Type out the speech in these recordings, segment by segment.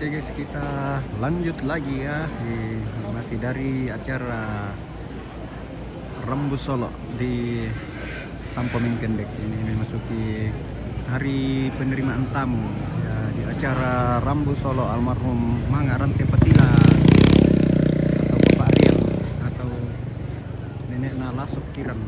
Oke guys, kita lanjut lagi ya. Masih dari acara Rambu Solo di Tampo Mengkendek. Ini memasuki hari penerimaan tamu ya, di acara Rambu Solo almarhum Manga Rantai Petila atau Bapak Ariel atau Nenek Nalasuk Kiran.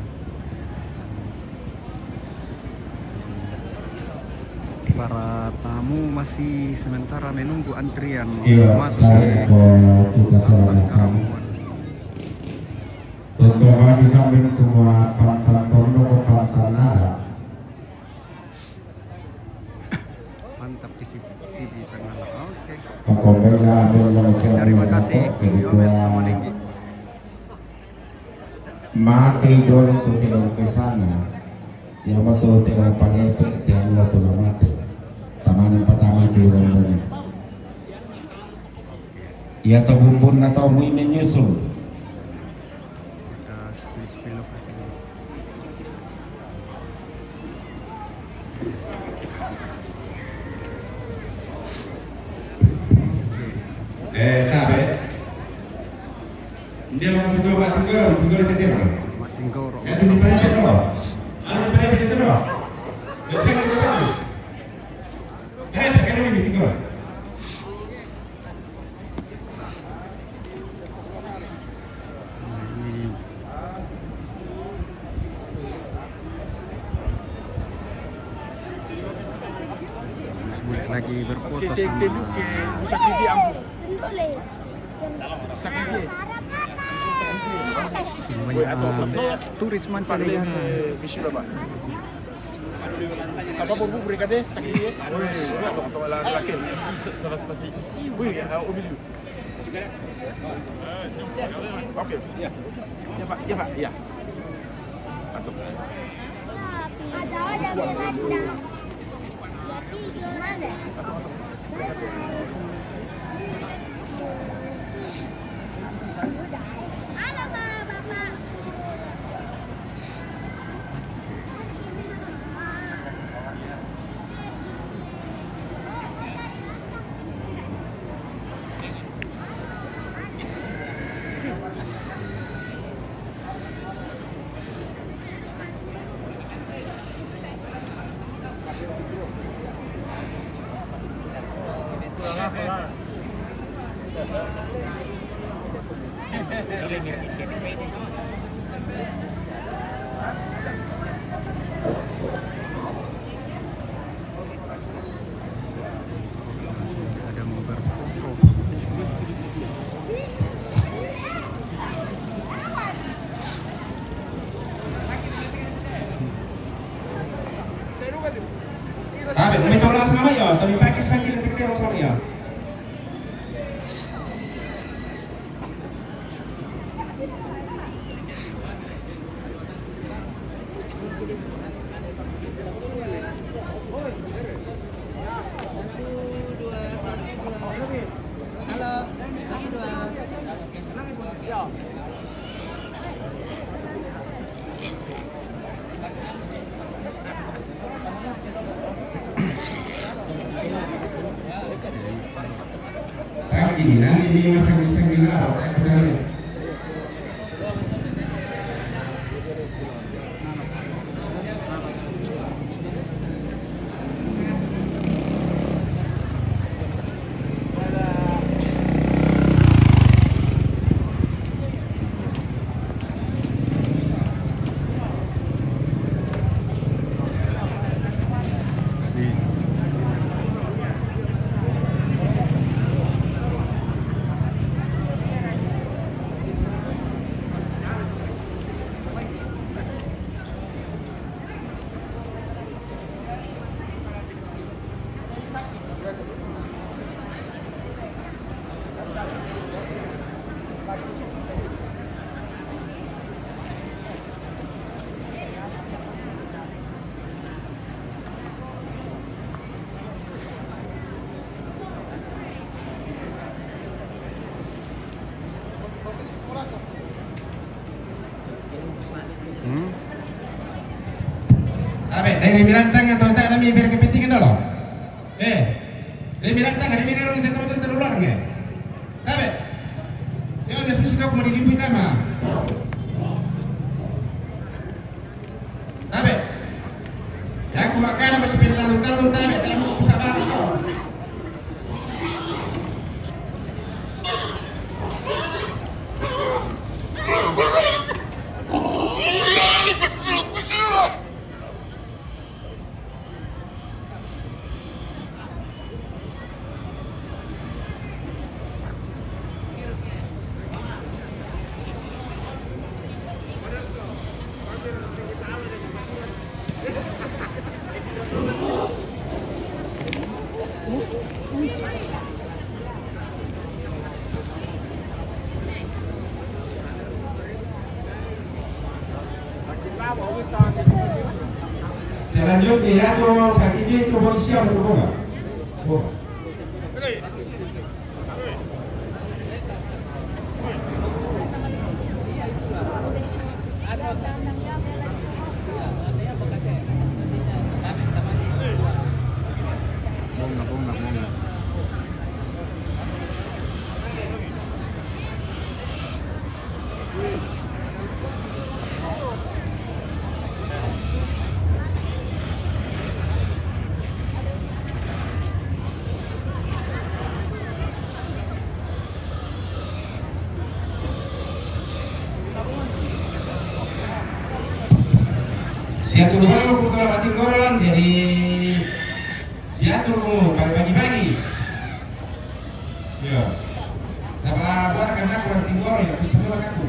Para tamu masih sementara menunggu antrian masuk ke Karamuan. Tentunya di samping semua pantan tondo ke pantan nada. Mantap di TV sangat. Oke. Pakombela bela Terima kasih. kedua mati dulu tu tidak ke sana. Ya betul tidak pangepe tiang waktu mati. Taman pertama itu rombongan. Ia tahu bumbun atau mui menyusul. Kabe. Dia mau coba tinggal di mana? Tinggal. Ya di mana itu? Ada di mana itu? Biasa kita tahu. Kan ini tinggal. Lagi berfoto Parce que c'est que nous qui vous sacrifiez en plus. Sacrifiez. banyak turis mancanegara. Monsieur là-bas. Ça va pour vous regarder sacrifier? Oui, laquelle? Ça va se passer ici? Oui, au milieu. Ok. Ya. Attends. Ada beranda. Jadi gimana? Halo Bapak. Ada mau berfoto. Tapi may tawag sa mama yun, tapi package lang kita sa mama yun. Ini masing-masing bilang, saya benar. Dari Mirantang atau tak ada biar kepentingan dulu. Dari Mirantang ada biar orang teman-teman ya. Tapi, ya udah sudah aku mau dilimpit sama. Tapi, ya aku makan masih pintar-pintar tapi tak mau sabar itu. Selanjutnya ya tuh sakitnya itu polisi atau bukan? Bukan. Bunga. Siatur baru putar batin gorolan jadi siatur mu pagi-pagi. Ya. Sabar buat karena aku batin gorol ya bisa nolak aku.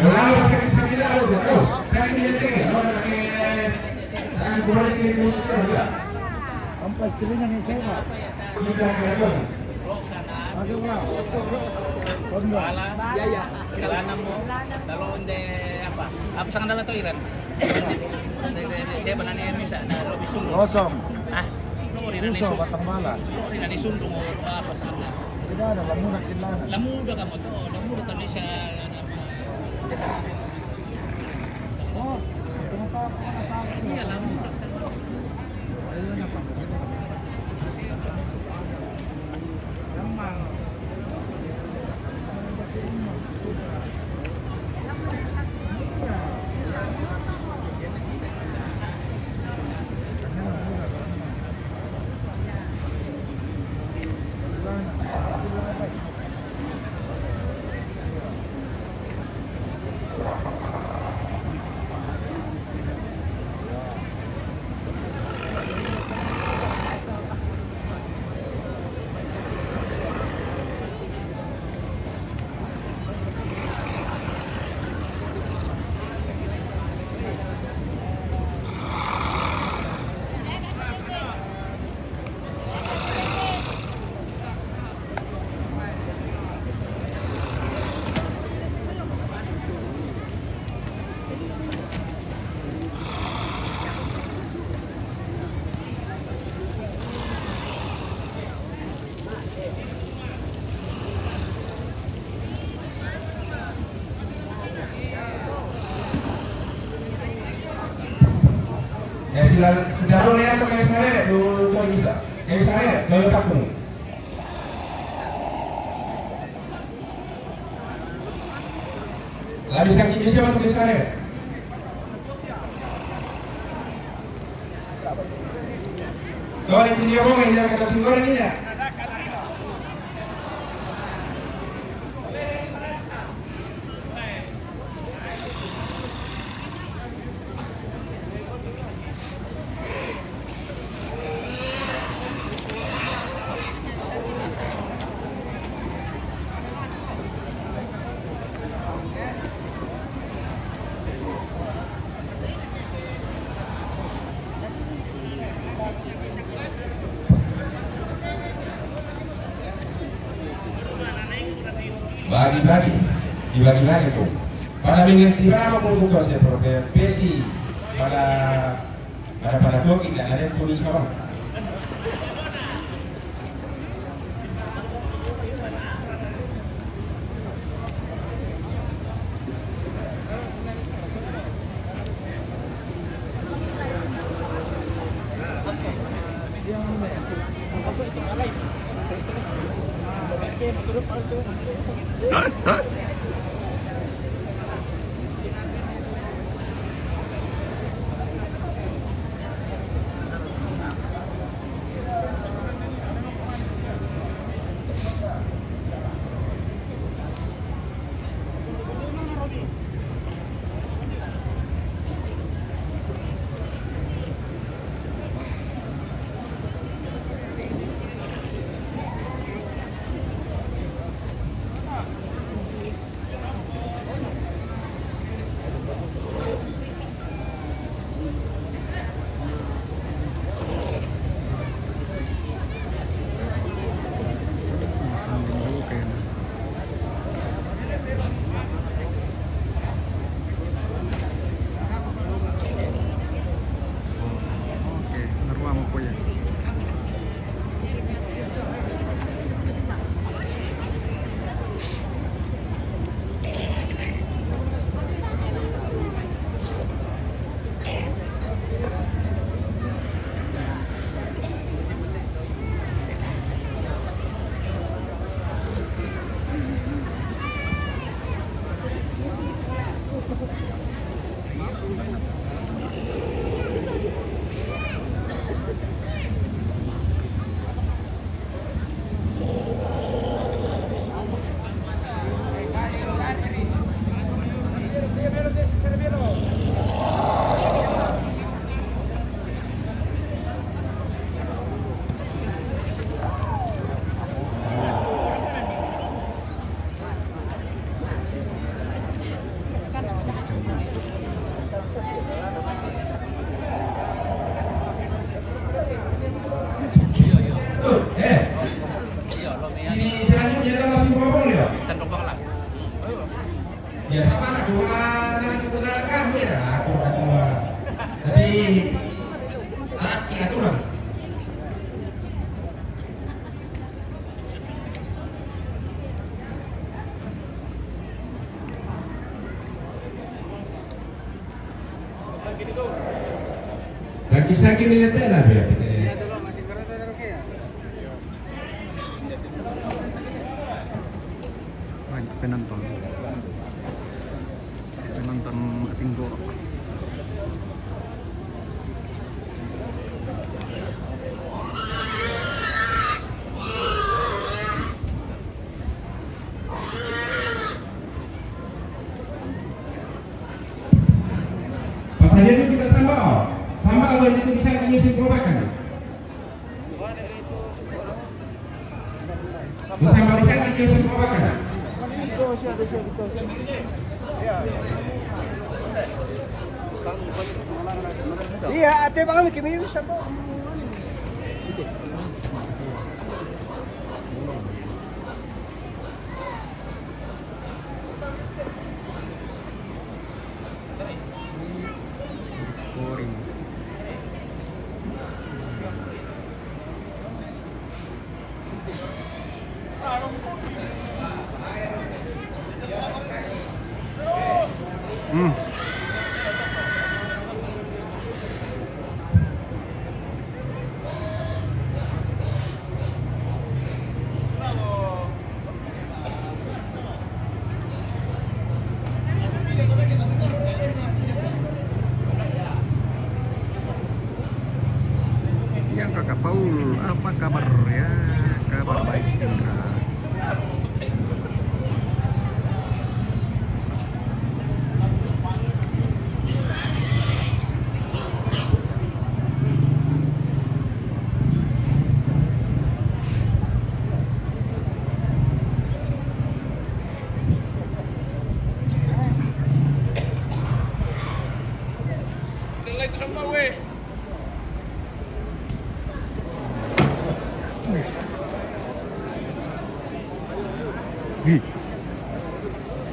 Lalu pasal sakit tahu, saya ini tengah, orang kembali ke musuh juga. Ampas istrinya nih saya. Kita kerja. Ada berapa? Kondo. Ya. Sekarang mo. Talon de apa? Apa sang dala to Iran? Saya banani Indonesia na lobi sundo. Kosong. Ah, lori na ni Suso, sundo. Batang Mala. Lori na ni sundo mo apa sang na. Tidak ada lamunan silangan. Lamuda ka mo to. Lamuda tan siya Oh, kenapa Iya, lamuda. si Darul ya atau kayu sekaret tuh bisa. Kayu sekaret, kayu takung. Labis kaki Indonesia atau kayu sekaret? Kau ada dia ngomong dia kata tinggal ini ya. Bagi-bagi, si bagi-bagi po. Para mengerti berapa puntos ya, porque pesi para toki dan ada tulis orang. Ya sama anak kurang kamu ya aku. Tapi laki aturan. Sakit-sakit ini tak ada ya. Banyak penonton tinggo. Pasalnya itu kita sambal itu bisa menyusun perubahan. Sambal bisa menyusun perubahan. Iya, ate baka may kimi sa po. Boring.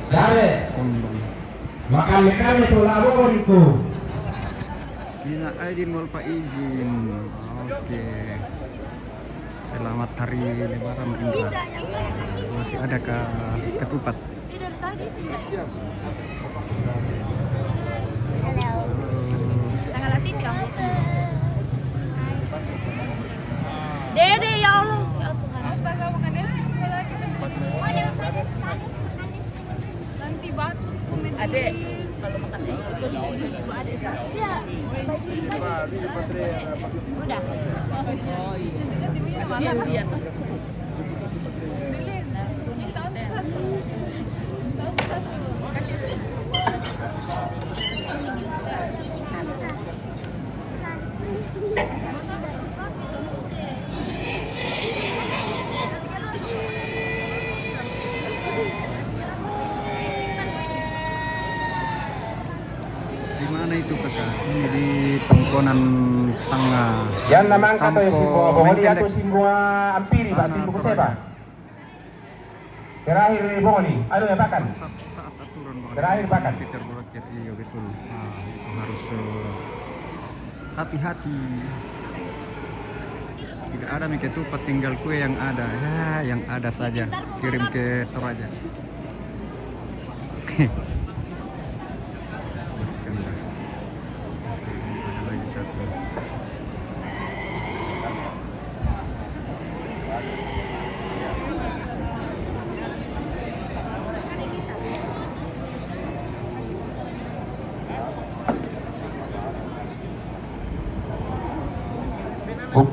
Dare, kondom. makan kami tu labon ku. Bila Aidin wal izin. Oke. Selamat hari Lebaran Indra. Masih ada ketupat. Sangat TV aku. Dede ya Allah. Ya Tuhan. Astaga bukan Desi. Nanti batuk komen. Adek. Kalau makan es itu dulu ada ya. Udah. Oh iya. Kasihan dia tuh. Di mana itu kakak? Ini di Tongkonan Tengah. Yan naman kato yung Tampo simbo, bongoli Mengkendek. ato simbo ampiri ba timbo ko seba. Terakhir ni bongoli, ano ya bahkan? Taat aturan Bang. Terakhir bahkan. Peter Boroket, iya betul. Nah, itu harus hati-hati. Tidak ada mie ketupat, tinggal kue yang ada. Ya, yang ada saja. Kirim ke Toraja. Bercanda. Oke, ini ada lagi satu.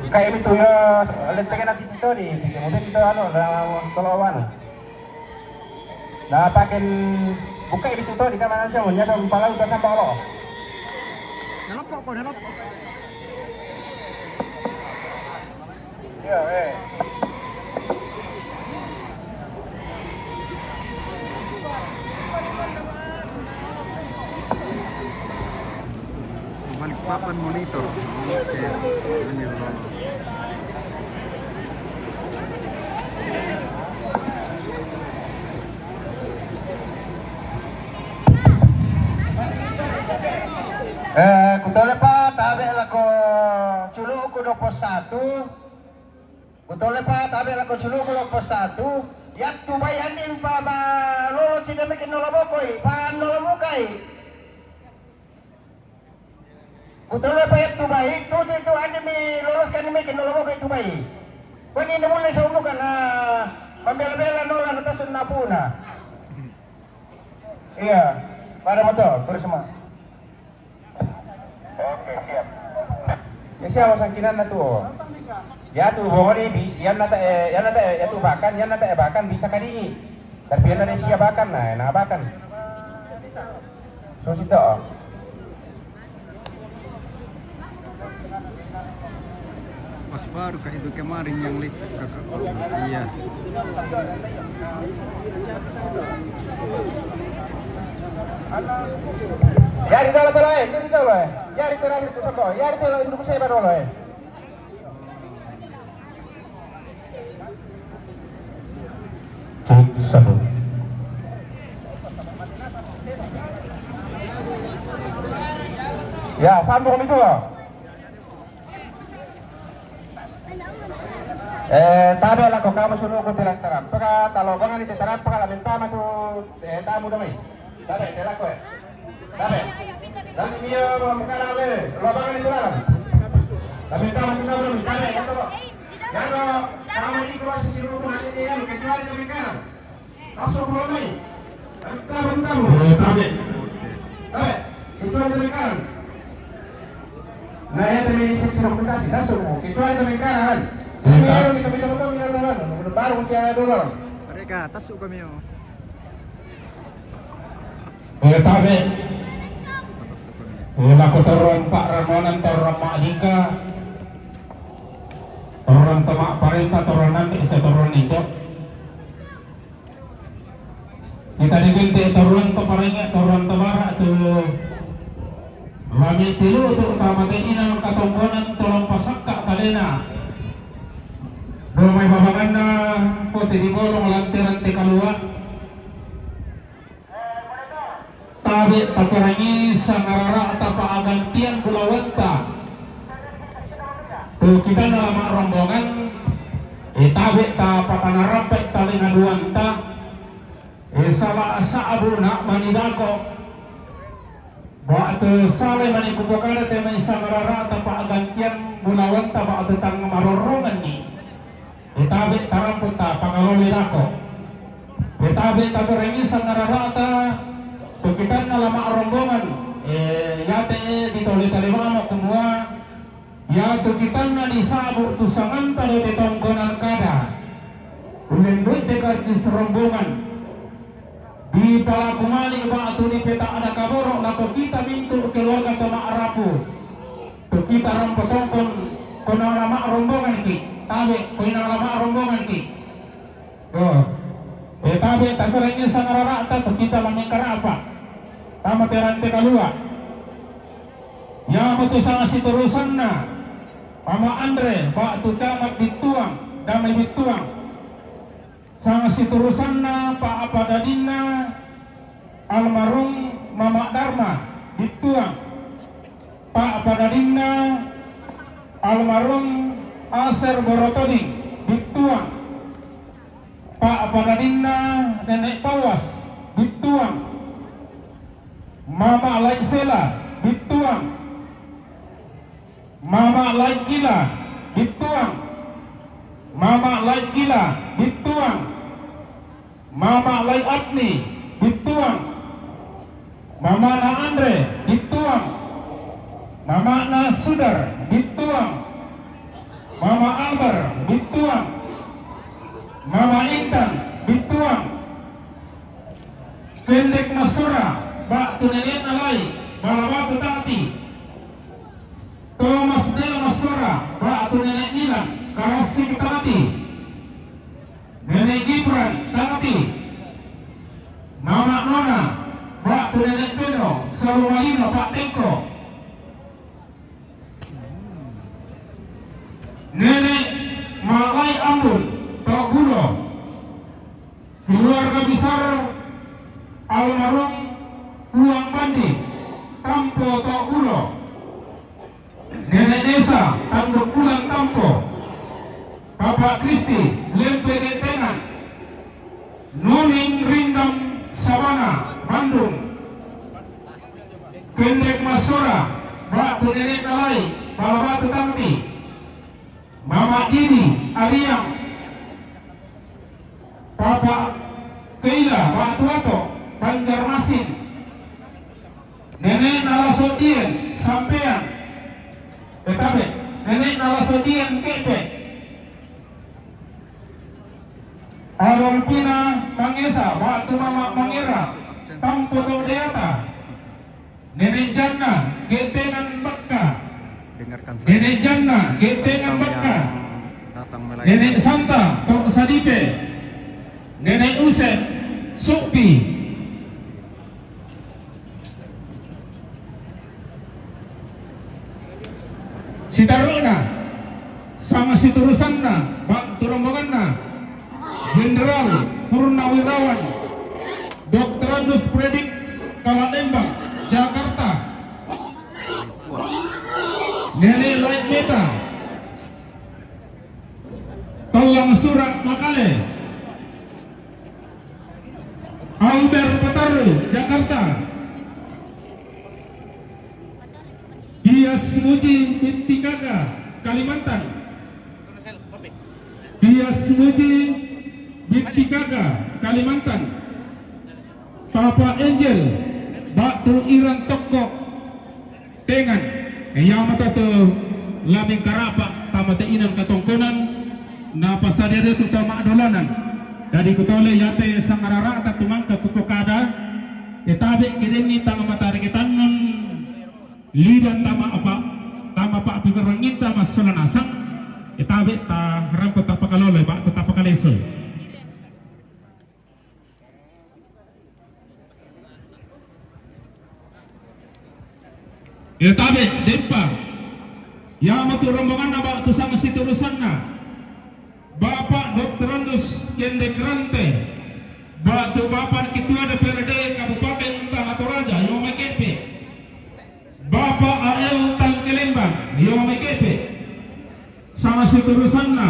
Kayak itu ya, letakkan nanti itu di mobil itu ano, dalam tolowan. Nah, pakai buka itu tuh di kamar siya, nya dong pala udah sampai lo. Nelopok po, nelopok. Iya, Balikpapan monitor. Oke, ini lolos. Kutole pa, tabi lako chulu ko do po satu. Kutole pa, tabi lako chulu ko do po satu. Yak tu bayanin pa ba lolo sida mekin nolomo koy, pa nolomo kay. Kutole pa yak tu bayi, tu ane mi lolos kan mekin nolomo kay tu bayi. Kung hindi mo sa umo ka na pambela-bela nola na tasun na puna. Iya, para mo to, bersama. Oke, siap. Ya siapa sangkinan na to? Ya tu bongoli bis, yan nata ya tu bakan bisa kadini. Tapi yan na siya bakan na bakan. So sito. Pas baru kah itu kemarin yang lift kakak. Iya. Yari dalo dalo itu dalo Yari terakhir itu sabo. Yari dalo itu saya baru dalo Sabo. Ya, sambung itu loh. Tabi lah kok kamu suruh ko tilang taram. Pagka talobangan ito taram pagka lamintama to tamu damay. Tabi, tilang ko Tabi. Dami niyo makalale. Lobangan ito lang. Lamintama ito damay. Tabi, ito. Yano, kamu ini ko sa sinuko ko natin yan. Kecuali kami kanan. Kaso ko may. Lamintama ito kamu. Tabi. Tabi, kecuali kami kanan. Nah, ya kami siap-siap komunikasi. Langsung, kecuali kami kanan. Baru siya dulu. Mereka tasuk kami yo. Tabi. Wala ko taruan Pak Ramonan taruan Mak Dika. Taruan Tamak Parenta taruan nanti isa taruan itu. Kita diganti taruan Paparinga taruan Tabara tu. Rami tilu tu utama keinginan katonggonan tolong pasakka kalena. May babagan na po tinigolong lantiran ti kalua. itabi pakirangi sangarara tapa agantian bulawenta tuh kita dalam rombongan itabi ta pakanarampet tali ngaduanta salah saabuna manidako waktu sale manikukukara tema sangarara tapa agantian bulawenta waktu tang marorongan ni itabi taramput ta pakaloli dako itabi pakirangi sangarara ta kita nalama rombongan yate ditoli talimano kumua ya tu kita na disabu tu sangan talo ditongkonan kada ulen duit dekartis rombongan di pala kumali ba atu ni peta ada kaboro nako kita mintu keluarga tama arapu tu kita rompotongkon kono lama rombongan ki tabe kono lama rombongan ki tabe takuranya sangarara ta tu kita lamengkara apa tama terante kalua ya betul sama si terusan na Mama Andre bak tu camat dituang damai dituang sama si terusan na Pak Apadadina almarhum Mama Dharma dituang Pak Apadadina almarhum Aser Borotoding dituang Pak Apadadina Nenek Pawas dituang Mama Laik Sela dituang Mama Laik Gila dituang Mama Laik Gila dituang Mama Laik Apni dituang Mama Na Andre dituang Mama Na Sudar dituang Mama Albar dituang Mama Intan dituang Pendek Masura Bak tu nenek nalai balawa tu tangati Thomas Del Masura bak tu nenek nilang karasi tangati nenek Gibran tangati Mama Nona bak tu nenek Peno Salumalino Pak Tengko nenek Malai Ambun Tok Gulo keluarga besar almarhum Uang Bandi, Tampo Tok Ulo, Nenek Desa, Tanduk Ulang Tampo, Bapak Kristi, Lempe Gentengan, Nuning Rindam Sabana, Bandung, Pendek Masora, Batu Nenek Nalai, Balabatu Tangti, Mama Dini, Ariang, Bapak Keila, Batu Ato, Banjarmasin, Nenek Nalasodien sampean tetapi Nenek Nalasodien kepe Arolpina Mangesa waktu Mama Mangera Tampo Deata Nenek Janna Gentengan Bekka Nenek Janna Gentengan Bekka Nenek Santa Tok Sadipe Nenek Usep Sukpi si Taruna sama si Turusanna Bang Turombonganna Jenderal Purnawirawan Dr. Andus Predik Kalatembang Jakarta Nenek Light Meta Tawang Surat Makale Albert Petaru Jakarta Bias Muji binti Kaga Kalimantan Bias Muji binti Kaga Kalimantan Papa Angel Batu Iran Toko Tengan yang mata tu labing karapak tamate inan katongkonan na pasadere tu tama dolanan dari kutole yate sangarara ta tumang ka kukukada etabe kideni tanga matari kitangan liban tama pa pigorangin tama solanasang itabe ta rampo ta pakalole ba ta pakalesoy itabe dempa ya matu rombongan na ba tu sama si turusan na Bapak Dr. Andus Kendekrante ba tu Bapak Ketua DPRD Kabupaten Tanah Toraja seterusnya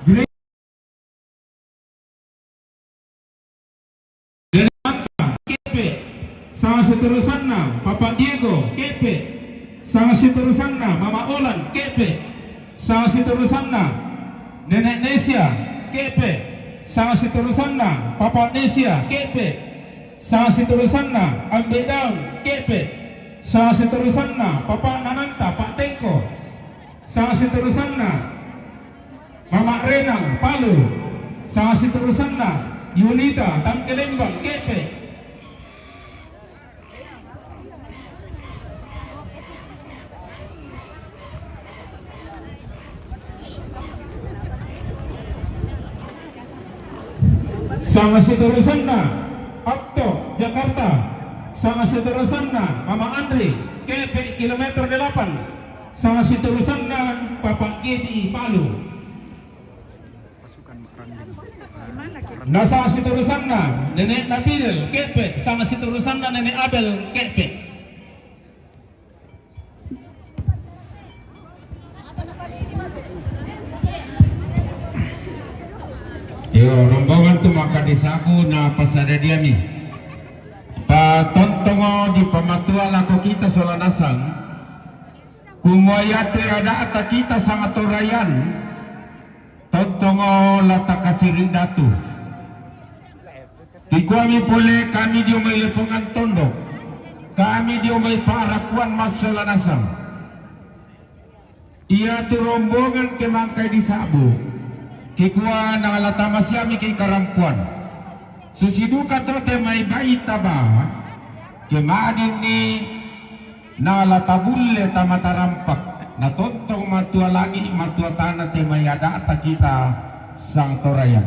Greg KP. Sang seterusnya Papa Diego KP. Sang seterusnya Mama Olan KP. Sang seterusnya Nenek Nesia KP. Sang seterusnya Papa Nesia KP. Sang seterusnya Ambe Daun KP. Sang seterusnya Papa Nananta Pak Tengko. Sang seterusnya Mama Renang Palu. Sang seterusnya Yunita Tangkelembang KP. Sang seterusnya Okto Jakarta. Sang seterusnya Mama Andri KP kilometer 8. Sang seterusnya Papa Gedi Palu. Nasa seterusnya Nenek Nabil KP. Sang seterusnya Nenek Abel KP. Yo, rombongan tu maka disabu na pasada dia mi. Pa tontongo di pamatua lako kita solanasang. Kumoyate ada ata kita sangat torayan. Tontongo lata kasirin datu. Tikuami pole kami diumay lepongan tondok. Kami diumay paarapuan mas solanasang. Ia tu rombongan kemangkay disabu. Kikuan na alata masyami kay karampuan. Susiduka to te may baita ba? Kemadin ni na alata bulle tamatarampak. Natontong matua lagi matua tanah te may ada ata kita sang torayan.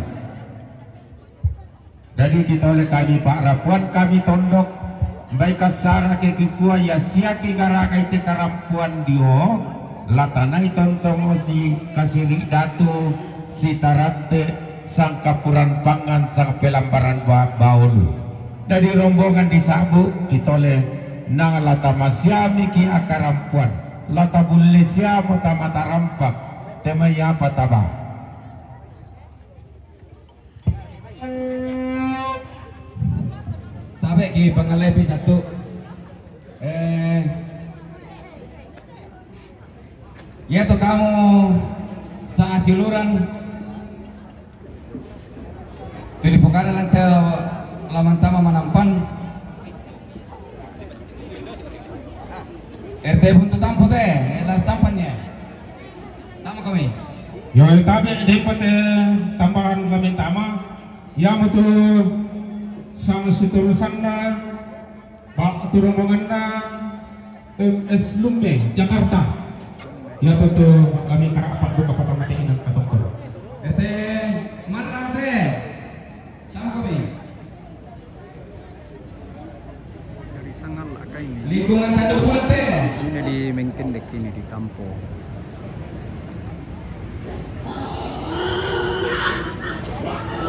Jadi kita oleh kami Pak Rapuan kami tondok. Baik kasara ke kikua ya siaki garakai te karampuan dio. Latanay tontong si kasiri datu. Si tarate sang kapuran pangan sang pelambaran baulu. Dari rombongan disabu kita oleh nang lata masyami ki akarampuan lata bulle siamo tamata rampak temaya pataba. Tabe ki pangalepi satu ya to kamu sang asiluran Tuli pukara lang tayo laman tama manampan. RT punto tampo teh, sampan niya. Tama kami. Yo tabi dapat tambahan lamin tama. Ya mo tu sang seterusan na Pak rombongan na MS Lumbe Jakarta. Ya tu lamin karapat buka patamatiin ng katoktor. RT mana teh? Dari Sangal Akai ini. Lingkungan Tadukulan teh. Ini di Mengkendek ini di Tampo.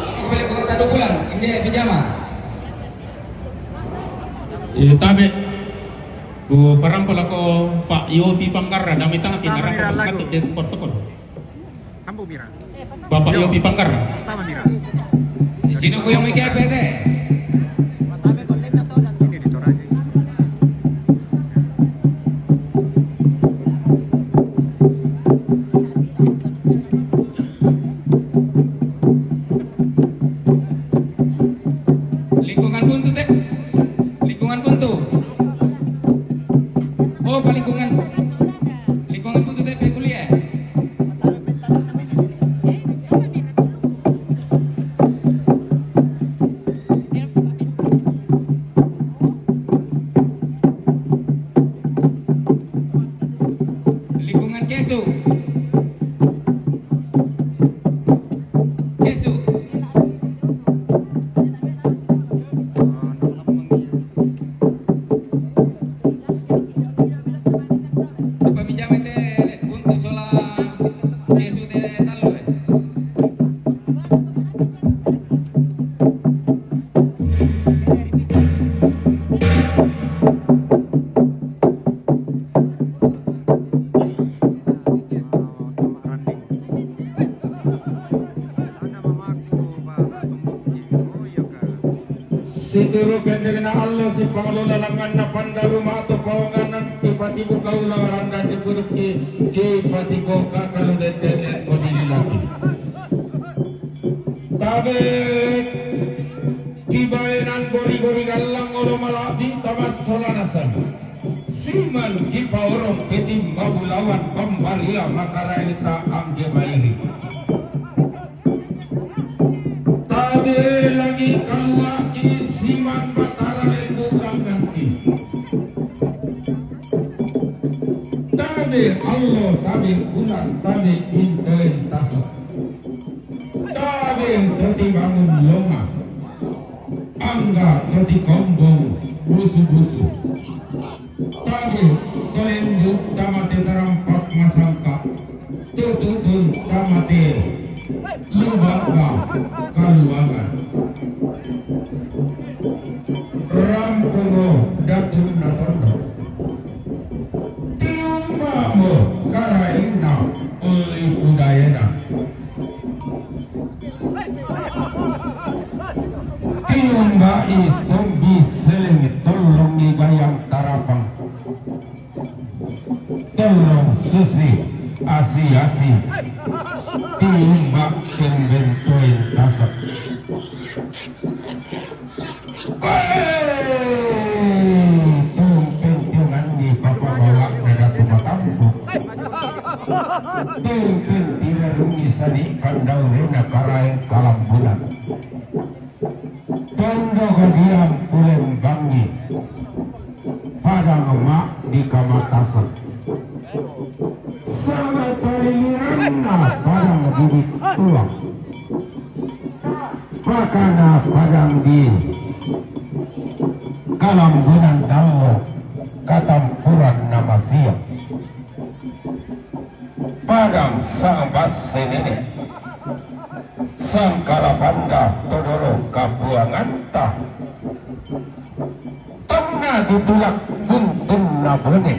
Ini lingkungan Tadukulan. Ini pijama. Tabe. Ku parampol ako Pak Yopi Pangkara dami tanga tinarang ko sakatut di protokol. Tampo Mira. Bapak Yopi Pangkara. Tama Mira. Sino ko yung may kepe teh? Ini di Toraja. Lingkungan buntu teh. Lingkungan buntu. Oh, Pak lingkungan. Lingkungan buntu teh kuliah. pendek na Allah si Paulo lalangan na pandaruma atau pawanganan ipati buka ularan dan dipuduk ipati ko kakaludet dan ko dililaki. Tabe kibaenan gori-gori galang olo malabi tamat solanasan. Siman kipaurong pitim mabulawan pembalia makaraita amge mairi. Tabe lagi kalwaki siman batara lembu kanganti. Tabe Allah tabe ulan tabe intoen tasok. Tabe toti bangun longa. Angga toti kombong busu-busu. Tabe tolendu tamate terampak masangka. Tututun tamate lubangka kaluangan. Rampungo datun natondo. Tiumbamo karaina oli udayana. Tiumba itu biseling tolong gayang tarapang. Tolong susi asi-asi. Tiumba pembentuin tasak. Tung-tung-tungan di papa bawa nada tumatampu. Tung-tung tirarungi sani kandang rena karaeng kalam bulan. Tondo kadiam pulen bangi. Padang emak di kamatasan. Sama pariliranna padang bibit tuang. Pakana padang di kalambunan dallo katampuran nama siap. Padang sang bas senene sang kalapanda todoro kabuangan tah. Tengah ditulak buntun nabone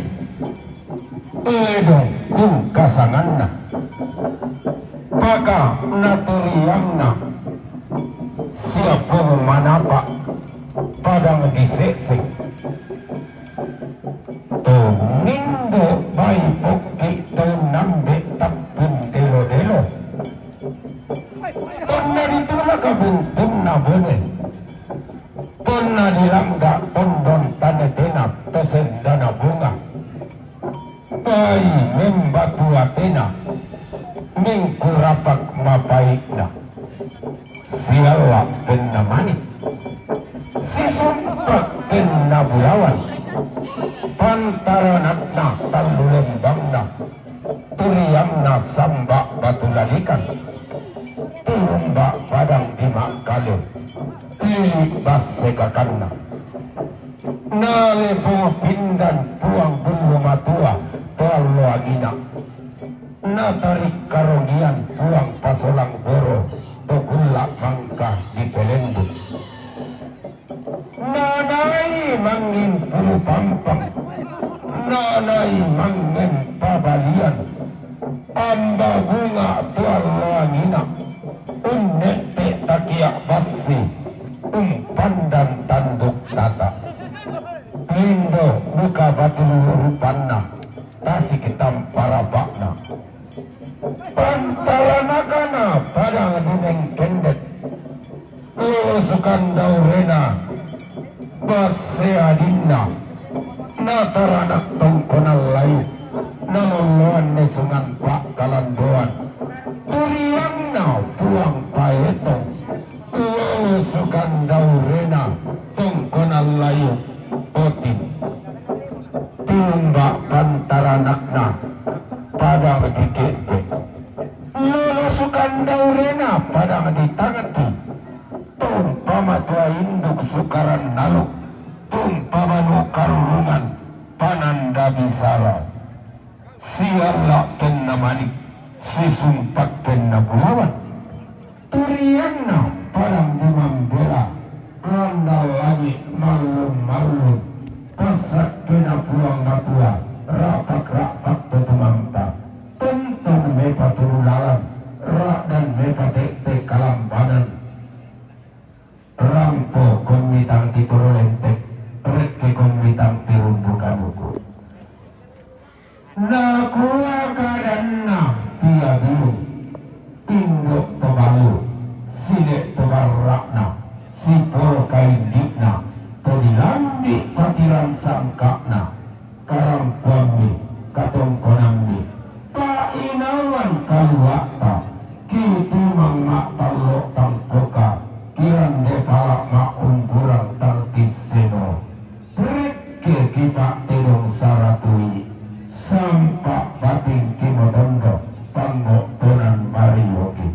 edong tung kasanganna maka naturiangna siapa manapa padang diseksek tuh nindo bayi oke tuh nambe tapun delo-delo tonna ditulak buntun nabone tonna dilangga tondon tanda tenap tosen dana bunga bayi membatu atena mengkurapak mabaikna siala kena manik si sumpak kena bulawan pantaranatna tandulen bangna turiamna sambak batu lalikan turumba padang dimak kalun lilik bas sekakanna nalepo pindan puang bulu matua tolo agina natarik karogian puang pasolang boro togula mangka di pelendut nanai mangin pulu pampang nanai mangin pabalian amba bunga tolo agina unnete takiak basi pandan tanduk tata lindo muka batu rupanna tasik hitam parabakna pantaranakana padang duneng kendet lusukan daurena baseadinna nataranak tongkonal layu naluluan nesungan pak kalandoan turiangna puang paetong lusukan daurena tongkonal layu otin tumba pantaranakna padang dikete lulusukan daurena padang ditangati tumpama tua induk sukaran naluk tumpama nukarungan pananda bisara siala kena manik si sumpak kena bulawan turianna padang dimambela randal lagi malum-malum pasak kena pulang matua rapak-rapak tetumangta tentang mepa turulalan rak dan mepa tek kalam badan rampo komitang tituruleng kung mitang tirun buka buku. Nakuha kadan na tiya biru, indok tobalu, silik tobarak na, sipol kaindik na, todilambi patiran sangkak na, karang kuambi, katong konambi, kainawan kaluwata, kitu mga talo tangkoka, kiran de palak maumburang tangkiseno, reke kita tidong saratui, sampak bating kimotondo, tanggo tonan marioki.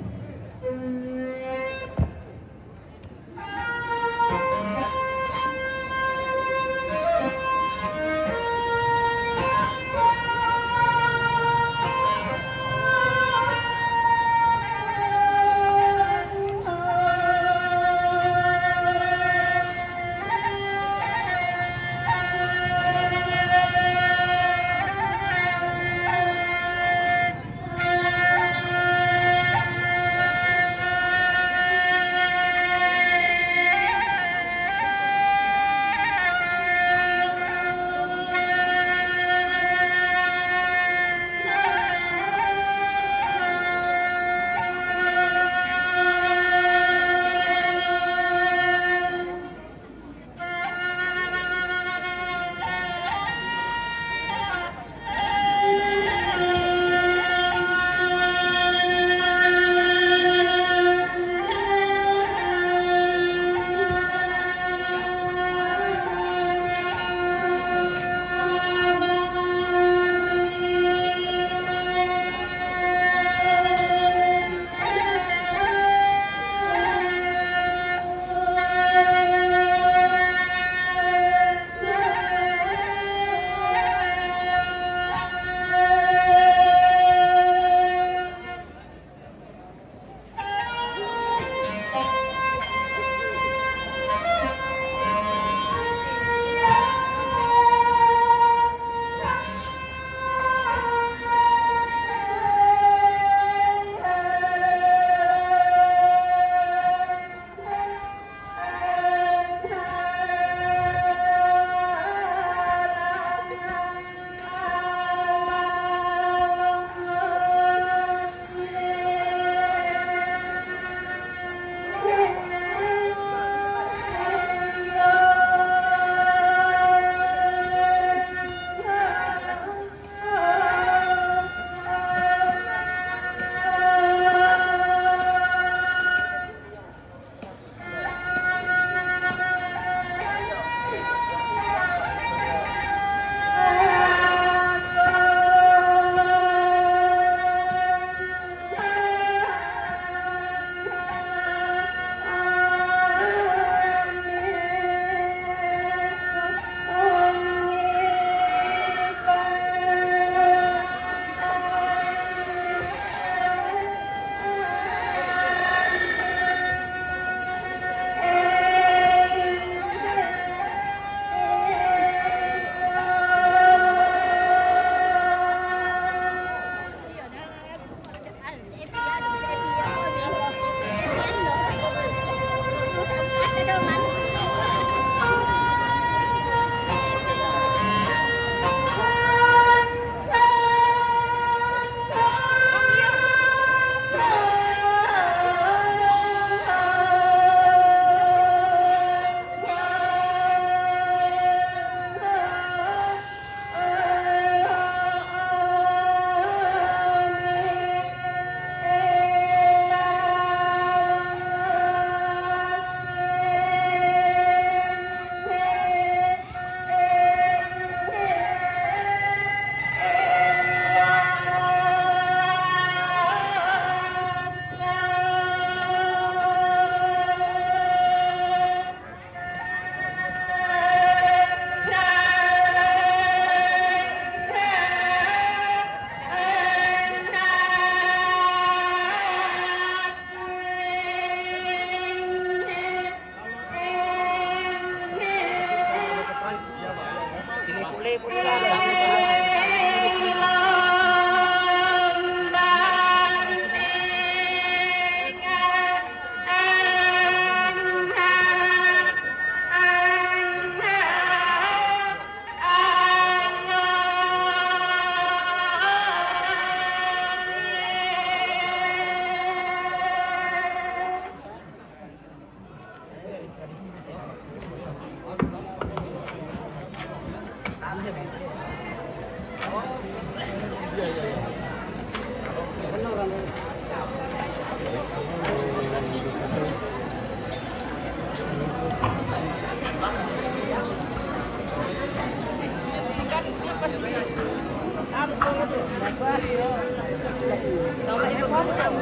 Sama ibu bisa tahu.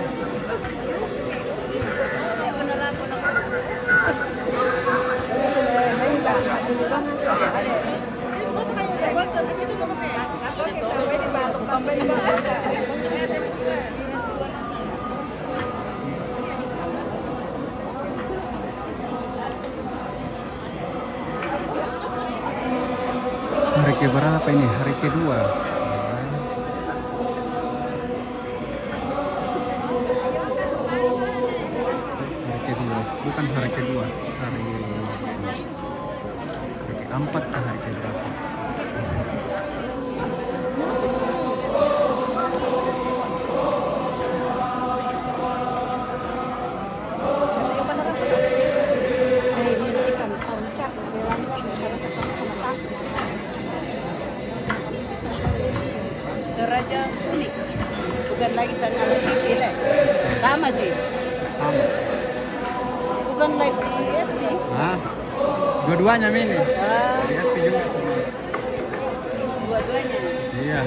Benar aku nak. Hari keberapa ini? Hari kedua. Hari kedua, bukan hari kedua, hari keempat ke hari keberapa? Seraja unik, bukan lagi sana dipilih, sama Ji, bukan live di FB. Ah, dua-duanya ini. Lihat juga semua. Dua-duanya. Iya.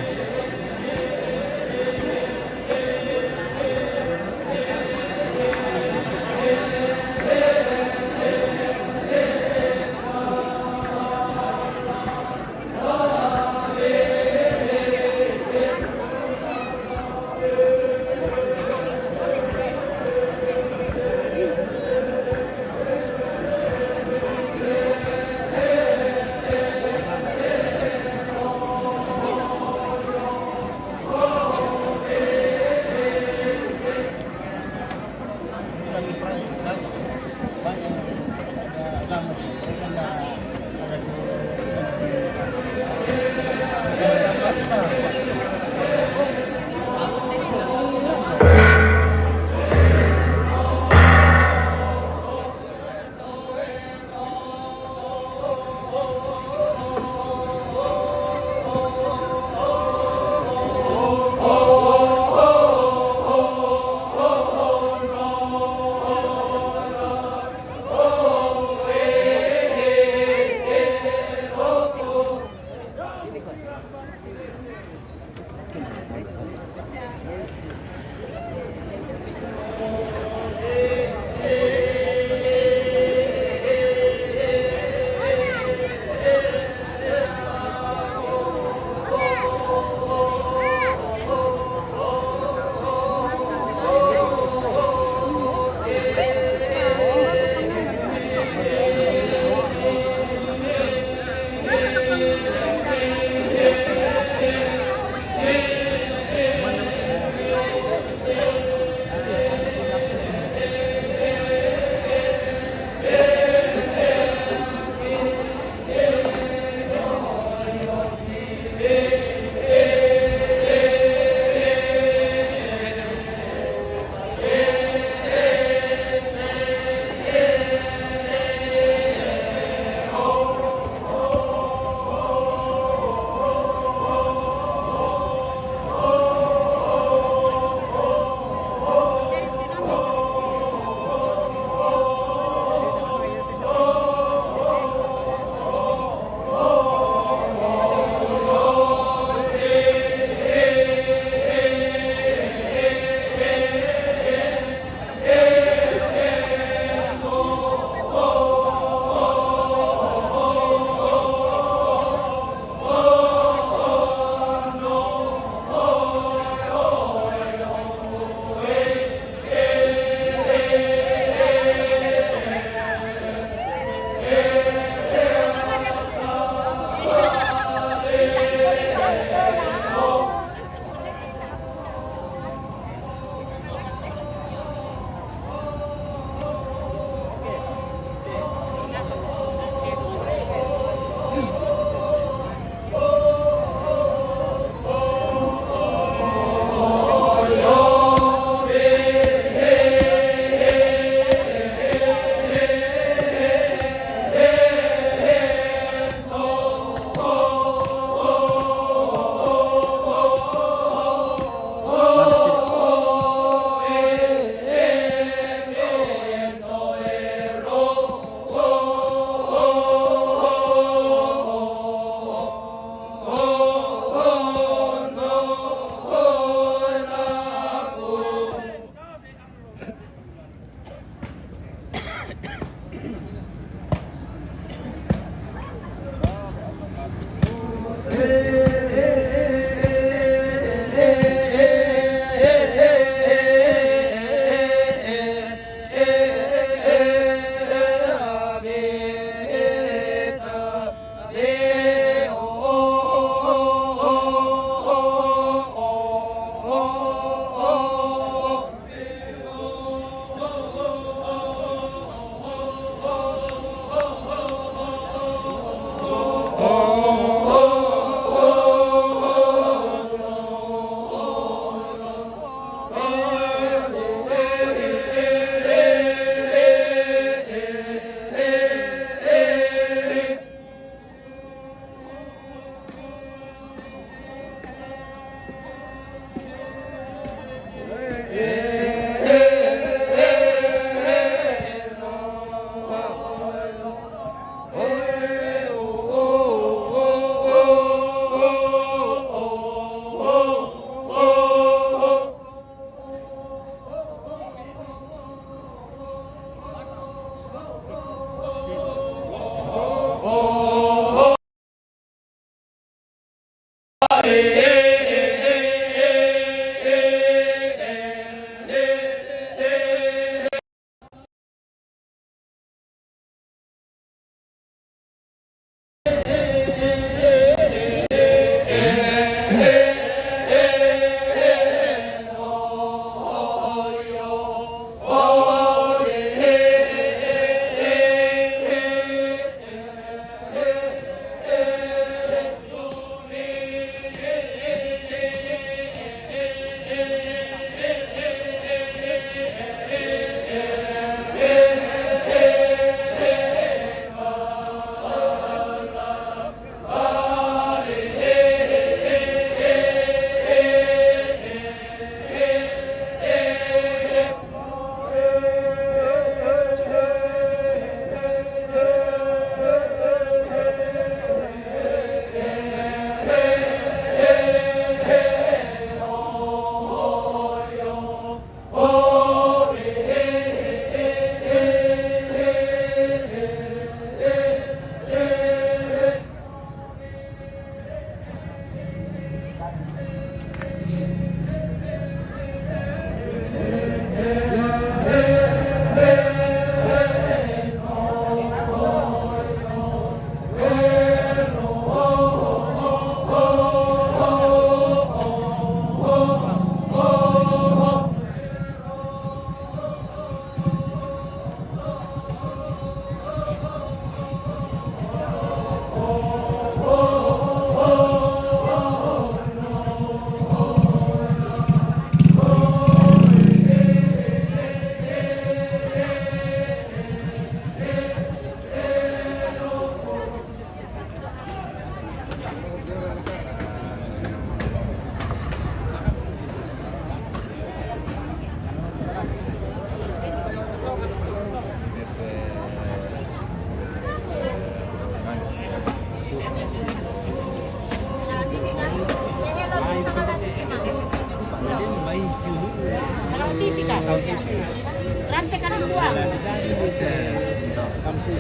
Rantai Kalimbuang.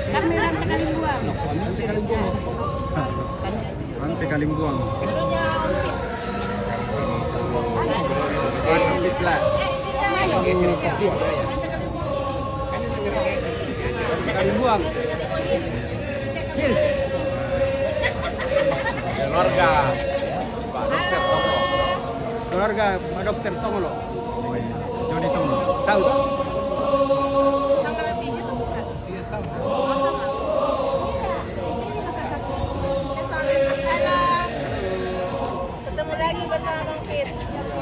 Kami Rantai Kalimbuang. Rantai Kalimbuang. Dulunya Umpit lah. Kalimbuang. Yes. Keluarga Pak Dokter Tonglo. Keluarga Pak Dokter Tonglo. Oh iya. Joni Tonglo. Tahu? Sanggaran TV itu bukan? Iya, sama. Oh, sama. Di sini Makassar. Salah. Ketemu lagi bersama Bang Fit. Salah.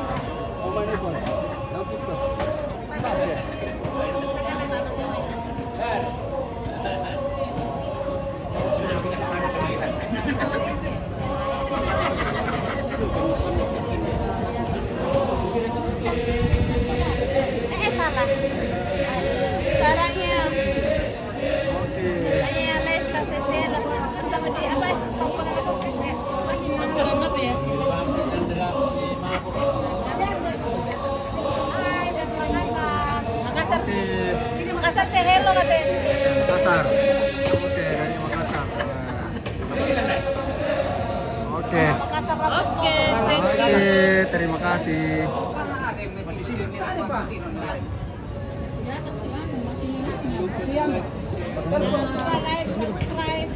Sarangnya. Hanya yang live kasetnya sama di apa? Tongkrongan apa ya? Makassar. Ini Makassar say hello katanya. Makassar. Oke, dari Makassar. Oke. Makassar. Oke. Oke, terima kasih. Jangan lupa like, subscribe.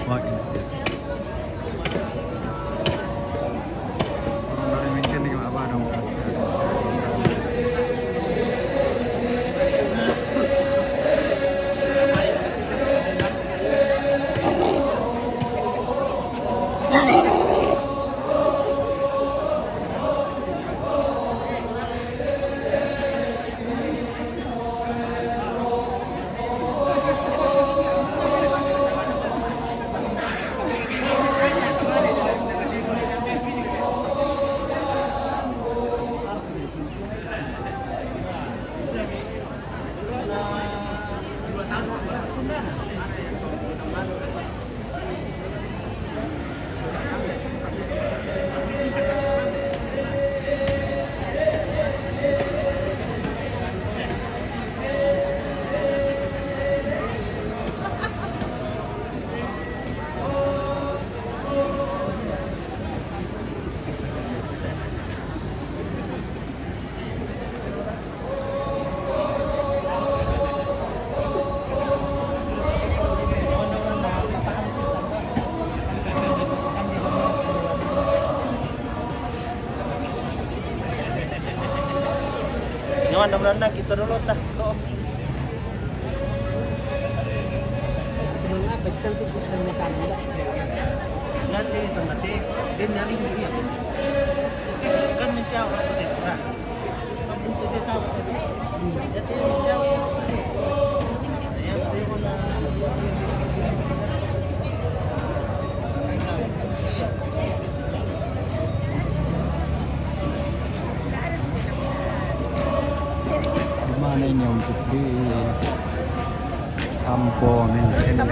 Oke. Orang dari Minken di apa dong? Nyaman berenang kita dulu tah. Nanti itu nanti dia nyari dia. Kan menjauh atau tidak? Kamu tidak tahu. Jadi menjauh. Ya, saya Mana ini untuk di Kampo Minken?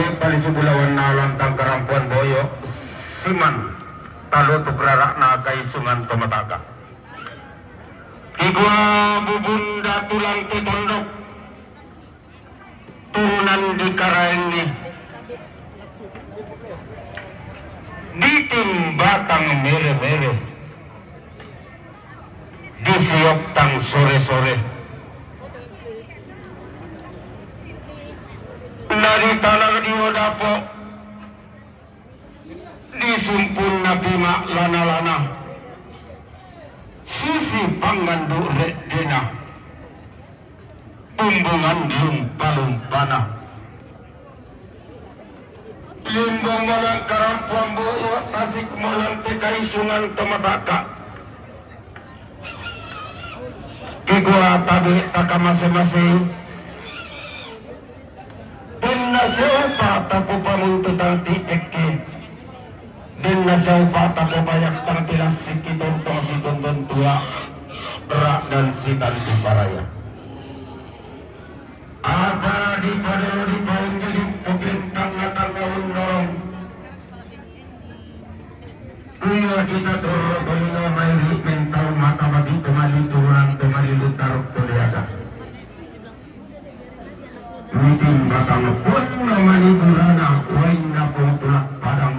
Tabe Palisubulan na lantang karampuan boyo siman talo tukrara na kaisungan tumataka. Igwa bubunda tulang titondok turunan di karaeng ni ditim batang mere-mere disiok tang sore-sore dari tanah diwodapo disumpun na bima lana-lana sisi pangandu redena tumbungan lumpa-lumpana limbang malang karampuan boyo tasik malang tekai sungan temataka igwa tabi taka masing-masing din na siya tapo pamuntutang tieke din na siya tapo bayak tang tilas sikitong tong situndon tua rak dan sitan di paraya apa di padelo di paling jadi pemintang natang kawan norong kuya kita toro balino mairi mental mata bagi kemali turunan kemali lutaruk tuliaga mitin batang pun namani burana wain na pun tulak padang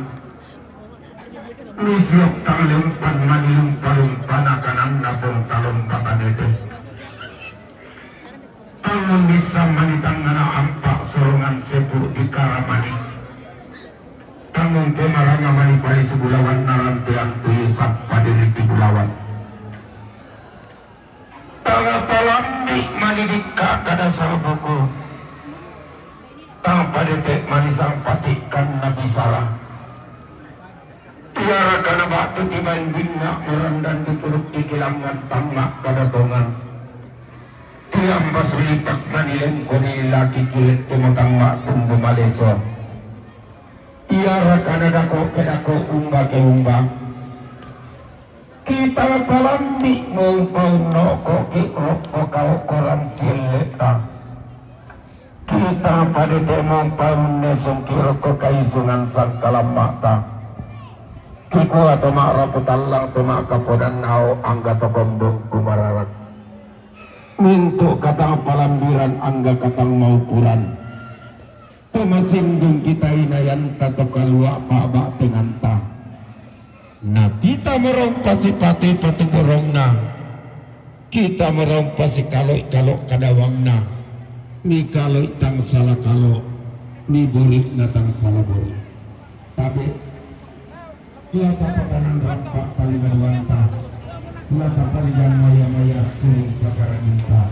nisiok tang lempan mani lumpa-lumpan kanan na pun talong batan itu tangan bisa manitang ngana ampak sorongan sepu di karamani tangan kemaranya mani bali sebulawan narantian tuyusak pada di bulawan tangan palambi mani dikka kada buku tangan pada tek mani sang patikan nabi salah tiara kana batu tibain bina merendan dituluk di kilangan tangga pada tongan tiang baslipak manilen koni laki kilit tumutang mak tumbu maleso tiara kana dako kedako umba ke umba kita palambi mau noko kiko kau kolam sileta kita pada temong paune sungkiro ko kaisungan sang kalam mata kiko atau makra putalang tumak kapodan nao angga tokombong kumararat mintu katang palambiran angga katang maukuran tumasindung kita inayan tato kalua pak penanta na kita merompasi pati patu borong na kita merompasi kalok kadawang na ni kalok tang salah kalok ni borik na tang salah borik tapi dia tapatan rampak paling berwanta dia tapatan maya-maya suling perkara minta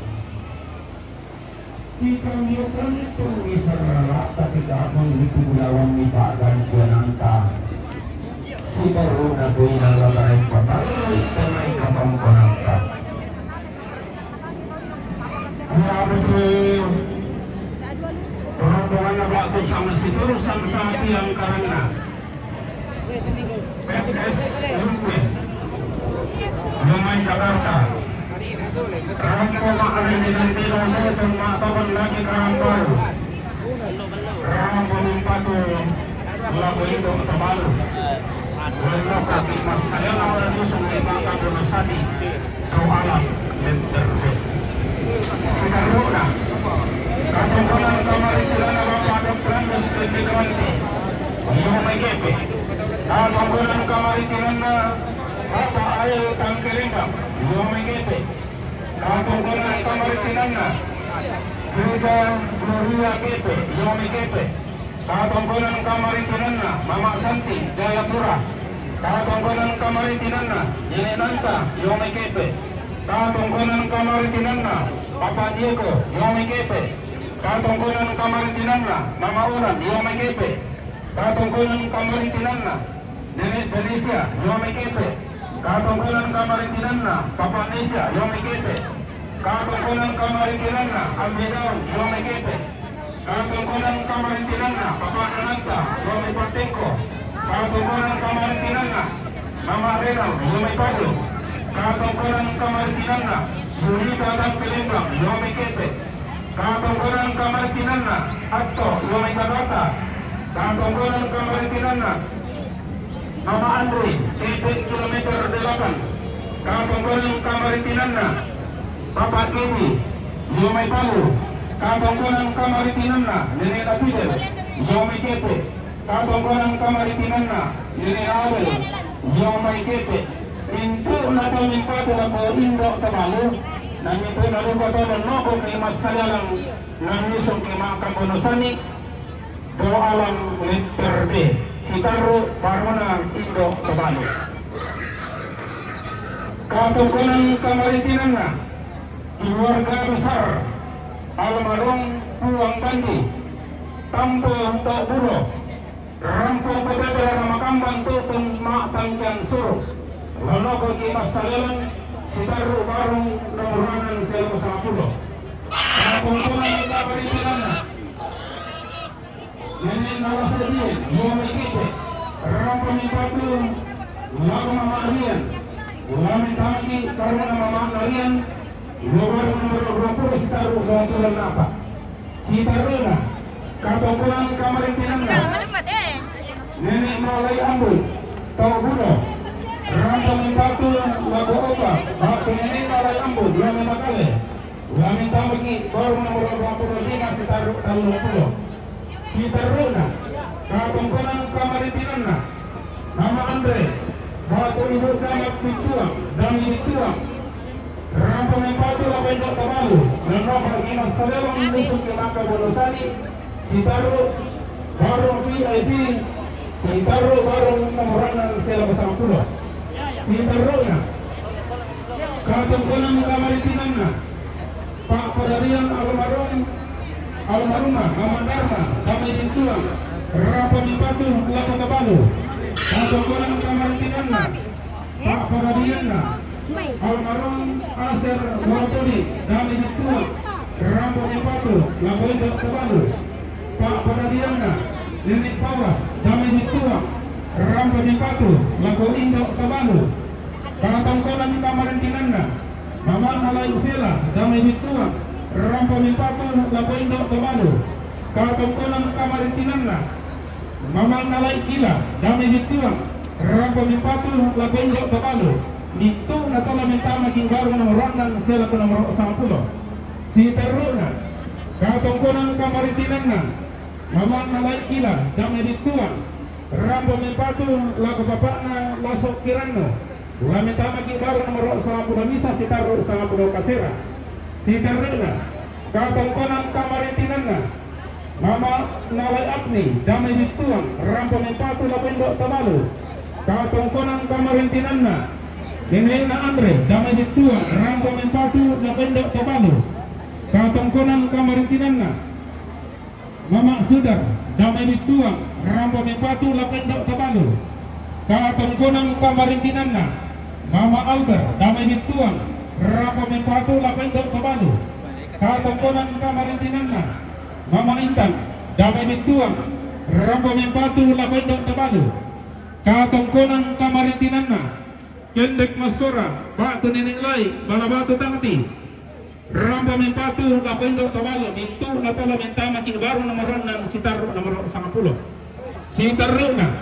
kita biasan itu misal rara tapi kamu itu bulawan minta gantian angka si baru nabi nalarai patai tenai kapam konangka ya betul orang-orang waktu sama situ sama-sama tiang karena PPS Rumwe Lumai Jakarta Rampo Makarin dan Tiro Nutong Matapan lagi Rampo Rampo Mimpatu Lago itu Tabalu Lalu kaki mas saya lawan susung di bangka bersadi Kau alam Lenterbe Sekarang Kampung kamari tilana bapak dokter meski kanti Iyo megepe Kampung kamari tilana bapak ayo tangkelinga Iyo megepe Kampung kamari tilana Gereja Gloria Gepe Iyo megepe Kampung kamari tilana Mama Santi Jayapura Kampung kamari tilana Nene Nanta Iyo megepe Kampung kamari tilana Papa Diego Iyo megepe Katongkonan Kamaritinanna Mama Uran Yome Kepe Katongkonan Kamaritinanna Nenek Felicia Yome Kepe Katongkonan Kamaritinanna Papa Nesia Yome Kepe Katongkonan Kamaritinanna Ambedaun Yome Kepe Katongkonan Kamaritinanna Papa Ananta Yome Patenko Katongkonan Kamaritinanna Mama Renal Yome Pado Katongkonan Kamaritinanna Yurita dan Pelembang Yome Kepe Katongkonan Kamaritinanna Atto Yome Jakarta Katongkonan Kamaritinana, Mama Andre, kilometer 8. Katongkonan Kamaritinana, Papa Kemi, Yomai Palu. Katongkonan Kamaritinana, Nenek Apidel, Yomai Kepe. Katongkonan Kamaritinana, Nenek Abel, Yomai Kepe. Pintu nato mimpatu na po Indo Tabalu, namin po nalubato ng noko kay Masayalang namisong kay mga kapunusani, do alam letter B, Sitaro Barona Indo Tabalu. Katungkunan Kamaritinan na, keluarga besar, almarhum Puang Bandi, Tampo Tokbulo, Rampo Pepete Ramakambang Tutong Matangkian Suruh, Lono Kogi Masayalan, Sitaru Barong Nomuranan Selo Sapulo. Katungkunan Kamaritinan na, Nenek Nawasadien, Yomai Kite, Rampo Mipatu, Lago Mamalian, Ulamin Tamaki, Karuna Mama Narian, Lugar nomor 20 Sitaru Bangkulan Napa. Sitaruna, Katongkulan Kamaritinana, Nenek Malay Ambul, Taubudo, Rampo Mipatu, Lago Opa, Bakti Nenek Malay Ambul, Ulamin Makale, Ulamin Tamaki, Karuna nomor 25 Sitaru Talungpulo. Sitaruna, Katongkulan Kamaritinana, Mama Andre, Batu Ibu Kamat Bituang, Dami Bituang, Rampo Mempatu Lapendok Tabalu, Lenok Lagi Masalelong Nusuk ke Maka Bolosani, Sitaru, Barong VIP, Sitaru Barong Nomuranan Sela Bersama Pulau, Sitaruna, Katongkulan Kamaritinana, Pak Padarian Almarhumah, Mama Dharma, Dami Bituang, Rampo Mempatu Laku Tabalu, Katongkulan Kamaritinana, Pak Padariana, Almarhum Aser Wartoni, Dami Bituang, Rampo Mempatu, Labuendok Tabalu, Pak Padariana, Nenek Pawas, Dami Bituang, Rampo Mempatu, Lagu Indok Tabalu, Katongkulan Kamaritinana, Mama Malay Usela, Dami Bituang, Rampo Mempatu, Lagu Indok Tabalu, Katongkulan Kamaritinana, Mama Nalai Kila, Dami Bituang, Rampo Mipatu, Labendok Tabalu, Nito Natola Mentama Kingbaru Nomoronan Sela Nomor 10. Sitaruna, Katongkulan Kamaritinana, Mama Nalai Kila, Dami Bituang, Rampo Mipatu, Lago Bapakna Lasok Kirano, Lamentama Kingbaru Nomor 10 Misa Sitaru 10 Kasera. Sitaruna, Katongkulan Kamaritinana, Mama Nalai Agni, Dami Bituang, Rampo Mempatu Lapendok Tabalu, Katongkulan Kamaritinana, Nenek Andre, Dami Bituang, Rampo Mempatu Lapendok Tabalu, Katongkulan Kamaritinana, Mama Sudar, Dami Bituang, Rampo Mempatu Lapendok Tabalu, Katongkulan Kamaritinana, Mama Albert, Dami Bituang, Rampo Mempatu Lapendok Tabalu, Katongkulan Kamaritinana, Mama Intan, Dami Bituang, Rampo Mempatu Lapendok Tabalu, Katongkulan Kamaritinana, Kendek Masora, Batu Nenek Lai, Balabatu Tangati, Rampo Mempatu Lapendok Tabalu, Itu Natola Mentama Kingbaru Nomoronan Sitaru Nomor 10. Sitaruna,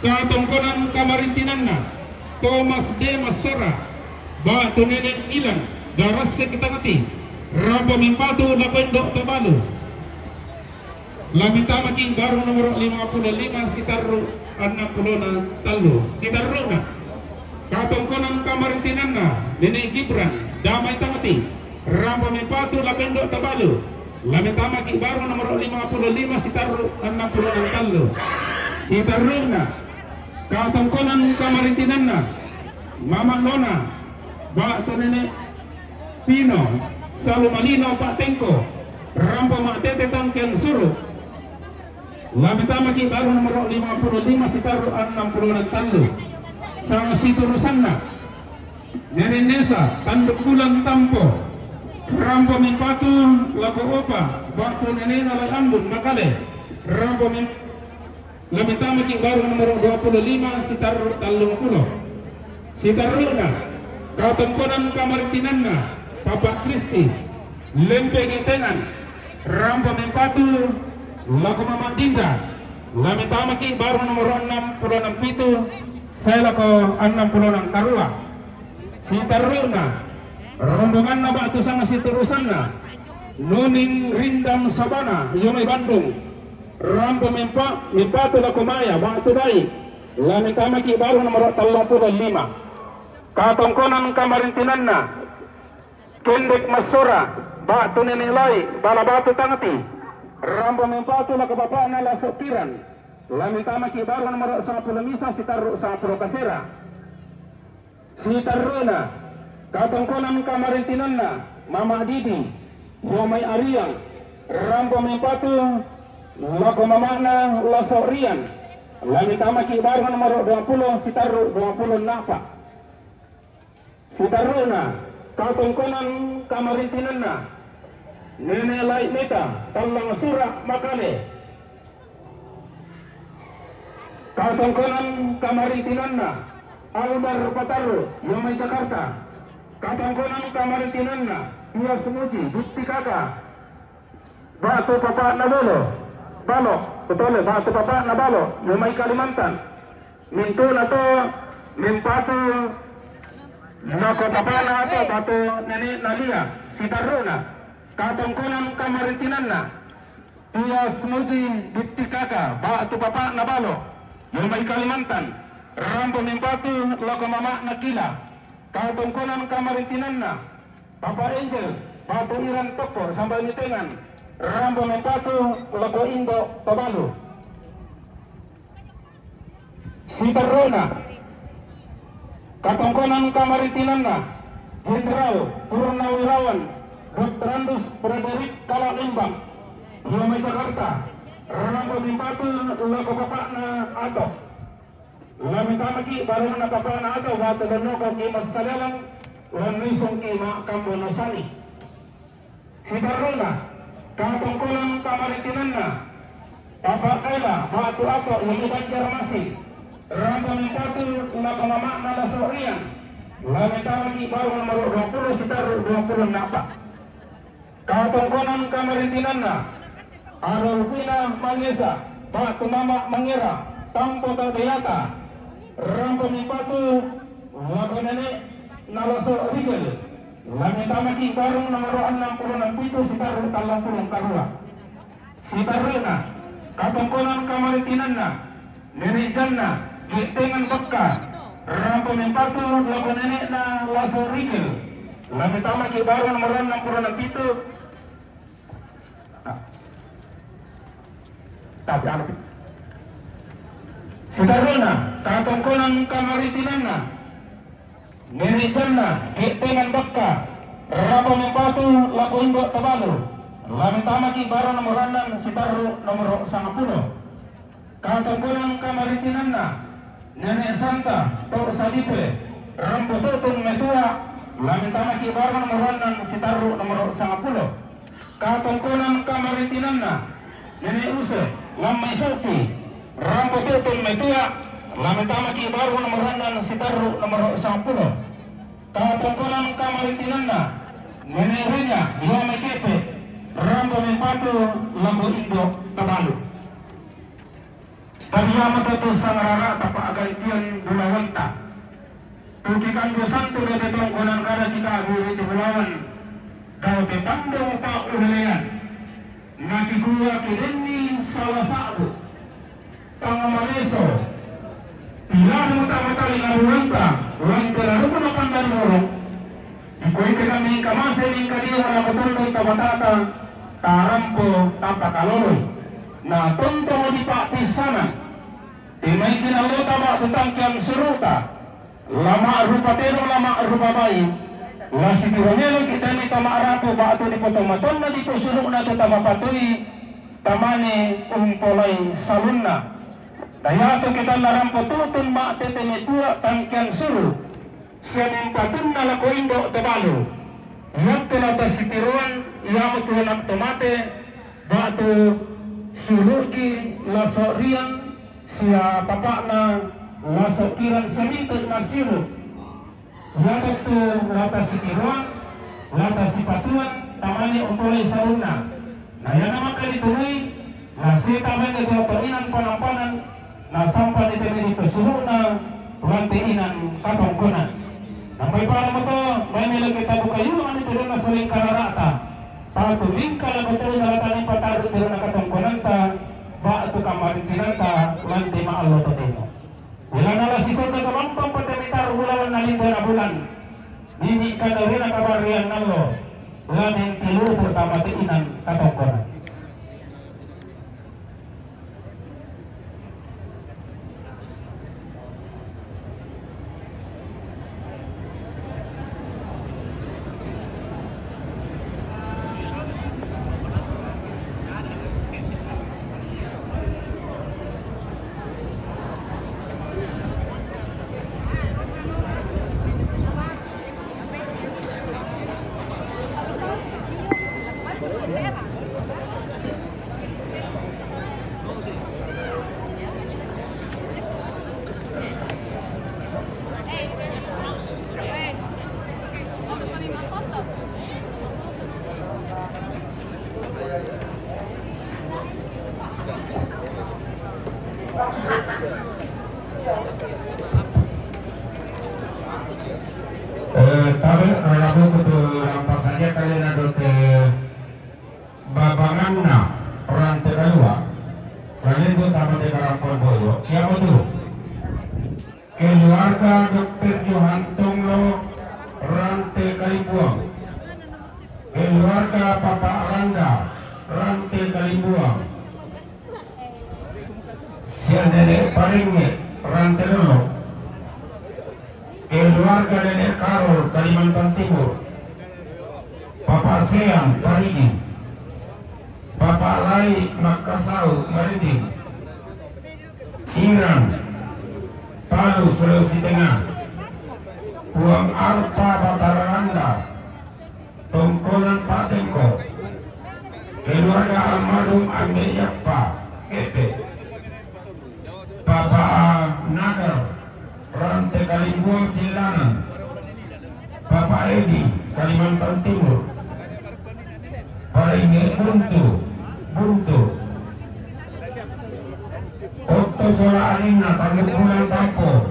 Katongkulan Kamaritinana, Thomas D. Masora, Batu Nenek Ilan, Garase Kitangati, Rampo Mempatu Lapendok Tabalu, Lamitama Kingbaru Nomor 55 Sitaru 60 Talu. Sitaruna, Katongkulan Kamaritinana, Nenek Gibran, Damai Tamati, Rampo Mempatu Lapendok Tabalu, Lamitama Kingbaru Nomor 55 Sitaru 60 Talu. Sitaruna, Katongkulan Kamaritinana, Mama Lona, Batu Nenek Pino, Salumalino Pak Tengko, Rampo Mak Tete Tangkian Suruh, Lamitama Kingbaru Nomor 55 Sitaru 60 Talu. Sang Situ Rusanna, Nenek Nesa, Tanduk Bulan Tampo, Rampo Mempatu Lago Opa, Batu Nenek Nalai Ambun Makale, Rampo Lamitama Kingbaru Nomor 25 Sitaru 30. Sitaruna, Katongkulan Kamaritinana, Papa Kristi, Lempe Gentengan, Rampo Mempatu, Lago Mama Dinda, Lami tamaki baru nomor 67 saya ko 66 karua. Si taruna rombongan na ba ito sa nga si terusan na nuning rindam sabana yumay Bandung rampo mimpato na kumaya ba ito day lami tamaki baru nomor 35 katongkonan kamarintinan na kendek masura ba ito ninilay balabato tangati rampo mimpato na kababa na lasokiran lami tamaki baru nomor 10 si taru sa kasera si taruna katongkonan kamarintinan na Mama Didi Yomay Ariang rampo mimpatu lako mamana lasorian lami tamaki baru nomor 20 si taru 20 napa si taruna katongkonan kamarintinan na Nene Lai Neta Talang Sura Makale katongkonan kamarintinan na Albar Pataru Yomay Jakarta katongkonan kamarintinan na Pia Semuji Bukti Kaka Batu Papa Nabalo Balo betul Batu Papa Nabalo Yomay Kalimantan Mintu na to Mimpatu Nako Papa na to Batu Nene Nalia Sitaruna katongkonan kamarintinan na Pia Semuji Bukti Kaka Batu Papa Nabalo Yomay Kalimantan rampo mimpatu lako mama nakila katongkonan kamarintinan na Papa Angel Batu Iran Toko Sambal Mitengan rampo mimpatu lako Indo Tabalu Sitarona katongkonan kamarintinan na Jenderal Purnawirawan Dr. Andus Frederick Kalalimbang Yomay Jakarta rampo mimpatu lako papa na ato lami tamaki baru na papa na ato wato dono ko ki masalalang lanisong ki makambo no sani si Barona katongkonan kamarintinan na Papa Kaila wato ato yung ibang Jarmasi rampo mimpatu lako mama na lasorian lami tamaki baru nomor 20 si taru 20 napa katongkonan kamarintinan na Arulpina Mangesa Batu Mama Mangira Tampo Tadayata rampo mimpatu lago nenek naloso rigel lami tamaki barung nomor 66 si taru 30 karua si taruna katongkonan kamarintinan na nenek janna gitengan bekka rampo mimpatu lago nenek na laso rigel lami tamaki barung nomor 66 tapi anak Sitaruna katongkonan kamarintinan na Nenijan na Gitengan Bakka rampo mimpatu lako Indo Tabalu lami tamaki baru nomor 6 si taru nomor 10 katongkonan kamarintinan na Nenek Santa Tor Sadipe rampo tutun metua lami tamaki baru nomor 6 si taru nomor 10 katongkonan kamarintinan na Nenek Use Lamai Sopi rampo tutun metua lami tamaki baru nomor 6 si taru nomor 10 katongkonan kamarintinan na Nenek Renya Yomay Kepe rampo mimpatu lako Indo Tabalu Pagyamat ito sa ngarara tapaagaytian Bulawanta tukikan dosanto na detong kunang kada kita aguri di Bulawan daw tetandong pa ulian nakikuha kirinni salah satu pangamaneso pilar mata-mata linarulanta ulang terlalu menapandan morong ikuite kami kamase ni kadiwa na kutundong tabatata tarampo tapakaloloy na tonto mo di papisana imay kinalota ba tutangkyang suruta lama rupatero lama rupabayi Lasi tiwanyelo kita ni tamaarapo ba ato di potomaton na di pusulok na ito tamapatoy tamani umpolay salunna dayato kita narampo tutun ma tetemetua tangkyang suru senimpatun na lako Indo Tabalu yakto lata sitiruan yamot wanak tomate ba ato suluki lasorian siya papa na lasokiran samintot na siru yatot to lata sitiruan lata sipatuan tamani umpolay salunna na yan naman ka dituloy nasita man ito parinan panampa na sampan ito dito sulong na lantiinan katongkonan. Ang may para mo to, may nilagay tayo kayo ang ito na saling kararata. Patuling ka lang ito na latanin pataro ito na katongkonan ta, ba ito ka marikinan ta, lanti maalo to dito. Wala na lasison na kamampang patamitar bulan na linggo na bulan. Hindi ka na rin ang kabarihan ng lo. Lamin tilupo tamatiinan katongkonan. Tabi rabu kudu rampas saja kalian ada ke babangan na orang kedua. Kalian tu tamat di Karampon Boyo. Ya betul. Keluarga Dr. Johantung Lo Rante Kalibuang. Keluarga Papa Aranda Rante Kalibuang. Si Nenek Paringe Rante Lolo. Keluarga Nenek Karol Kalimantan Timur, Papa Sean Parigi, Papa Lai Makassau Marinding, Ingran Palu Sulawesi Tengah, Puang Arpa Bataranda, Tongkonan Patengko, keluarga almarhum Ame Yappa Kepe, Papa Nagar Rante Kalibuang Silangan, Papa Edi Kalimantan Timur, Paringe Buntu, Otto Sola Alina Tanjung Bulan Tampo,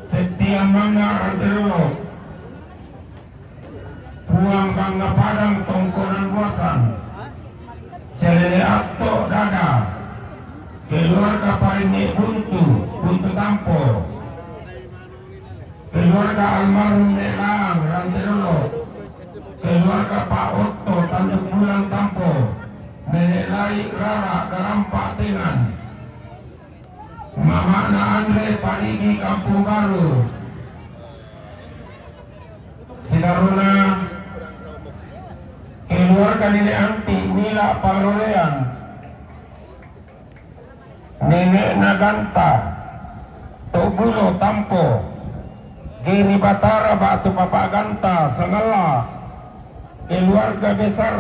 Setia Mangga Ranterolo, Puang Bangga Padang Tongkonan Buasan, Selele Atto Dada, keluarga Paringe Buntu Tampo, keluarga almarhum Nelang Ranterolo, keluarga Pak Otto Tanjung Bulan Tampo, Nenek Lai Rara Garampak Tengan, Mama Na Andre Parigi Kampung Baru, Sidaruna, keluarga Nenek Anti Mila Pangrolean, Nenek Naganta Togulo Tampo, Giri Batara Batu Papa Ganta Sangala, keluarga besar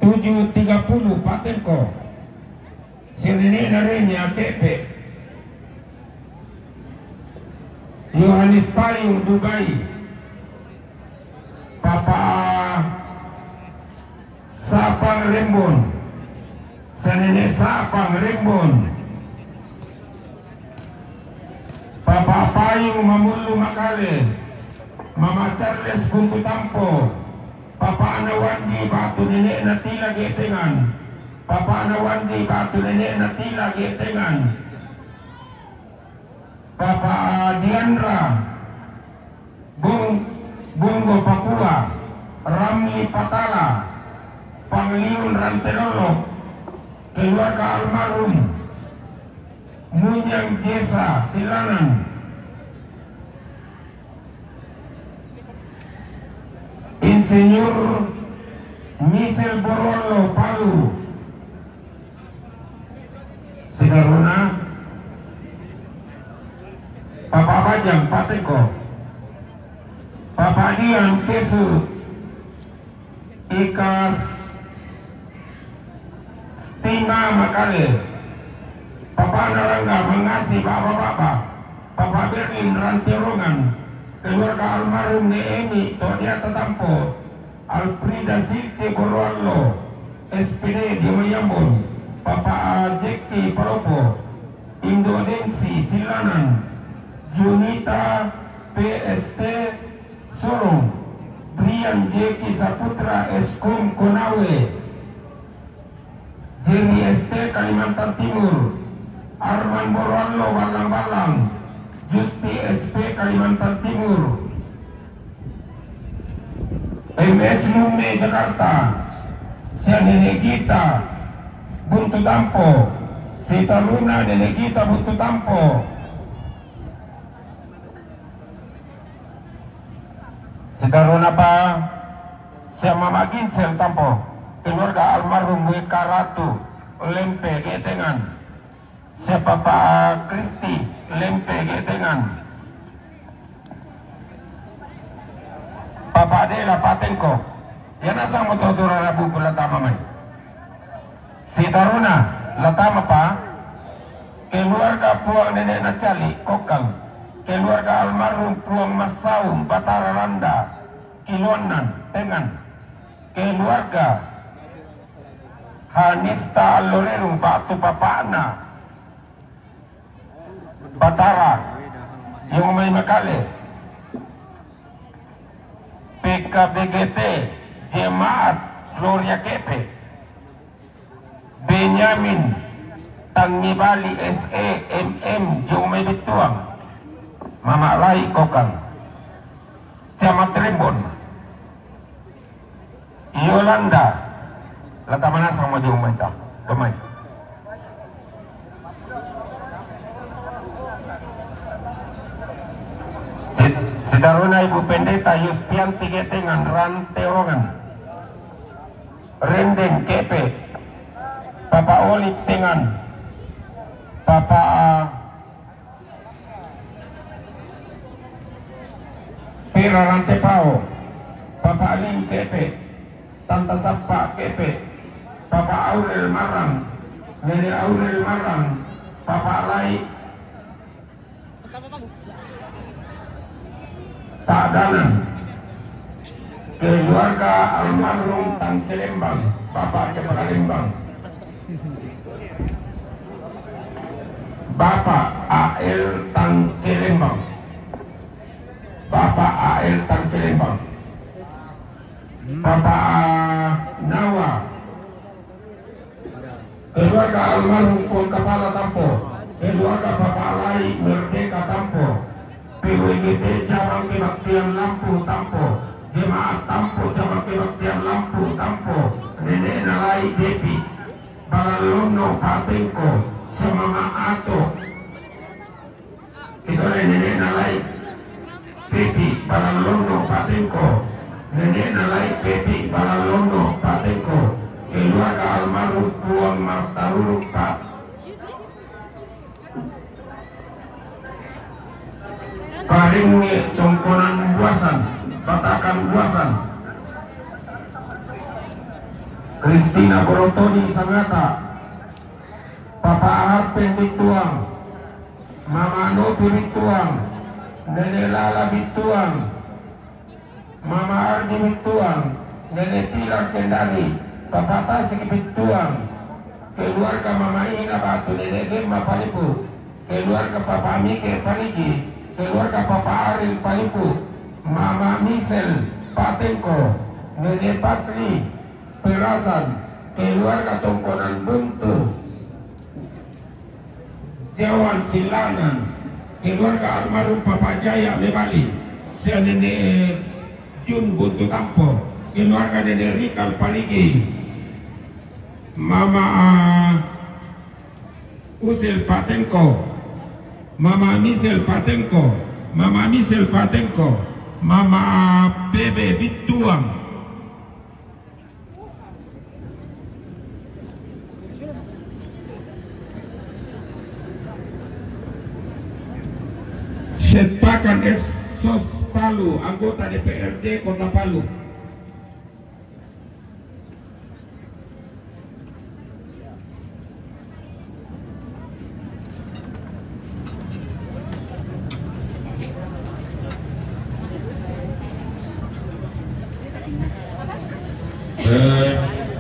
Tujuh 30 Patenko, Sirene Narenya Kepe, Yohanes Payung Dubai, Papa Sapang Rembon, Senene Sapang Rembon, Papa Payung Mamulu Makale, Mama Charles Buntu Tampo, Papa Anawandi Batu Nenek Natila Getengan, Papa Anawandi Batu Nenek Natila Getengan, Papa Diandra Bongo Papua, Ramli Patala, Pangliun Ranterolo, keluarga almarhum Munyang Jesa Silangan, Insinyur Michel Borolo Palu, Sidaruna, Papa Bajang Pateko, Papa Dian Kesu Ikas Stima Makale, Papa Narangga Mengasi Bapak-bapak, Papa Berlin Rantirongan, keluarga almarhum Neemi Todia Tatampo, Alfrida Silke Borwallo, SPD di Mayambon, Papa Jeki Paropo, Indodensi Silanan, Junita PST Sorong, Brian Jeki Saputra Eskom Konawe, Jerry ST Kalimantan Timur, Arman Borwallo Balang-Balang, Justi SP Kalimantan Timur, MS Lume Jakarta, Sia Nenek Gita Buntu Tampo, Sita Luna Nenek Gita Buntu Tampo, Sita Luna pa Sia Mama Ginsel Tampo, keluarga almarhum Wika Ratu Lempe Getengan, Sia Papa Kristi Lempe Getengan, Papa Adela Patenko, yan asang matuturo na buko latama may. Si Taruna, latama pa, keluarga Puang Nenek Nachali, Kokang, keluarga almarhum Puang Masaum, Batara Randa, Kilonan, Tengan, keluarga Hanista Alorerung, Batu Papana, Batara, yung may Makale, PKBGT, Jemaat Gloria Kepe, Benyamin Tangibali SE MM yung may bituang, Mama Lai Kokang, Camat Rembon, Yolanda, latamana sama yung may ta, gamay. Si Taruna Ibu Pendeta Yuspianti Getengan Ran Teorongan, Rendeng Kepe, Papa Oli Tengan, Papa Pira Rantepao, Papa Alim Kepe, Tanta Sapa Kepe, Papa Aurel Marang, Nenek Aurel Marang, Papa Alai Tadanan, keluarga almarhum Tante Lembang, Bapak Kepala Lembang, Bapak AL Tante Lembang, Bapak AL Tante Lembang, Bapak Nawa, keluarga almarhum Pon Kepala Tampo, keluarga Bapak Alai Merdeka Tampo, PWGT Cabang Kebaktian Lampung Tampo, Jemaat Tampo Cabang Kebaktian Lampung Tampo, Nenek Nalai Depi, Balalono Patengko, Semama Ato, itu Nenek Nalai Depi, Balalono Patengko, Nenek Nalai Depi, Balalono Patengko, keluarga almarhum Puang Martaruluk Pak, Paringi Tongkonan Buasan, Batakan Buasan, Kristina Borotoni Sangata, Papa Harpen Bituang, Mama Nopi Bituang, Nenek Lala Bituang, Mama Ardi Bituang, Nenek Pilar Kendari, Papa Tasik Bituang, keluarga Mama Ina Batu, Nenek Gemma Palipu, keluarga Papa Mike Paligi, keluarga Papa Aril Palipu, Mama Misel Patengko, Nenek Patli Perasan, keluarga Tongkonan Buntu, Jawan Silanan, keluarga almarhum Papa Jaya Lebali, Nenek Jun Buntu Tampo, keluarga Nenek Rikal Paligi, Mama Usil Patengko, Mama Misel Patengko, Mama Misel Patengko, Mama Bebe Bituang, Setpakan Esos Palu, anggota DPRD Kota Palu.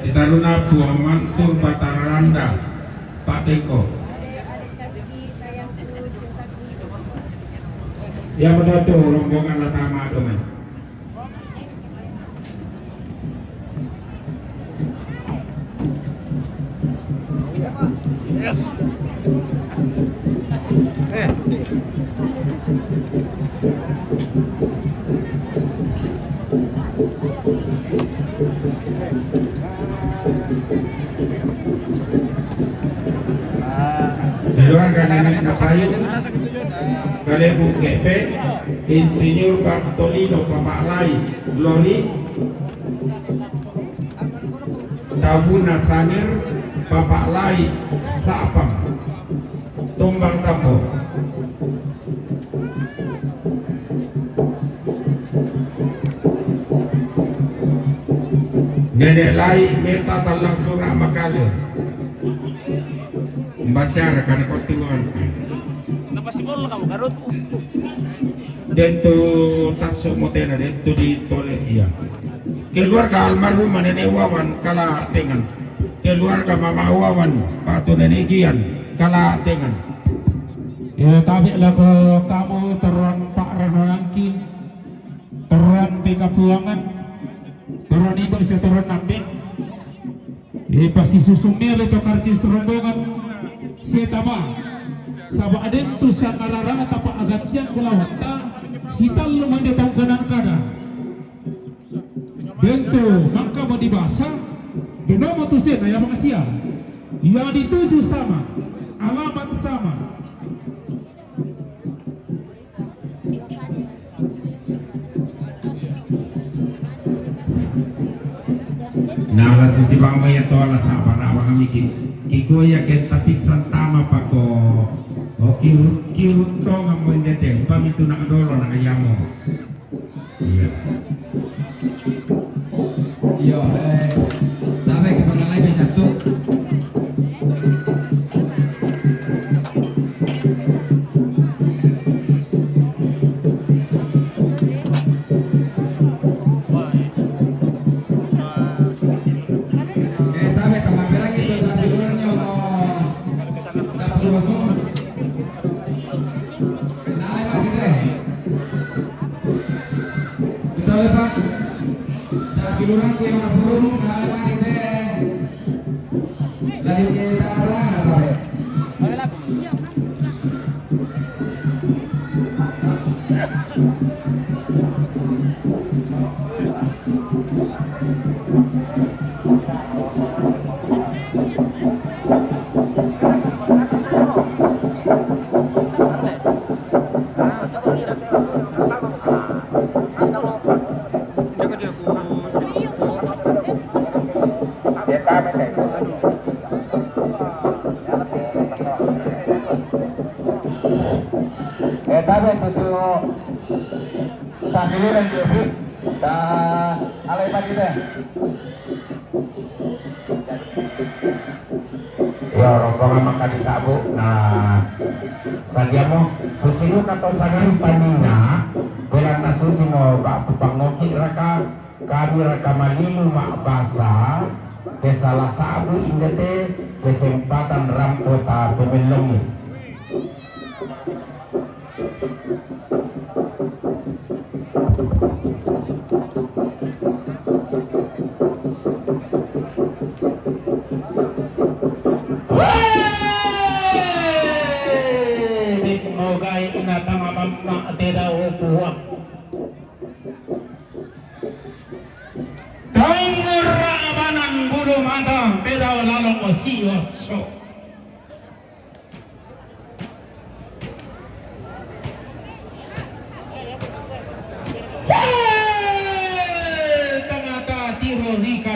Kita Taruna buah mantul Bataranda Pak Teko. Ya betul tuh rombongan Latama teman. Keluarga nenek Nasayu, Kalebu Gepe, Insinyur Bartolino Papaklai, Lori, Tabuna Sanir, Papaklai, Sapang, Tumbang Tambo. Nenek Lai Meta Talang Surak Makale. Masyarakat karena kontinuan. Napasibol kamu karut. Dento tasuk motena dento di tole iya. Keluarga almarhum Nenek Wawan kala tengan. Keluarga Mama Wawan patu Nenek Gian kala tengan. Ya tapi lagu kamu teruan Pak Ranolangki, teruan Bika Puangan, teruan ibu bisa teruan nambing. Pasti susumir itu karcis rombongan. Setama sabak aden tu sangarara atau agatian kulawata sital lumang datang kanan kada bentu mangka mau dibasa benomo tu sen ya mengasia yang dituju sama alamat sama. Nala sisi bangma ya to ala sapa na kami Kiko ya kita pisan tama pako o kirut to nga mo indete pamitu nak dolo na ayamo. Iya. Yo, dame que para la bisa tu. Dame tambah perang itu sa sigurnya mau dapur umum. Nah, lagi deh. Betul Pak. Siluran ke yang dapur nah lagi deh. Lagi ke tengah-tengah ada apa? Tapi tujuh sasiluran juga dah alai pagi deh. Ya rombongan maka disabuk. Nah, sajamu susilu atau sangan taninya belang na susi mo ba pangoki raka kami raka malilu mak basa ke salah sabu indete kesempatan rampota pemelongi.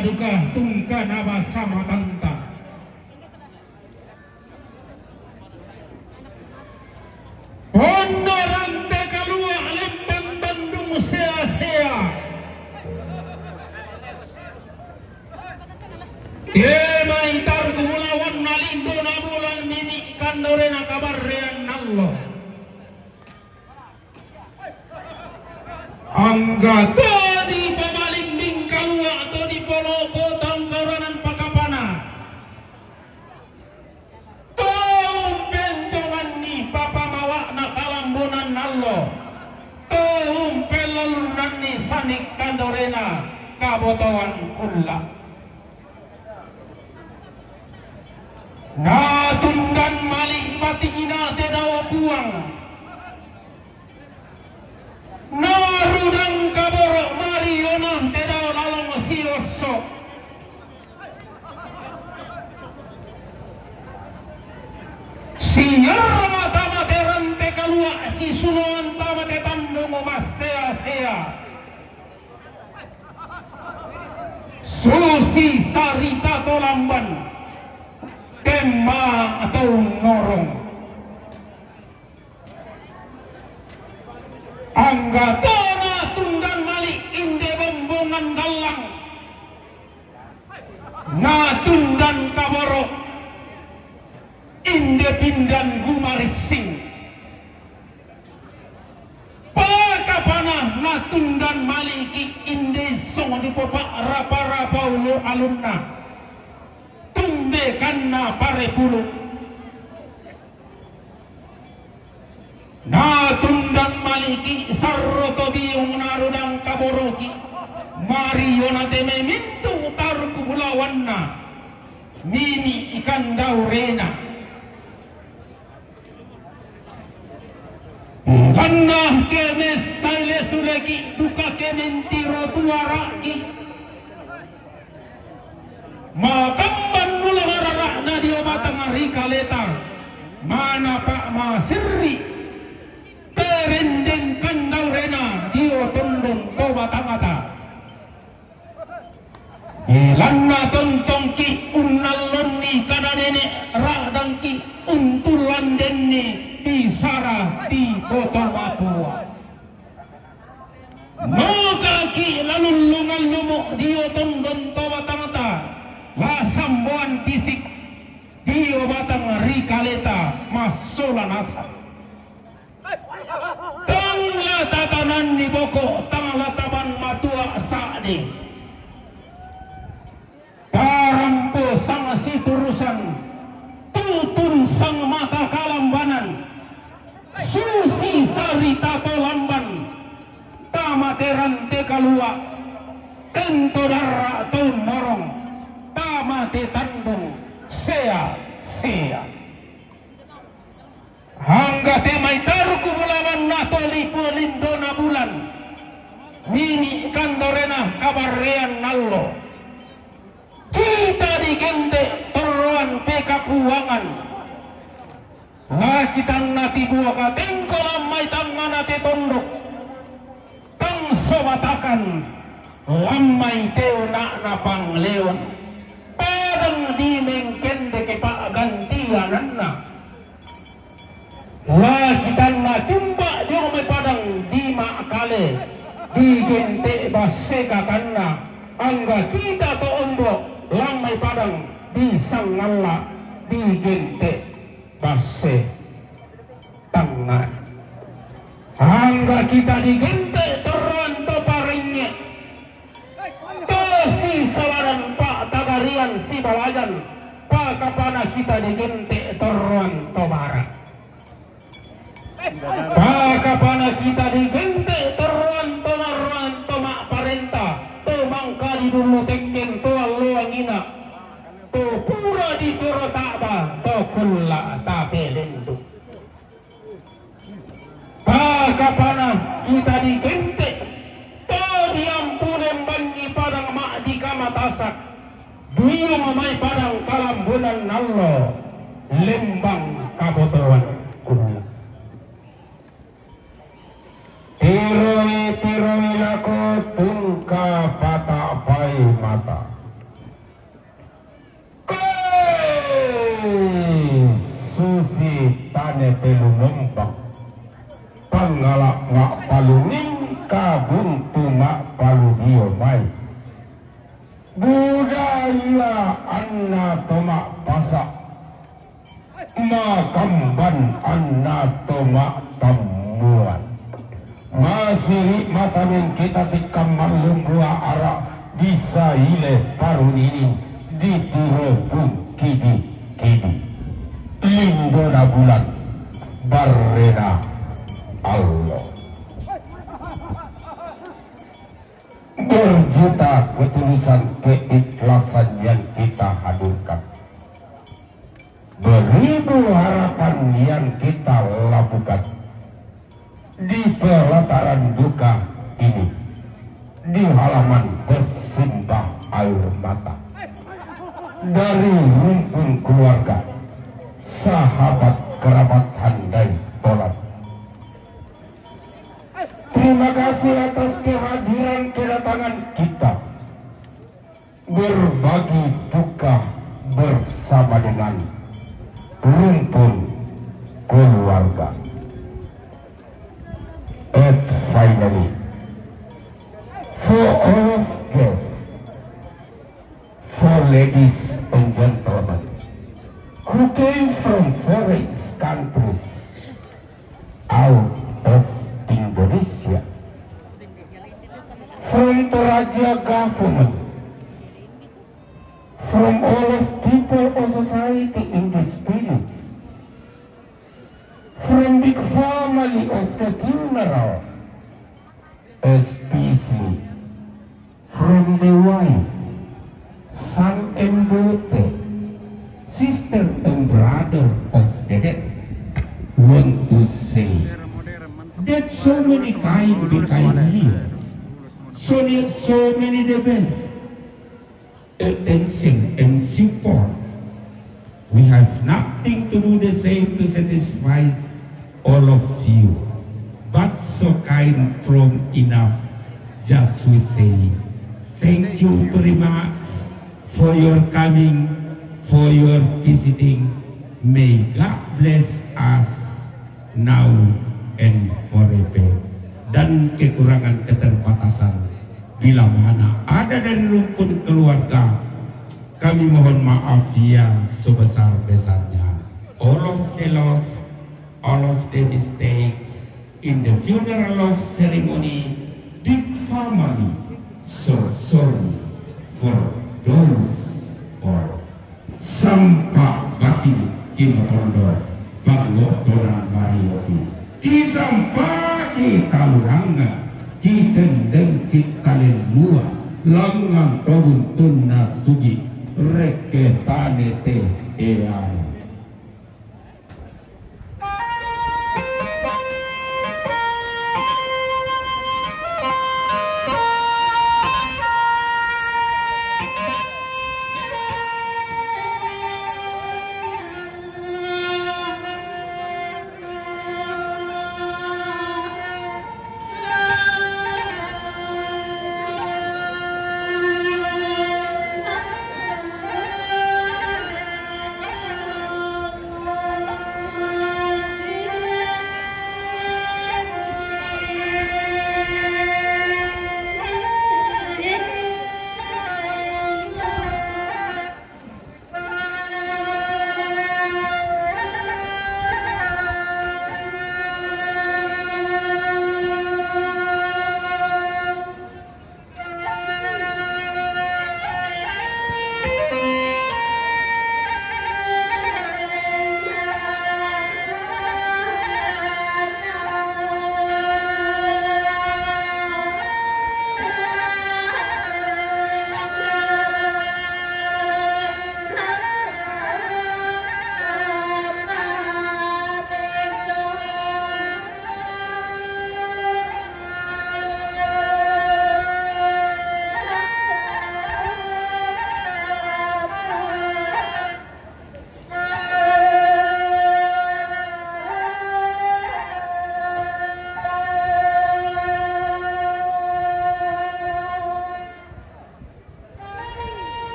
Duka tungka nama sama tanta Hondo rante kalua lembang Bandung sea-sea Itar kumulawan nalindo na bulan nini kandore na kabarrean nallo Angga tadi pamalinding kalua atau di polopo tangkaranan pakam kabotawan kulla. Natunggan malik matingina tedaw puang. Narudang kaboro mariona tedaw lalong siyoso. Siyar mata-materan te kalua si suluan tamate tandung masea-sea. Susi sarita tolamban tema atau ngorong anggatona tunggang malik inde bombongan galang natundan kaboro inde pindan gumarising pakapana natundan maliki inde song di popak rapa-rapa ulu alumna tumbe kanna pare pulu natundan maliki sarroto biung narudang kaboroki mariona teme mintu taruku bulawanna mini ikan daurena kanna keme saile suleki duka kementiro tuaraki makamban mula mararak na dia batang rika letar mana pak masirri perendeng kandau rena dia tondong to batang ata ilanna tontong ki unnallonni kana nene radang ki untulan denni di sara di kota watua maka ki lalulungan lumuk dia tondong to batang ata lasambuan fisik dio batang rikaleta masula nasa tangla tatanan ni boko tangla taban matua saadi karampo sang siturusan tutun sang mata kalambanan susi sarita tolamban tamateran te kalua tento darra tau morong mati tandung sea hangga temai taruku bulawan natoli pulindo na bulan mini kandorena kabarrean nallo kita digende toruan peka puangan lakitan nati buah katengkolam mai tangana te tondok tang sobatakan lamai teu na pangleon padang di mengkende ke pak gantian na lakitan na timba dia may padang di maakale di gente baseka kanna angga kita to ombo lang may padang di sangalla di gente base tangan angga kita di gente teranto paringnya si salaran pak tagarian si balajan pak kapana kita di gente teruan tobaran pak kapana kita di gente teruan tomaruan tomak parenta tomangka di dulu tekken to alluangina to pura di turo takba to kulla tapelendu pak kapana kita di gente to diampunen bangi padang mak di kamatasak duyo mamay padang kalambunan nallo lembang kabotawan kuno tiroi lako tungka pata pai mata susi tane telu nombak pangalak ngak paluning kabuntu mak palu dio mai budaya anna tomak pasak makamban anna tomak tamuan masiri matamin kita tikam malungua arah bisa ile paru ini di turun kidi linggo na bulan barrena Allah berjuta beribu harapan yang kita lakukan di pelataran duka ini, di halaman bersimbah air mata dari rumpun keluarga, sahabat, kerabat, handai tolak. Terima kasih atas kehadiran kedatangan kita berbagi duka bersama dengan rumpun keluarga. And finally, for all of guests, for ladies and gentlemen who came from foreign countries out of Indonesia, from Toraja government, from all of people of society in this village, from the family of the funeral, especially from the wife, son and daughter, sister and brother of the dead, want to say that so many kind became here, so many the best attention and support. We have nothing to do the same to satisfy all of you, but so kind from enough. Just we say thank you very much for your coming, for your visiting. May God bless us now and forever. Dan kekurangan keterbatasan bila mana ada dari rumpun keluarga, kami mohon maaf yang sebesar-besarnya. All of the loss, all of the mistakes in the funeral of ceremony, big family, so sorry for those all. Sampai batin Kimotondo, Bago Donan Marioki. Isampai kita urangga, kita dan kita lelua, langang tobun tunna sugi, reketane te eana.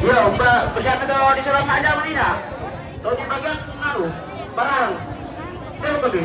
Yo, siapa tuh disuruh aja Medina? Tuh di bagian ngaruh, barang. Terus pergi.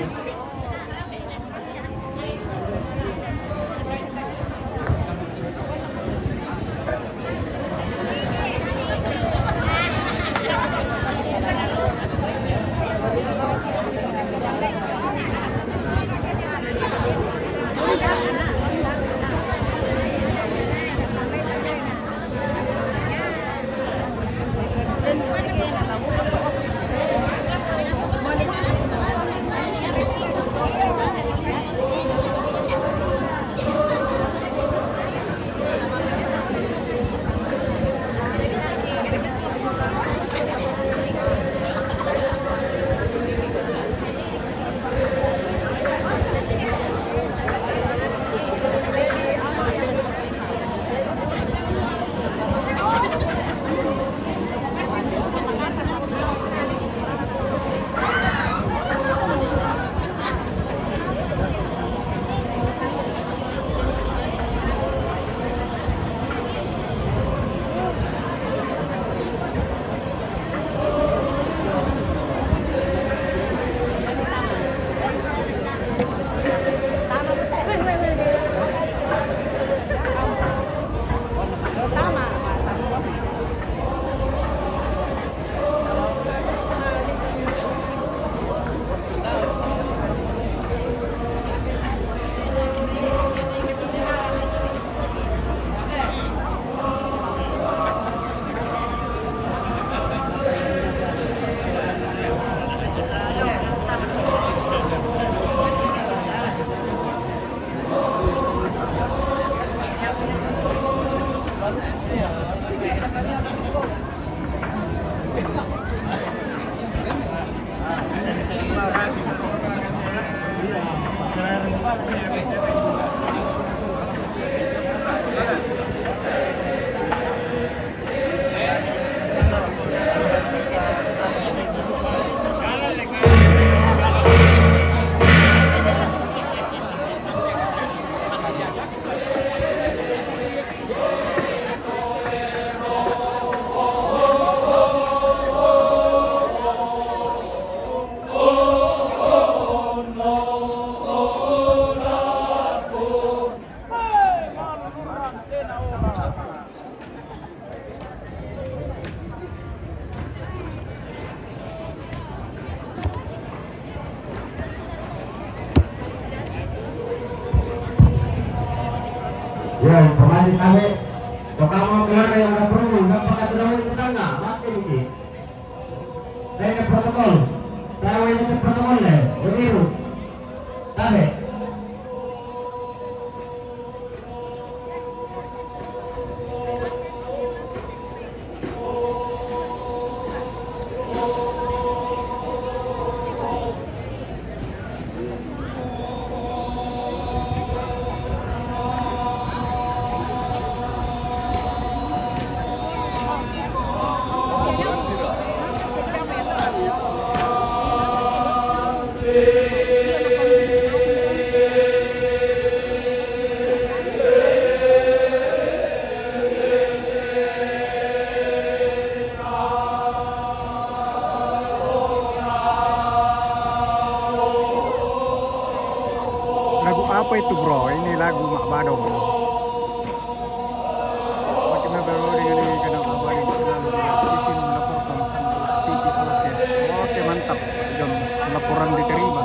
Ya, informasi kami. Kalau kamu keluarga yang ada perlu, nggak pakai berlalu tetangga, mati ini. Saya ada protokol. Saya wajib protokol deh. Beriru. Tabe. Lagu apa itu bro? Ini lagu Mak Badong. Bagaimana baru dengan ini kadang abadi selalu di sini melaporkan TV podcast. Oke mantap, jam laporan diterima.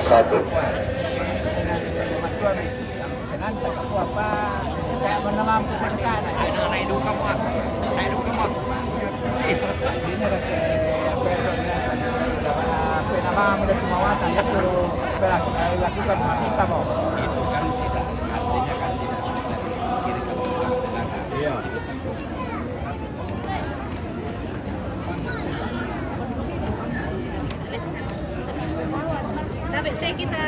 Satu. Tapi saya kita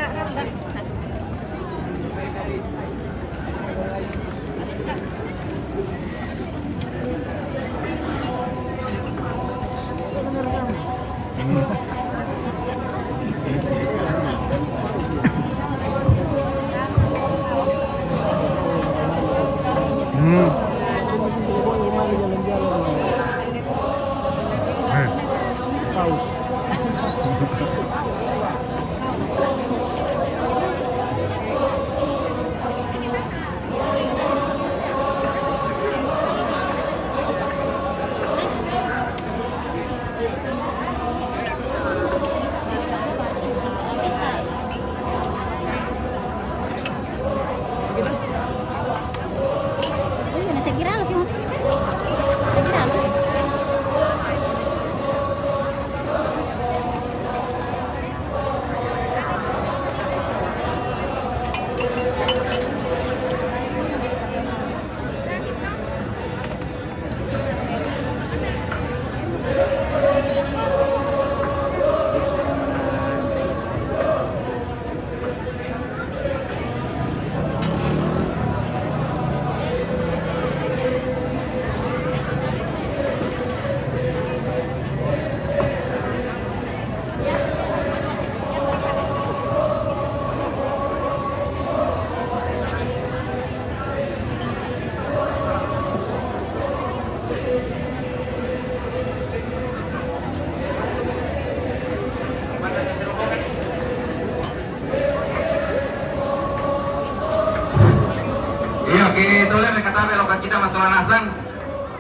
Iya, kita lihat kata belokan kita masalah nasang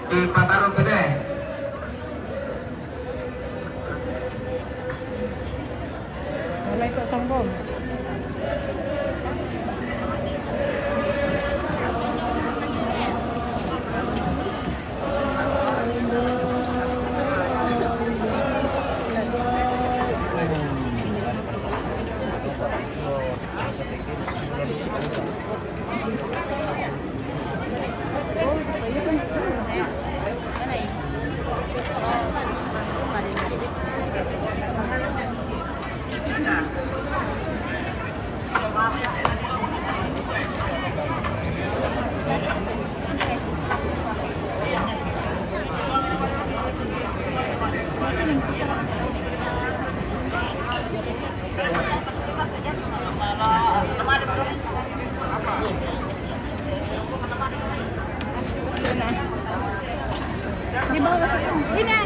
di Patarung Gede. mulai kok sombong. Dibawa ke sana. Ini.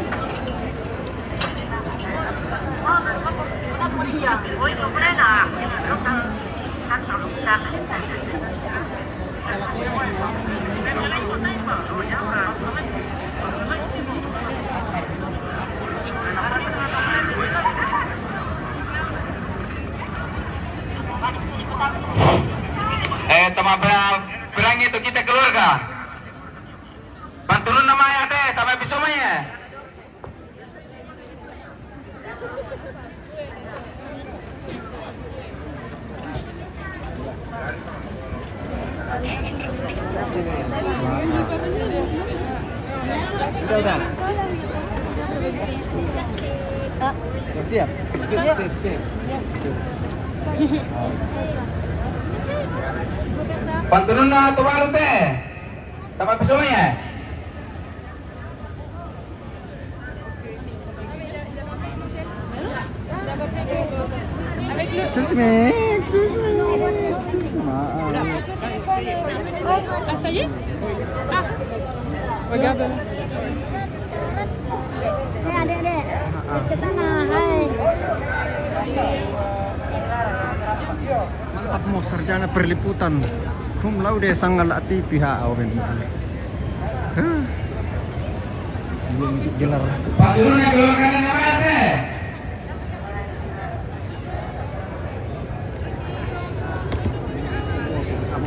Teman berang itu kita keluarga. Bantuan namanya teh sampai bisomanya. Sudah. Siap. Siap. Bantuan na tuwalo teh sampai bisomanya. Excuse me. Maaf. Asalnya? Ah. Regarde. Adek. Ke sana. Hai. Mantap mau sarjana perliputan. Cum laude sangat latih pihak awen. Gelar. Pak turun ya gelar kanan apa teh?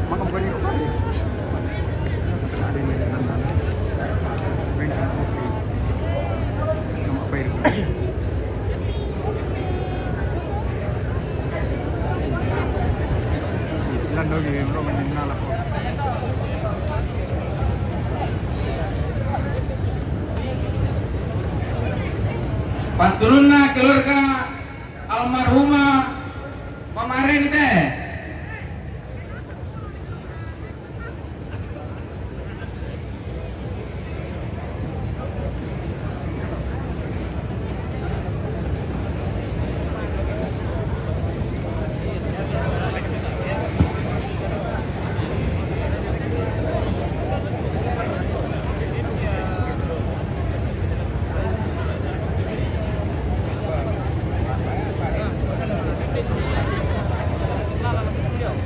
Makam bukan itu. Ada yang nonton. Nama apa itu? Lando gitu, bro, mengenal aku. Panturunna keluarga almarhumah Mamaren teh.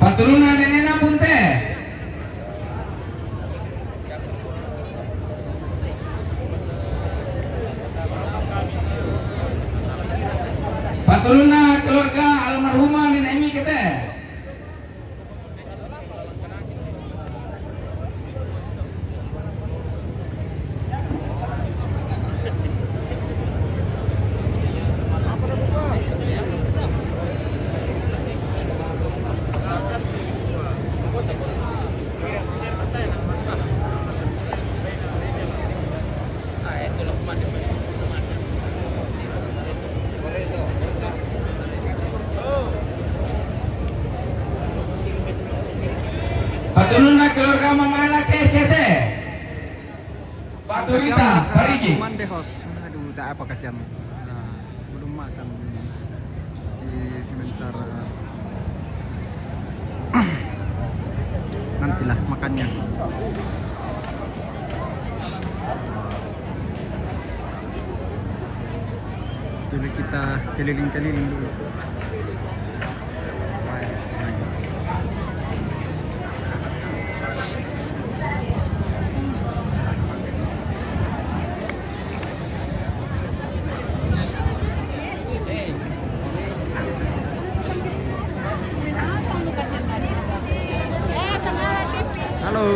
Panturunna nenena pun teh. Panturunna keluarga almarhumah Nina Emi teh. Panturunna keluarga Mamana Kesia teh. Pak Turita, Parigi. Mandehos. Aduh, tak apa kasihan. Nah, belum makan. Si sementara. Nantilah makannya. Dulu kita keliling-keliling dulu. Halo.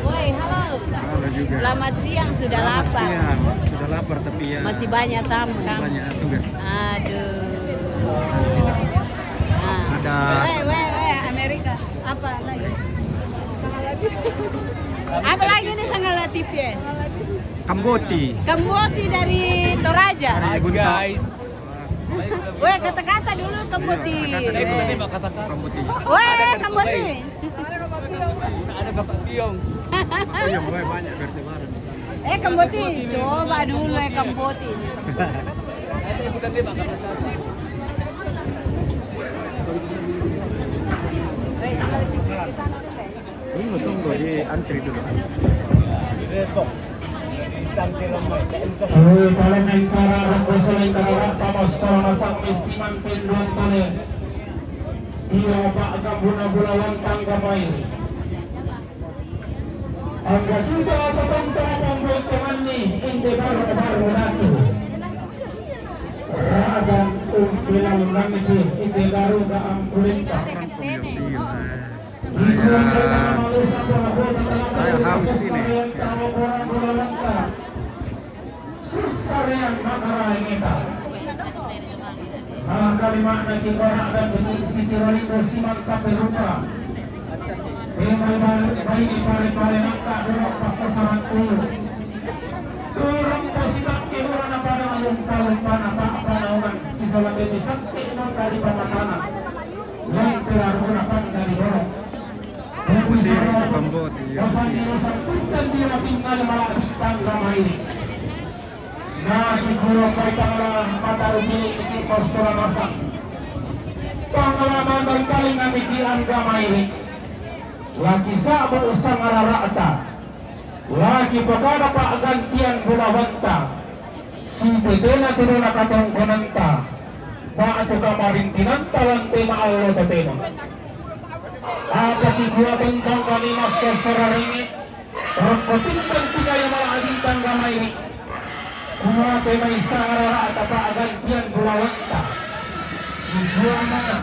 Woi, halo. Halo juga. Selamat siang, sudah Selamat lapar. siang. Sudah lapar tapi ya Masih banyak tamu. banyak tugas. Aduh. Ada Weh, Amerika. Apa lagi? Apa lagi nih Sangat Latif ya? Kamboti. Kamboti dari Toraja. Guys. Weh, kata-kata dulu Kamboti. Kamboti. Weh, Kamboti. Ada Bapak Tiong. Iya, banyak bertebaran. Kamboti. Coba dulu Kamboti. Bukan dia Bapak. Weh, Sangat Latif di sana tuh, Weh. Tunggu di antri dulu. Kalau mentara rangkoso mentara pamasona sampai siman penduan tone. Iya pak gabuna-guna wantang gamai. Angga juga petong-tong membuat temanni inde baru natu. Ragan bilang nangis inde baru ga ampulita. Saya haus ini. Susarian makarai kita. Kalimat nanti orang dan Siti Roliko siman kaperupa. Baik di pare-pare nangka dorong pasasaran ulu. Dorong positak kehuran apa dengan lumpah-lumpah apa orang sisolan demi sakti nangka di bawah tanah. Yang kelar gunakan dari dorong. Pusir Kamboti. Bosan dan dia tinggal malah bintang ramai ini. Nah, siguro kay tangla matarugi iki postura masak. pangalaman dan paling namikian gamay laki sabo usang ararata laki pagkada pa agantian bulawanta si tetena tino nakatongkonanta ba ato kamarin tinantalan tema allo tatema apa tiga bentang kami master sararingi rokotintan tiga yang malah adintan gamay kuma tema isang ararata pa agantian bulawanta tujuan mana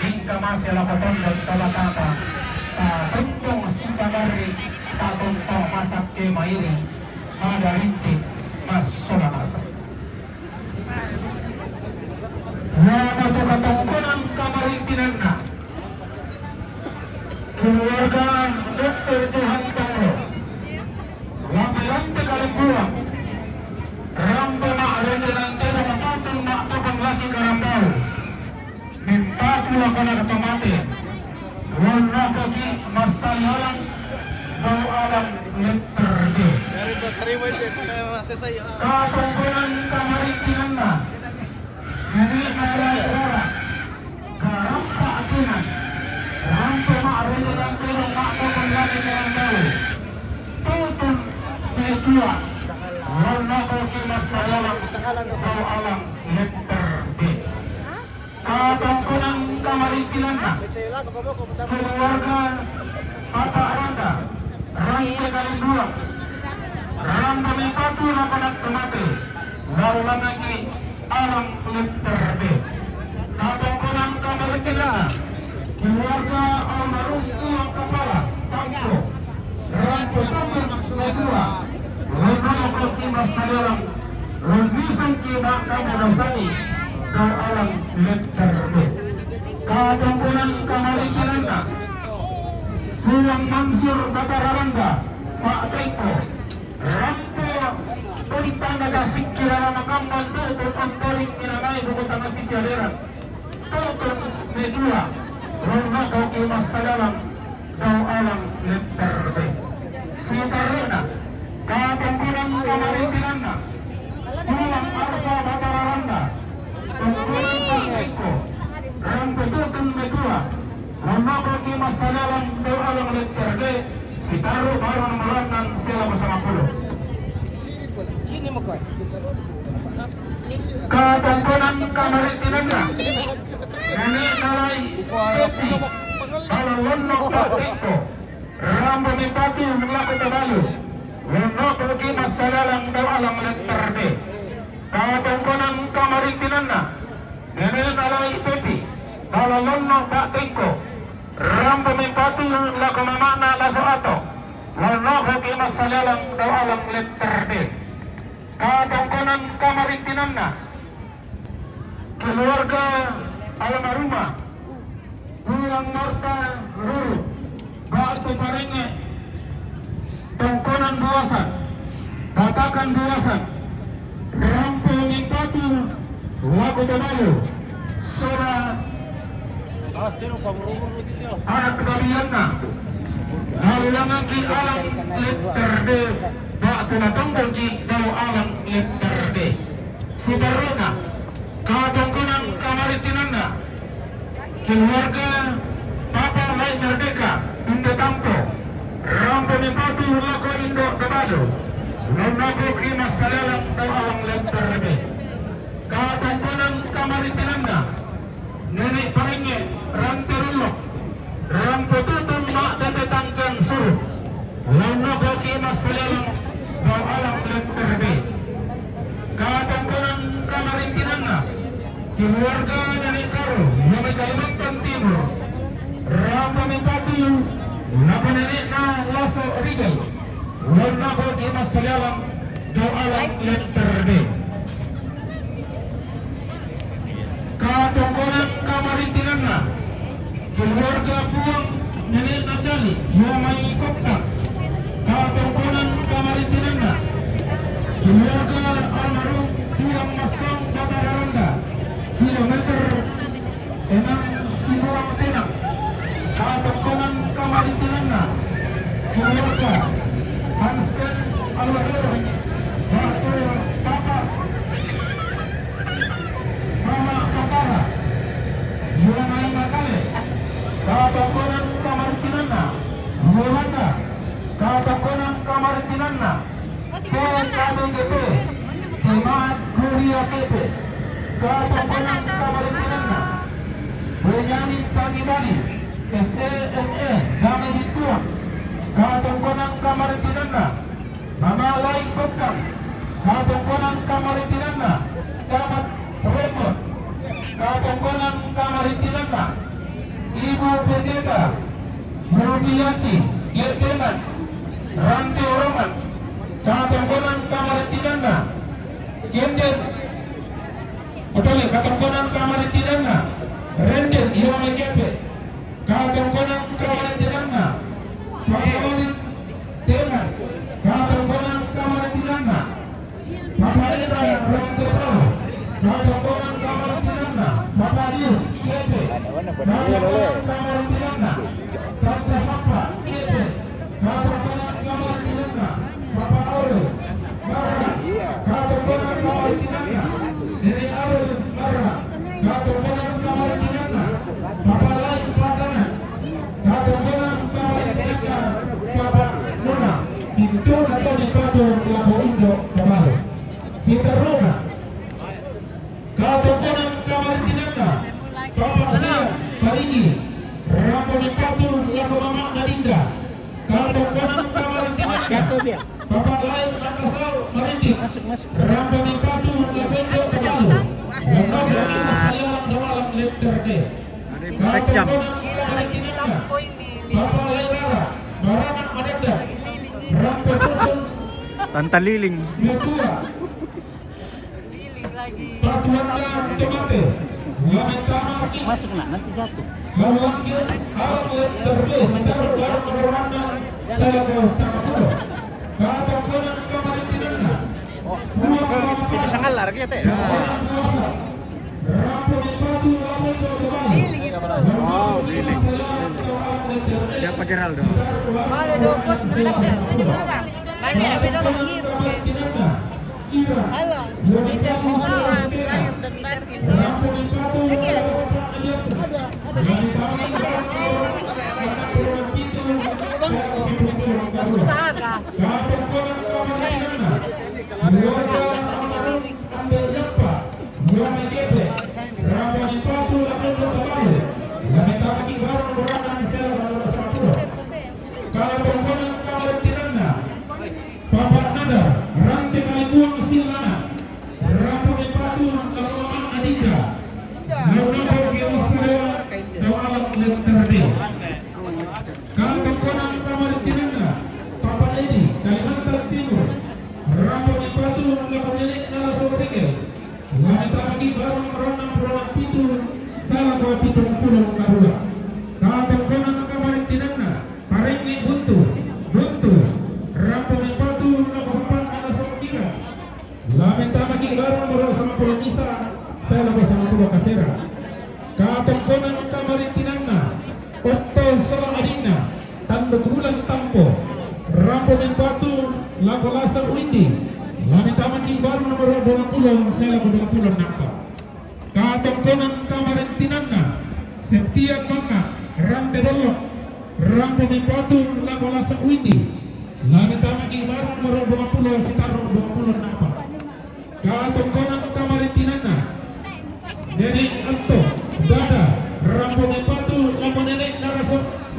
hingga masih lakukan dan tabatata tentang sisagari tentang masak kemairi ada rintik mas sonamasa nama tu ketongkonan kamarintinanna keluarga Dr. Johan Tangro lampiran kalimbuang rambo ma'arendenan tero matutong ma'atubang laki karambao minta pula kana katamate wala kaki masayalang bau alam letter katongkonan kamarintinan na hindi nalala karang paatunan rampo ma'arendenan tero ma'atubang laki karambao tutun metua wala kaki masayalang bau alam letter B katongkonan kamarintinan na keluarga Papa Aranda Rangka Kalindua Rangka Mekatu Lapanak Temate Laulan lagi alam letter B katongkonan kamarintinan keluarga almarhum Uang Kepala Tangko Rangka Tunggu Medua Lodro Koki Masadalang Lumisan Kima Kamu Dasani Kau alam letter B katongkonan kamarintinan na Pulang Mansur Batararanga Pak Teko Rampo Puntang Nagasik Kirana Makamban Tutun Antoling Kinanay Bukutang Asik Jaleran Tutun Medua Rona Koki Masadalang Kau alam letter B Sitaruna katongkonan kamarintinan na Pulang Arpa Batararanga Tunggulan Pak Teko Rampo Tutun Medua Rona Koki Masadalang Kau alam letter D Sitaru baru nomor sila bersama puluh katongkonan kamarintinan na Nenek Nalai Peti kalau Lono Pateko Rambo Mipati Melaku Tabalu Lono Koki Masadalang Kau alam letter D katongkonan kamarintinan na Nenek Nalai Peti kalau Lono Pateko Rambo Mipati Melaku Mamakna Laso Ato Lono Koki Masadalang Kau alam letter D katongkonan kamarintinan na keluarga almarhumah Pulang Norta Ruru Batu Parenge Tongkonan Buasan Batakan Buasan Rampo Mipati Laku Tabalu Soda anak kalianna lalu lagi alam letter D Batu Natongkol Ji Dalu alam letter D Sidaruna katongkonan kamarintinan na keluarga Papa Lai Merdeka Indo Tampo Rampo Mipati Laku Indo Tabalu Lono Koki Masadalang Kau alam letter D katongkonan kamarintinan na Nenek Parenge Ranterulok Rampo Tutun Mak Tetetangkan Suruh Lono Koki Masadalang Kau alam letter B katongkonan kamarintinan na keluarga Nenek Karo Yamai Kalimantan Timur Rampo Mipati Laku Nenek na Laso Rigal Lono Koki Masadalang Kau alam letter B katongkonan kamarintinan Tinanna, keluarga Puang Nenek Najali, Yomai Kokta, Katongkonan Kamari Tinanna, keluarga almarhum Puang Masang Batararanda, kilometer 6 Sinuang Tenang, Katongkonan Kamari Tinanna, keluarga Hansen Alwarero, Batu Papa, Mama Kapara, Yunai Makale, Katongkonan Kamari Tinanna, Yolanda, Katongkonan Kamari Tinanna, PKBGP, Jemaat Gloria KP, Katongkonan Kamari Tinanna, Benyamin Tangibani, SDME, Dami Bituang, Katongkonan Kamari Tinanna, Mama Lai Kokam, Katongkonan Kamari Tinanna, Camat Remot, Katongkonan Kamari Tinanna, Ibu Pendeta, Rubiyanti, Gerteman, Ranti Oroman, Katongkonan Kamari Tinanna, Kenden, Otole, Katongkonan Kamari Tinanna, Renden, Iwame Kepe, Katongkonan Kamari Tinanna, Papaolin Teman, Katongkonan Kamari Tinanna, Papa Eda Ranti Oro, Katongkonan Kamari Tinanna, Papa Dius Kepe, Katongkonan Kamari Tinanna, Tante Sapa Kepe, Katongkonan Kamari Tinanna, Papa Aurel Marra, Katongkonan Kamari Tinanna, Nenek Arul Marra, Katongkonan Kamari Tinanna, Papa Lai Pratana, Katongkonan Kamari Tinanna, Papa Mona, Pintu atau di Patu Lapo Indo Kabalo, Sitaroga, Katongkonan Kamari Tinanna, Papa Saya Parigi, Rapo di Patu Lapo Mama Nadinda, Katongkonan Kamari Tinanna, Papa Lai Makassar Marindik, Rapo di Patu Lapo Indo Kabalo, Lembaga Ilmu Salialam Dalam Letter D, Katongkonan Kamari Tinanna, Papa Lai Rara, Barana Madenda, Rapo Tutun Tanta Liling. Metua, Patuanda Tomate, Lamentama Masuk nak, nanti jatuh. Malangkir, alat letter B, secara baru keberwanan, saya ke Singapura, Katongkonan Kamari Tinanna, Puang Mama Sangat larang ya teh. Rampo di Patu Lapo Kembali. Oh, Liling. Siapa Geraldo? Banyak beda lagi. Ira, Yogyakarta, Sulawesi Tengah, Rampo di Patu Lapo Katongkonan Kamari Tinanna, Papa Lady, Kalimantan Timur, Rampo di Patu Lapo Nenek Narasobrigel, Wanita Pagi Baru Merona Pulau Pitu, Salah Bawa Pitu Pulau Karula, Katongkonan Kamari Tinanna, Parengi Buntu, Rampo di Patu Lapo Papan Narasobkira, Lamenta Pagi Baru Merona sama Pulau Nisa, Salah Bawa sama Pulau Kasera, Katongkonan Kamari Tinanna, Hotel Solang Adina, Tanduk Bulan Tampo, Rampo di Patu, Lapo Lasar Windi, Lamita Maki Baru nomor 20, saya laku 20 Nangka. Katongkonan Kamari Tinanna, Septian Manga, Rante Dolok, Rampo di Patu, Lapo Lasar Windi, Lamita Maki Baru nomor 20, Sitaru 20 Nangka. Katongkonan Kamari Tinanna, Nenek Anto, Dada, Rampo di Patu, Lapo Nenek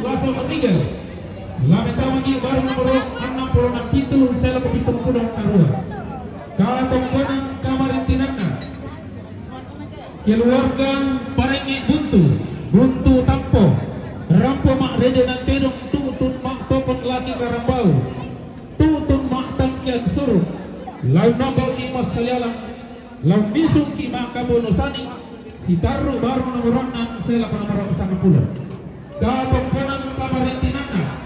Laso Meninggal, Lamenta Magi Baru nomor 66 Pitu, saya laku Pitu Pulau Karua. Katongkonan Kamari Tinanna, keluarga Parengi Buntu Tampo, Rampo Mak Rede Nantedong, Tutun Mak Topot Laki Karambau, Tutun Mak Tangkian Suruh, Lau Nabal Ki Mas Salialang, Lau Bisung Ki Mak Kabonusani, si Tarro baru nomor 6 sela ko nomor 10. Katungkunan Kamarintinana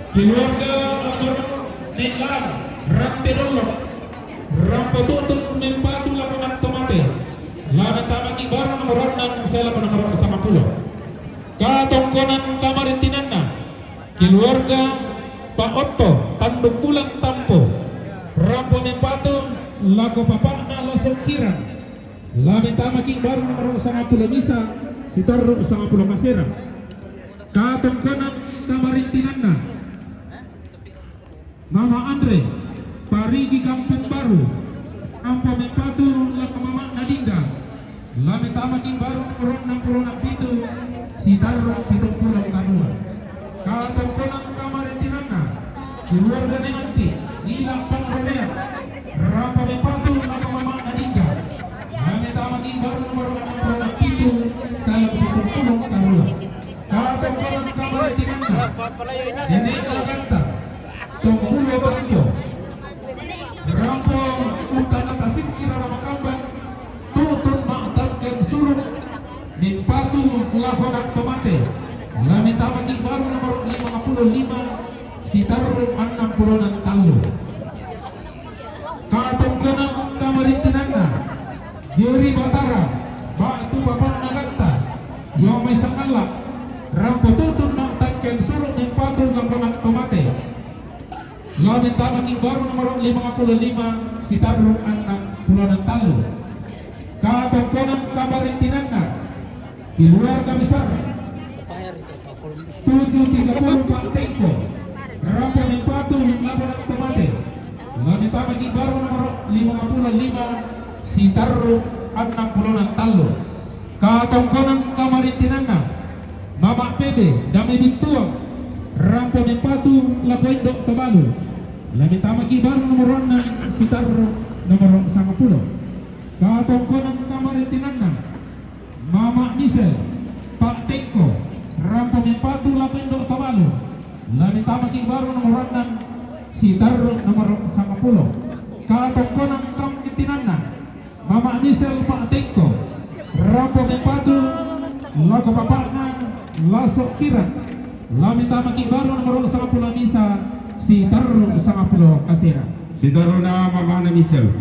keluarga nomor 6 Rantirolo Rampotutun Mempatu Lapangan Tomate Laban Tamaki baru nomor 6 sela ko nomor 10. Katungkunan Kamarintinana keluarga Pak Otto Tanduk Bulan Tampo Rampo Mempatu Lago Papakna Lasokiran Laban Tamaki baru nomor 10 Misa si Tarro 10 Kasera. Katungkunan Kamarintinana Mama Andre Parigi Kampung Baru Rampo Mempatu Lago Mama Nadinda Laban Tamaki baru nomor 66 itu si Tarro 70 Tanua. Katungkunan Kamarintinana keluarga Nenanti Nilang Pangrodea Rampo Mempatu Lago Mama Nadinda Laban Tamaki baru nomor 66 itu salah 70 Tanua. Katungkunan Kamarintinana Jene Kalaganta Tunggulo Tanjo Rampo Utana Tasik Kira Ramakambang Tutun Ma'atangkan Surut Mempatu Lahonak Tomate Laban Tamaki baru nomor 55 si Tarro 66 Talu. Katungkunan Kamarintinana Yuri Batara Batu Bapak Naganta Yome Sakala Rampo Tutun Ma'atangkan Surut Mempatu Lahonak Tomate Laban Tamaki baru nomor 55 si Tarro 66 Talu. Katungkunan Kamarintinana keluarga besar 730 Pak Tengko Rampo Mempatu Lapangan Tomate Laban Tamaki baru nomor 55 si Tarro 66 Talu. Katungkunan Kamarintinana Mama Pebe Dami Bintuang Rampo Mempatu Lapoindok Tabalu Laban Tamaki baru nomor 6 si Tarro nomor 10. Katungkunan Kamarintinana Mama Nisel Pak Tengko Rampo Mempatu Lapoindok Tabalu Laban Tamaki baru nomor 6 si Tarro nomor 10. Katungkunan Kamarintinana Mama Nisel Pak Tengko Rampo Mempatu Lago Papakna Lasok Kiran Laban Tamaki baru nomor 10 Misa si Tarro 10 Kasera. Si Tarro na Mama na Misel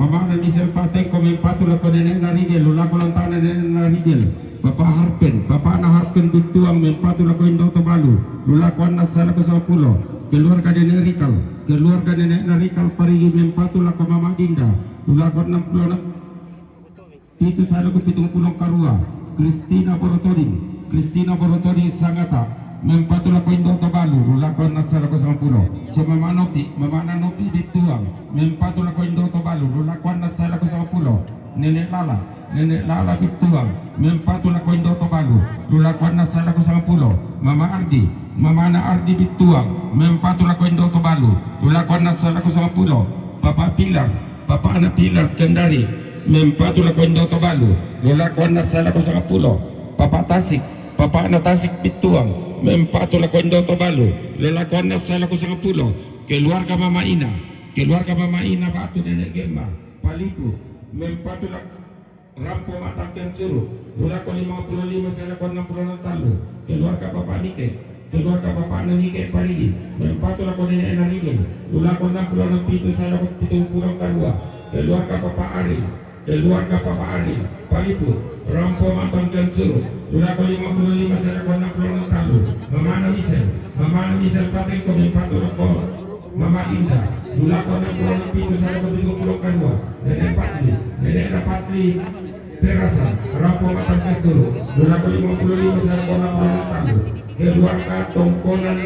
Pateng Komen Patula ko Nenek Narigel Lula ko lang tayo na Nenek Narigel Papa na Harpen Bituang Mempatula ko Indo Tobalu Lula ko na Sala ko 10. Keluarga Nenek Rikal keluarga Nenek Narikal Parigi Mempatula ko Mama Dinda Lula ko 60 itu Sala ko 70 Karua Christina Borotoding Sangata Mempatula ko Indo Tobalu Lula ko na Sala ko 10. Si Mama Nopi Bituang Mempatula ko Indo Tobalu Lula ko na Sala ko 10. Nenek Lala Bituang Mempatula ko Indo Tobalu Lula ko na Sala ko 10. Mama na Ardi Bituang Mempatula ko Indo Tobalu Lula ko na Sala ko 10. Papa Ana Pilar Kendari Mempatula ko Indo Tobalu Lula ko na Sala ko 10. Papa Ana Tasik Bituang Mempatula ko Indo Tobalu Lula ko na Sala ko 10. Keluarga Mama Ina Batu Nenek Gemma Paliku Mempatula Rampo Matangkan Suruh Lula ko 55 Sala ko 60 Talu. Keluarga Bapak Nike keluarga Bapak Nike Parigi Mempatula ko Nenek Narigel Lula ko 67 Sala ko 70 Karua. Keluarga Bapak Aril Paliku Rampo Matangkan Suruh Lula ko 55 Sala ko 60 Talu. Mama na Misel Pateng ko Mempatula ko Mama Indah Lula ko 67 Sala ko 70 Karua. Nenek Patli Terasa Rampo Matangkan Suruh Lula ko 55 Sala ko 60 Talu. Keluarga Tongkonan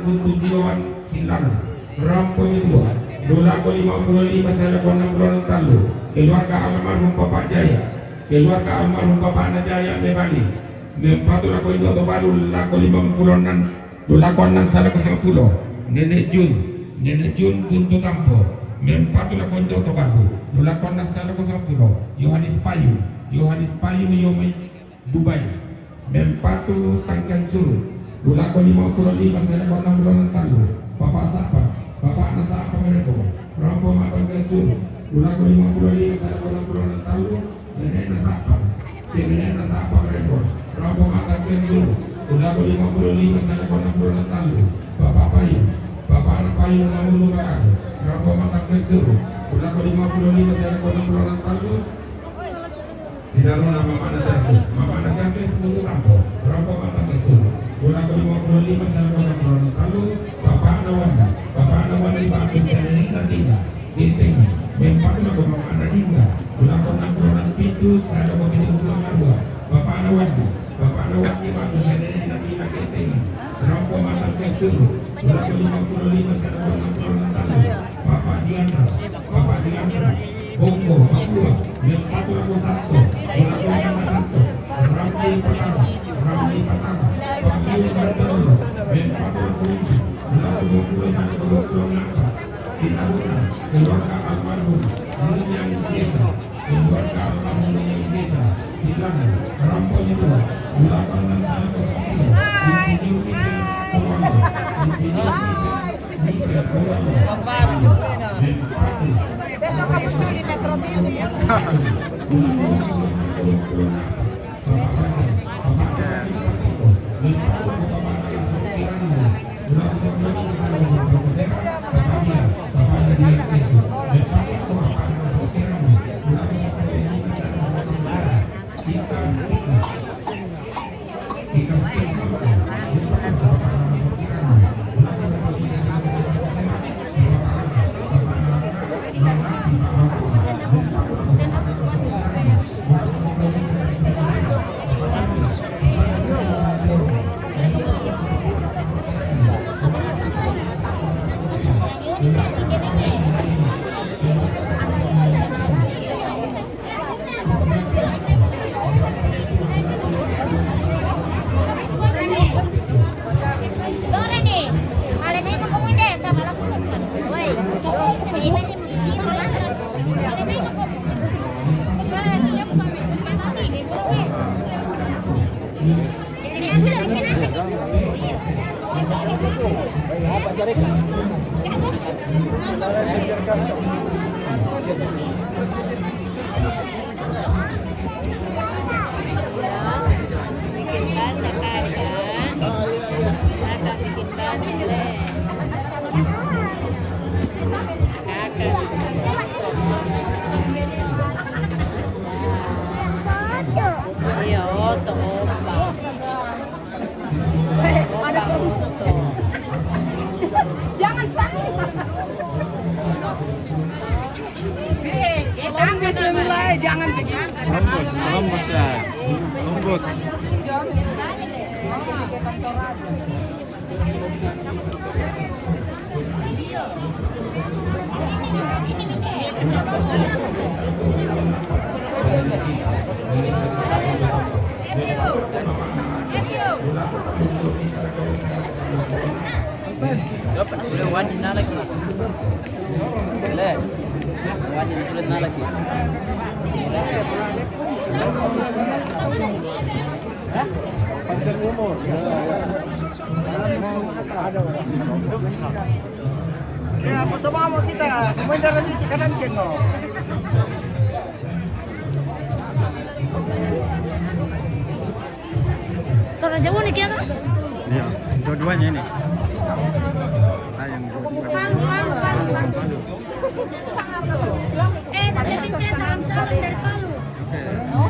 Buntu Jiwan Silana Rampo Midua Lula ko 55 Sala ko 60 Talu. Keluarga almarhum Bapak Jaya keluarga almarhum Bapak Najaya Mebali Mempatula ko Indo Tobalu Lula ko 56 Lula ko 6 Sala ko 10. Nenek Jun Buntu Tampo Mempatula ko Indo Tobalu Lula ko 6 Sala ko 10. Yohanes Payu Yomai Dubai Mempatu Tangkan Suruh Lula ko 55 Sala ko 60 Talu. Bapak Nasa apa mereka Rampo Matangkan Suruh Ulang 55 saya ulang bulan talu nenek nasapa si nenek nasapa repot Rambo makan dulu ulang 55 saya ulang bulan talu bapak anak payu ngomong lurah Rambo makan dulu ulang 55 saya ulang bulan talu Sidaru nama mana terkes untuk Rambo Rambo makan dulu ulang 55 saya ulang bulan talu bapak nawandi bapak saya nanti di tengah memang nak bapak anak hingga ulang pintu saya mau pintu pulang arwah bapak nawandi batu saya nanti nak tengah Rambo makan kesuru ulang 55 saya ulang talu bapak Diandra Bongko Papua memang aku satu ulang 51 Ramli Patara Papua satu memang aku ini ulang 20 saya ulang Sinaruna, keluarga almarhum yang desa, keluarga almarhum yang desa, Silangan, Ramponya dua, ulapan dan sana kosong Insinyur Misal Koramo, dan Patu. Besok kamu curi Metro TV ya. Bikin bahasa kaya, kakak bikin bahasa jelek. Iya, oto opa. Ada tulisan. Jangan sakit. Jangan begini. Lembut ya. Lembut. Dapat sudah wadi na lagi. Boleh. Wadi sudah na lagi. Panjang umur. Ya, pertama mau kita pemain darah titik kanan kengok. Torang jauh nih kita. Iya, dua-duanya ini. Tayang dua-dua. Palu. Tapi Pince salam-salam dari Palu.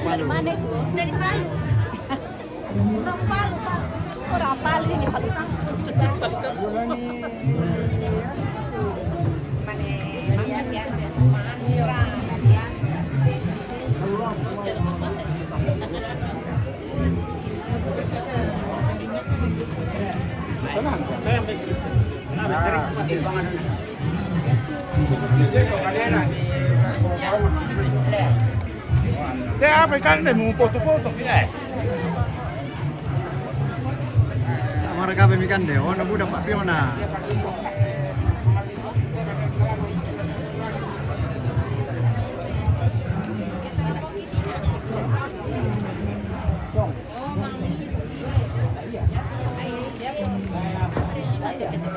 Dari mana? Dari Palu. Orang Palu. Orang Palu ini Palu. Apa kan deh mau foto-foto ya? Amara kabe mi kande, ona budak Pak Piona.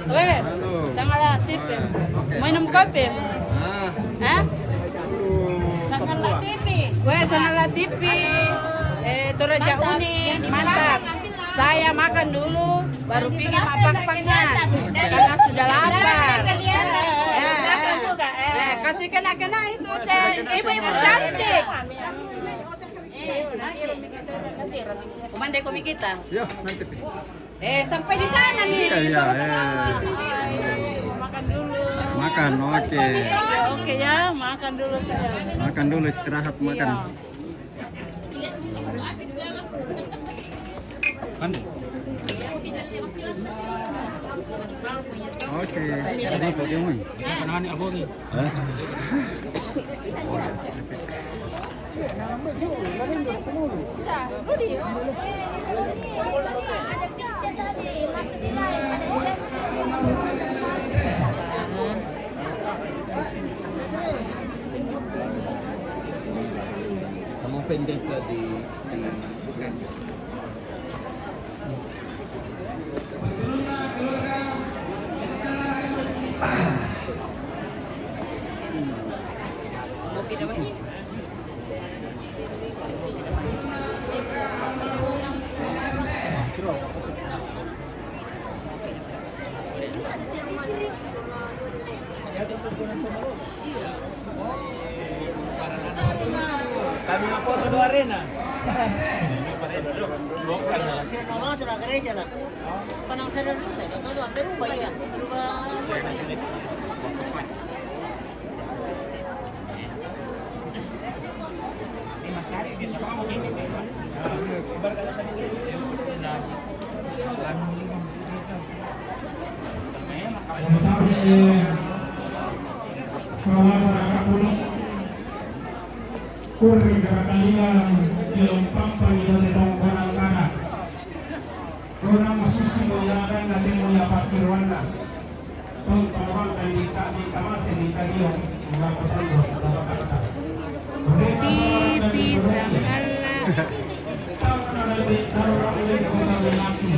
Weh, sangat sip. Mainan kape. Ah, Hah? Gue Sanala TV, Toraja Uni, mantap. Saya makan dulu, baru pergi mapak-paknya, karena sudah lapar. Kasih kena-kena itu, ibu-ibu cantik. Kumandai komi kita. Ya, nanti. Sampai di sana nih. Iya. Makan dulu. Makan, oke. Oke ya, makan dulu saya. Makan dulu, istirahat makan. Oke, jadi bagaimana? Penanganan Alboni. Rudi, ada picture tadi, masih di live, ada Kamu pendek tadi di bukan. Kami apa sudah arena? Kurri Garakalina yung pampang ito nitong konang kanan. Konang masusimulakan natin mula Pasirwanda. Itong pamakan ni Kamase ni Kadiyong mula Patango at Tabakata. Pipi Sanala. Tama na natin darurang ulit ko ng lalaki.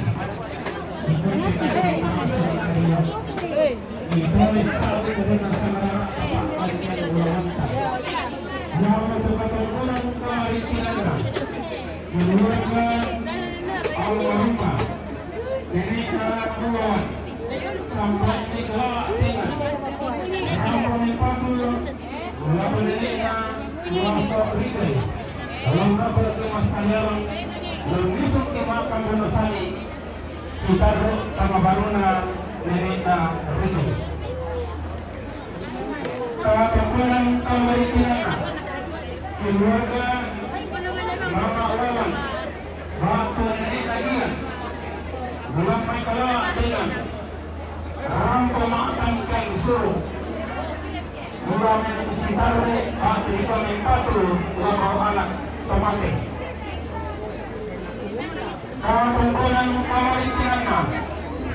Ikon kita ni Kamase ni Kadiyong. Ito'y sabi ko rin ang sanara kapag kayo ulawanta. Yang berkata-kata kearifinannya mengeluarkan almarhumah nenek Kulawan sampai di kelak dengan Rampuni Patul melawan neneknya Kulasok Rigai dalam rapat kemas sayalang mengisuk ke makam Wonosari Sutarro Tamabaruna neneknya Rigai ketampuan kearifinannya keluarga Mama Wawan Batu Nenek Lagian Melampai kelak dengan Rampo Makam Keng Suruh Muramen Sitaru Hati Komen Patu Labau Anak Tomate ketampuan kearifinannya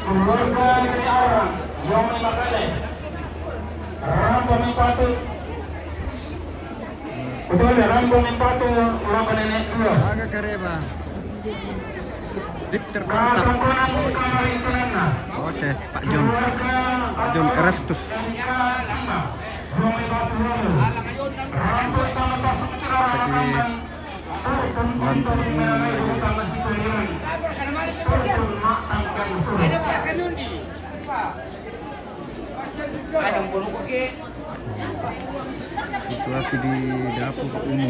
keluarga dari orang Yomi Makale Rampo Mipatu betul ya, Rambo Mipatu lawan nenek dua. Agak kareba. Victor mantap. Oke, Pak John. Pak John Erastus. Situasi di dapur umum.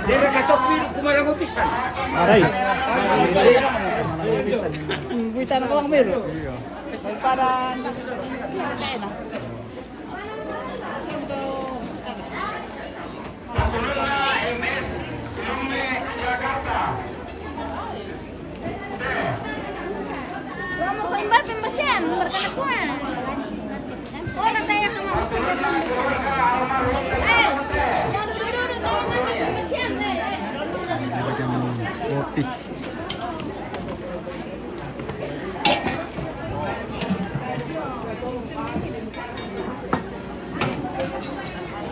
Dia katok kumalang pisan. Aray. Buitan ko ang meron. Para Vamos com Mbappé passeando, marcando com ela. Ora, tá aí a cama. Macam kopi.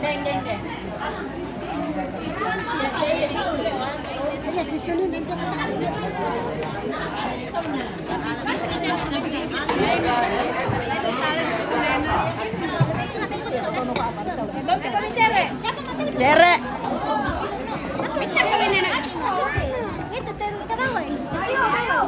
Deng. Cerek. Minta kawin na natin. Ito, tero ka daw eh. Ayo.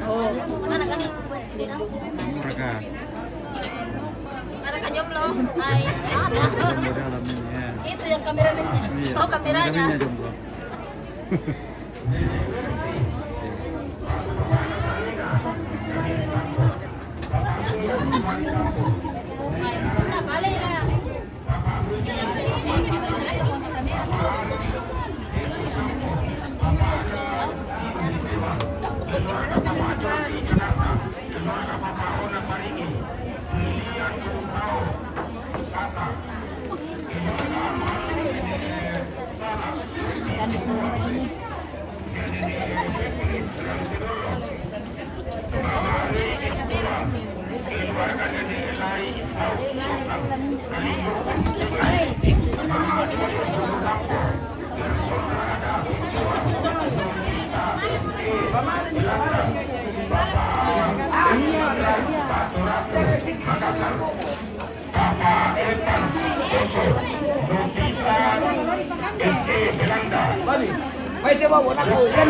Oh, mana kan? Mereka Ada kan jomblo? Hai, ada. di dalamnya. Itu yang kameramennya. Iya, Oh, kameranya. jomblo. Hai, bisa balik lah.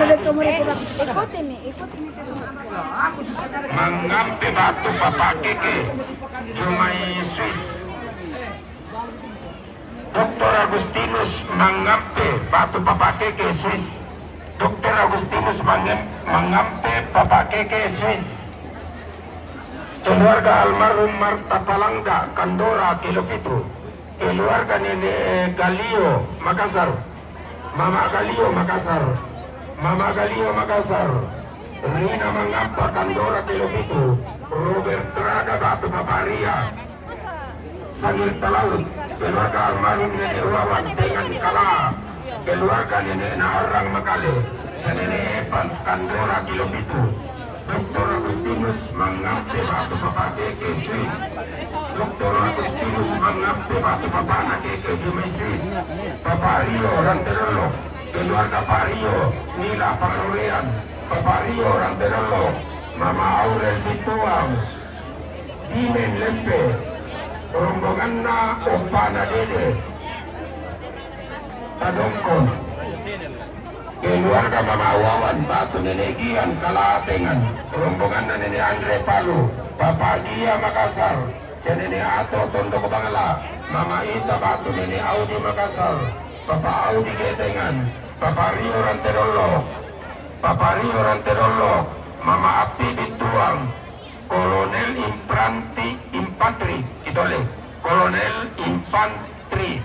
Ikutin nih. Manggampe batu Bapak Keke Jumai Swiss. Dr. Agustinus Mangampe batu Bapak Keke Swiss. Dr. Agustinus Mangampe Bapak Keke Swiss. Keluarga almarhum Marta Palangga Kandora Kilopitru. Keluarga Nenek Galio Makassar. Mama Galio Makassar. Mama Galio Makassar. Rina Mangapa Kandora Kilopitru. Robert Traga Batu Paparia. Sangir Talaut. Keluarga almarhum Nenek Wawan dengan Kala. Keluarga Nenek Naharang Makale. Nenek Evans Kandora Kilopitru. Dr. Agustinus Mangampe Batu Papa Keke Swiss. Dr. Agustinus Mangampe Batu Papa Keke Jumai Swiss. Papa Rio Ranterolo. Keluarga Pak Rio Nila Pangarolean. Papa Rio Ranterolo. Mama Aurel Bituang. Dimen Lempe. Rombonganna Opana Dede. Tadongkon. Keluarga Mama Wawan Batu Nenek Gian Kalatengan. Rombongan Nenek Andre Palu. Papa Dia Makassar. Nenek Ato Tondo Bangala. Mama Ita Batu Nenek Audi Makassar. Papa Audi Getengan. Papa Rio Ranterolo. Papa Rio Ranterolo. Mama Abdi Bituang. Kolonel Infantri Kitole. Kolonel Infantri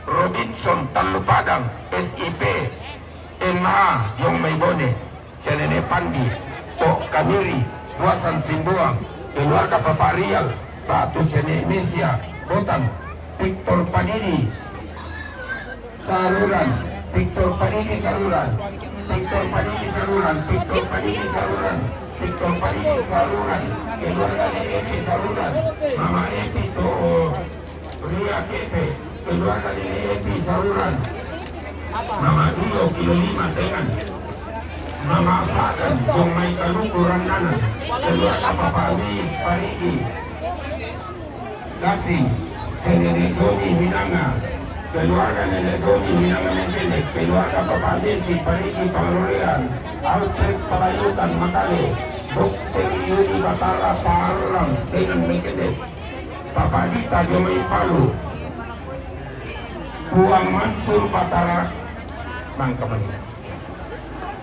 Robinson Talupadang SIP. MH Yung Maybone, Senene Pandi, Tok Kamiri, Buasan Simbuang, keluarga Papa Rial, Batu Sene Indonesia, Botan, Victor Panini, Saluran, Victor Panini Saluran, Victor Panini Saluran, Victor Panini Saluran, Victor Panini Saluran, keluarga Epi Saluran, Mama Epi to Ria Kepe, keluarga Epi Saluran. Mama Dio kilo 5 dengan Mama Sagan Yung May Kalukuran Nanan. Keluarga Papa Luis Parigi Gasing Senene Joni Minanga. keluarga Nenek Doni Hinangan Mengkendek, keluarga Bapak Desi Parigi Pengelolaan, Alfred Palayutan Makale, Dr. Yudi Batara Parang dengan Mengkendek, Bapak Dita Jomai Palu, Puang Mansur Batara Bangkaman,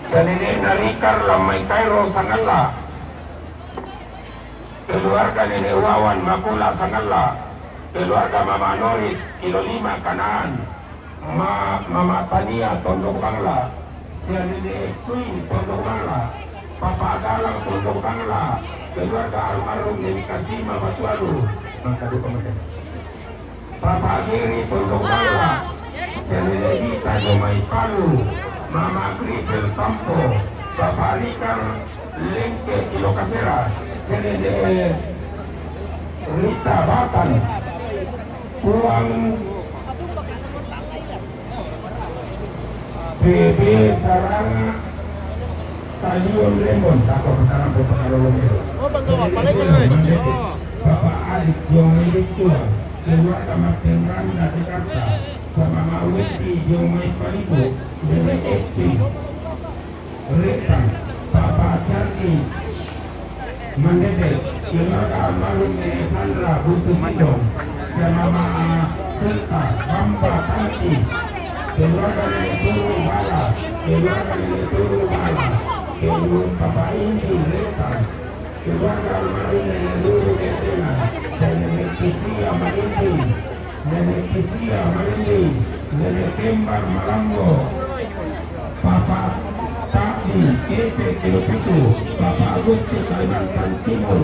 Senene Narikar Lamai Kairo Sangala, keluarga Nenek Wawan Makula Sangala, keluarga Mama Noris Kilo 5 Kanaan, Mama Tania Tondok Bangla, Senene Queen Tondok Bangla, Papa Galang Tondok Bangla, keluarga almarhum Nenek Kasima Batualu, Papa Giri Tondok Bangla, Senene Gita Jomai Palu, Mama Grisel Tampo, Papa Rikar Lengke Kilo Kasera, Senene Rita Batan, Puang BB Saranga Stadion Lembon, takut sekarang berpengaruh itu. Bapak Adik Jomai Diktua, keluarga Martin Randa Jakarta, sama Maweti Jomai Palibu, Nenek Esti, Rekan, Bapak Charlie Mandede, keluarga almarhum Nenek Sandra Butuh Sidong, sama Mama Serta Bamba Tanti, keluarga Nenek Turu Bala, keluarga Nenek Turu Bala, keluarga Bapak Indi Rekan, keluarga almarhum Nenek Luru Getena, dan Nenek Kisia Marindi, Nenek Kisia Marindi, Nenek Kembar Malambo, Bapak Tapi KP Kilo Pitu, Bapak Agusti Kalimantan Timur,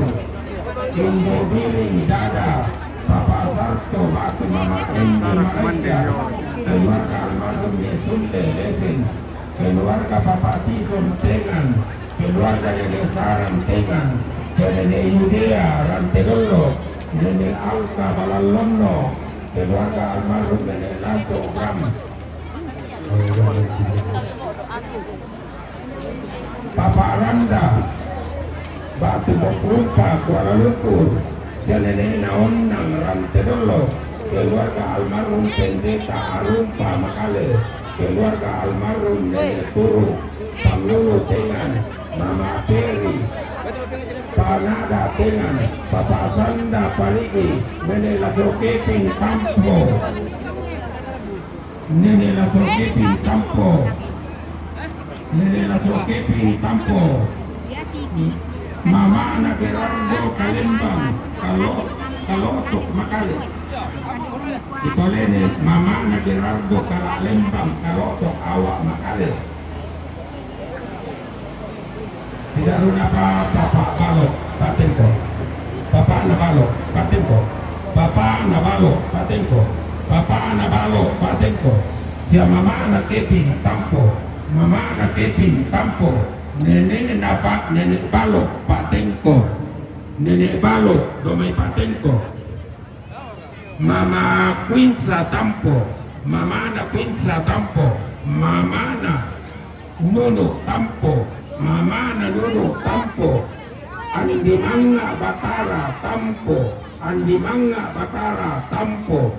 Indo Biring Dada, Bapak Sarto Batu Mama Endi Malaysia, keluarga almarhum Yesunde Lesen, keluarga Bapak Tison Tengan, keluarga Nenek Saran Tengan, Nenek Yudea Rantegolo, Nenek Alka Balalono, keluarga almarhum Nenek Lato Bram, Bapak Randa Batu Bokrupa Kuala Lumpur, Senene Naonang Rantegolo, keluarga almarhum Pendeta Arumpa Makale, keluarga almarhum Nenek Turu Panglulu Tengan, Mama Peri Panada Tengan, Bapak Sanda Parigi, Nenek Lasokeping Kampo, Nenek Lasokeping Kampo, Nenek Lasokeping Kampo, Mama Anak Gerardo Kalembang, kalau untuk Makale, Itolene Mama Anak Gerardo Kalembang, kalau untuk awak Makale. Tidak runa Bapak Balok, Patenko, Bapak Nabalok, Patenko, Bapak Nabalok, Patenko, Bapak Nabalok, Patenko, Sia Mama Anak Keping Tampo, Mama Anak Keping Tampo, Nenek Napak, Nenek Balok, Patenko, Nenek Balok, Domai Patenko, Mama Quinsa Tampo, Mama Anak Quinsa Tampo, Mama Anak Nunu Tampo, Mama Nunu Tampo, Andi Manga Batara Tampo, Andi Manga Batara Tampo,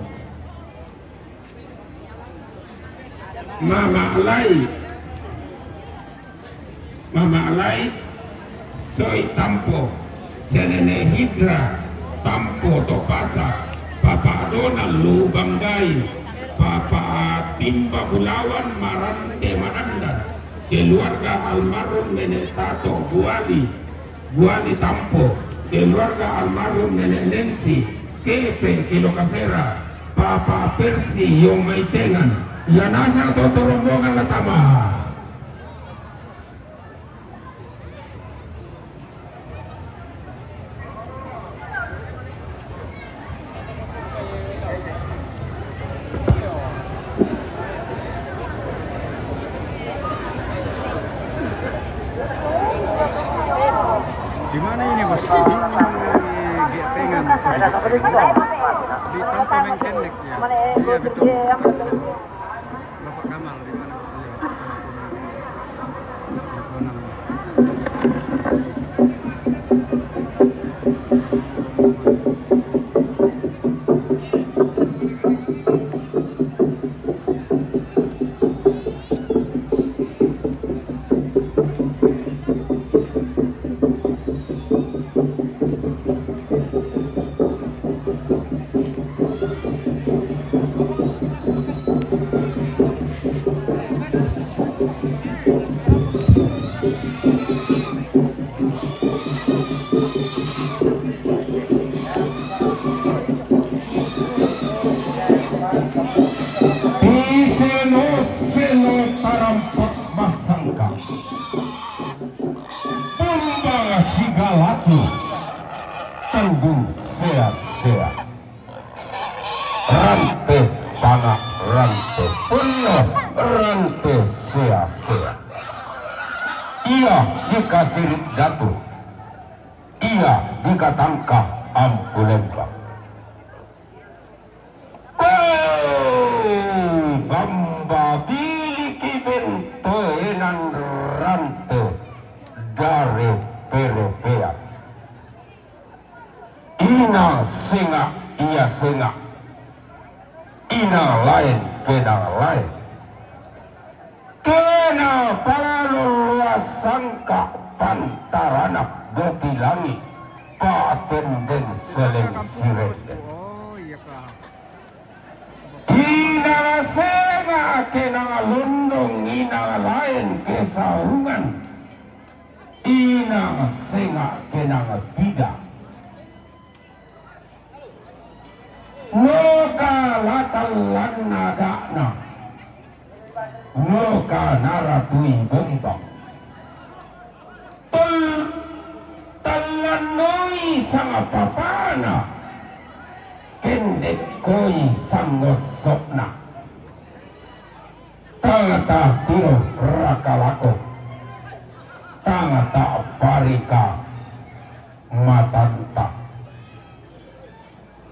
Mama Alai Soy Tampo, Senene Hidra Tampo Topasa, Papa Donald Lu Banggai, Papa Timba Bulawan Marante Manandan, keluarga almarhum Nenek Tato Buali Tampo, keluarga almarhum Nenek Nancy Kepe Kilo Kasera, Papa Persi Yomai Tengan, Yanasa Toto Rombongan Latama. Di mana ini bos? Di Getengan. Di Tampo Mengkendek ya. Iya betul. Bapak Kamal di mana bos? mati tanggung sia-sia. Rantai tanah, rantai penuh, rantai sia-sia. Ia jika sirik jatuh, ia jika tangkap ambulembang. Bamba biliki bento enan rante dari perepea. Ina singa ia singa, ina lain kena lain. Kena paluluas sangka pantarana goti langit paten den seleng sirete. Ina senga kena lundung, ina lain kesaungan, ina senga kena tidak. Noka latalan nadakna, noka naratui bombang. Talanoi sama papana, kendek koi sanggosokna. Tangata tiro rakalako, tangata parika matanta.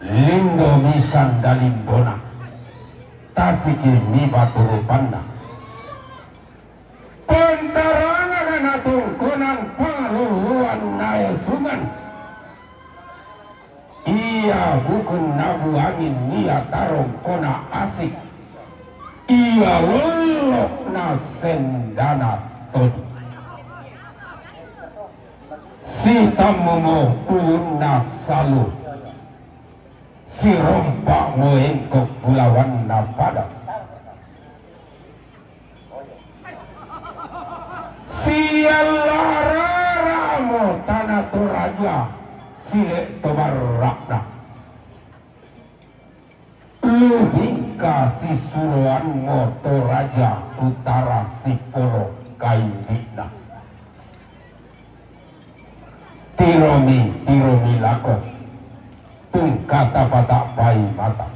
Lindo misan dalimbona, tasiki mi baturu panda. Pantarana na tungkunan pangaluluan na sungan. Ia bukun nabu angin ia tarong kona asik. Ia lulok na sendana todi. Si tamumo ulun na salu. Si rompak mo engkok pulawan na padang. Si alarara mo tanah toraja silek tobarakna. Lubingka si suruan mo toraja utara si polo kaindikna. Tiromi lako tung kata patak pai mata.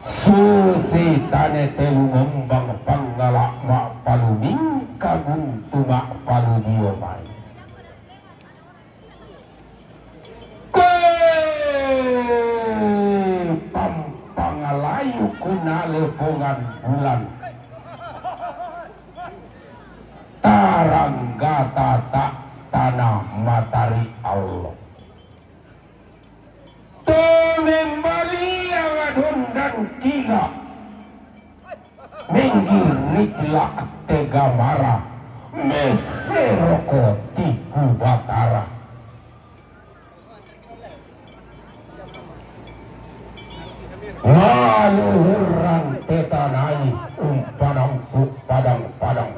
Susi tane telu ngombang panggalak mak palu mingka buntu mak palu dio mai. Pampangalayu kunale pongan bulan. Taranggata tak tanah matahari Allah. Tumembali awadon dan kila menggirikla tega marah meseroko tiku batara. Laluhuran tetanai padang-padang.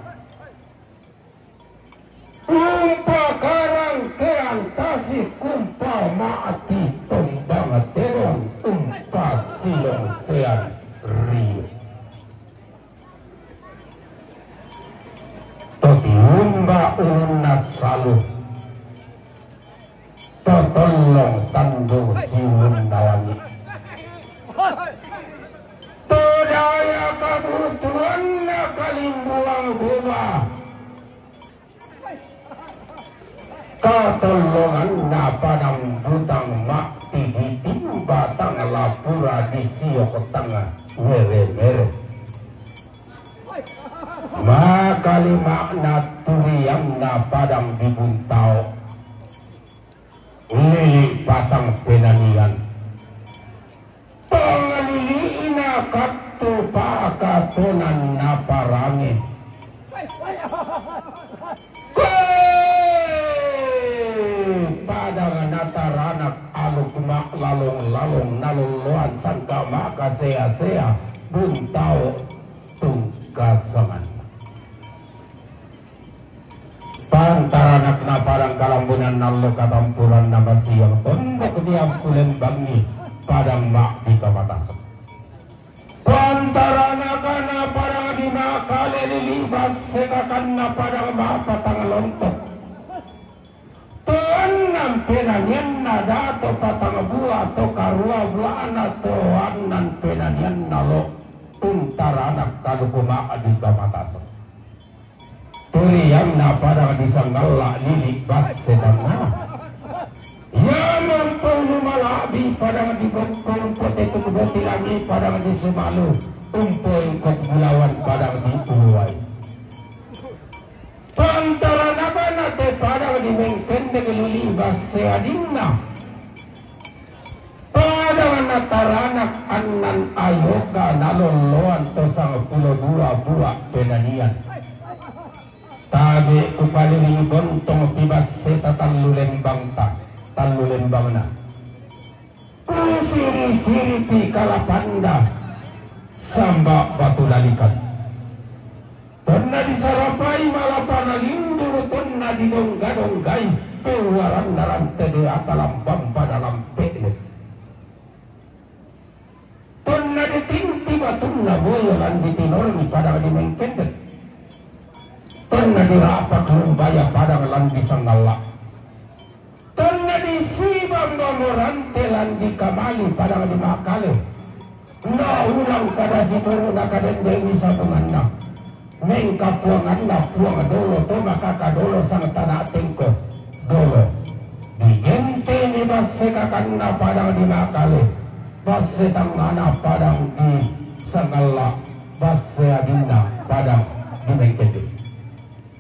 Kumpa karang keantasi kumpa maati tombang terong silong sean rio. Toti umba ulun salu. Totolong tandung siun nawangi. Todaya kabutuan na kalimbuang bunga. Katolongan na padang butang makti ditimba tang lapura di siok tengah mere-mere. Makali makna turiyang na padang dibuntao. Lili patang penanian. Pangaliliin na katupa katunan na parangi. Padang nataranak aluk mak lalong naluluan sangka maka sea-sea buntao tungkasangan. Pantaranak na parang kalambunan nalo katampuran na masiyang tondok diam kulen bangi padang mak di kamatasan. Pantaranak na parang di lima kali lilibas sekakan na padang mapatang lontok. Tuan nampenanyan na dato patang buah to karua buah na tuan nampenanyan na lo untara anak kalukuma adika mataso. Tuliyang na padang disanggala lilibas sedang ya mampu lumalabi padang dibengkong pote tukuboti lagi padang di Sumalu umpul kok melawan padang di Uluwai pantaran apa nate padang di Mengkende geluli base adinna padang nataranak anan ayoga naloloan tosang pulau buah penanian tabi kupaling gontong tibas setatan lulembang na siri-siri ti kalapanda samba batu lalikan tonna disarapai malapana lindur tonna didongga-donggai pewaran narante de atalampam pada lampekne tonna ditinti batunna boyolan ditinorni padang di Mengkende tonna dirapak lumbaya padang lan disanggala tonna disibang nomorante lan dikamali padang di Makale na ulang kada situru na kadendeng bisa pemanda mengka puangan na puang dolo to makaka dolo sang tanah tengko dolo digente ni basekakan na padang di Makale basse tangana padang di Sanggala basse adinda padang di Mengkende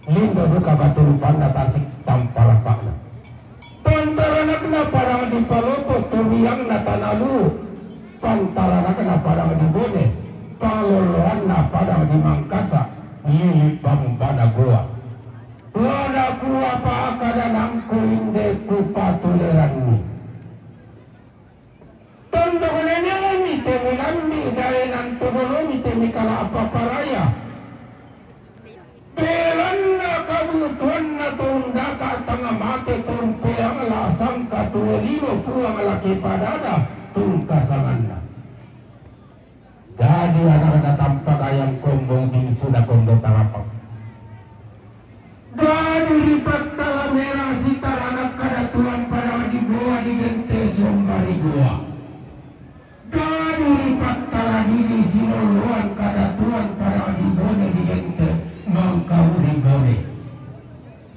lindo duka batul panda tasik tampalapakna pantaranak na parang di Palopo tuliyang na Tanalu pantaranak na parang di Bone pangloloan na parang di Mangkasa lilipang Banagoa Banagoa pa akadanang kuinde kupatuleran ni tondo konenemi temilambi dahil ang tubolomi temikala apaparaya pelan na kabutuan na tunda ka tanga mate tumpe ang lasang katuwalino puang laki padada tungkasangan na dadi anak na tampak ayang kombong din sudah kombong tarapang dadi lipat tala merang sitar anak kadatuan padang di goa di gente sombari goa dadi lipat tala diri sinuluan kadatuan padang di Bone di gente mangkauri Bone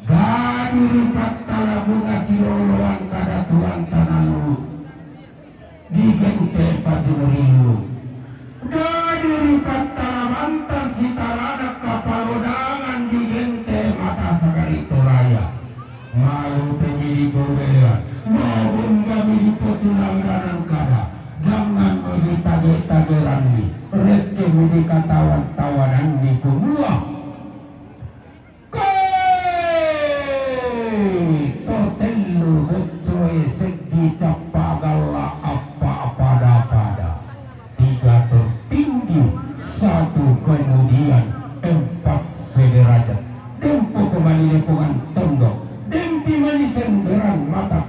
dadi lipat tala bunga sinuluan kadatuan Tanalu di gente Padimuriu dadi lipat tala mantan sitaranak kapalodangan di gente mata sagarito raya malu pemilih gobelan maupun kami dipotulang danan kada jangan mengitage-tageran ni reke mudi katawan-tawanan ni kumua totelu becoy segi capagala apa-apa pada tiga tertinggi satu kemudian 4 sederajat dempo kembali lepungan tondok dempi mani senderan mata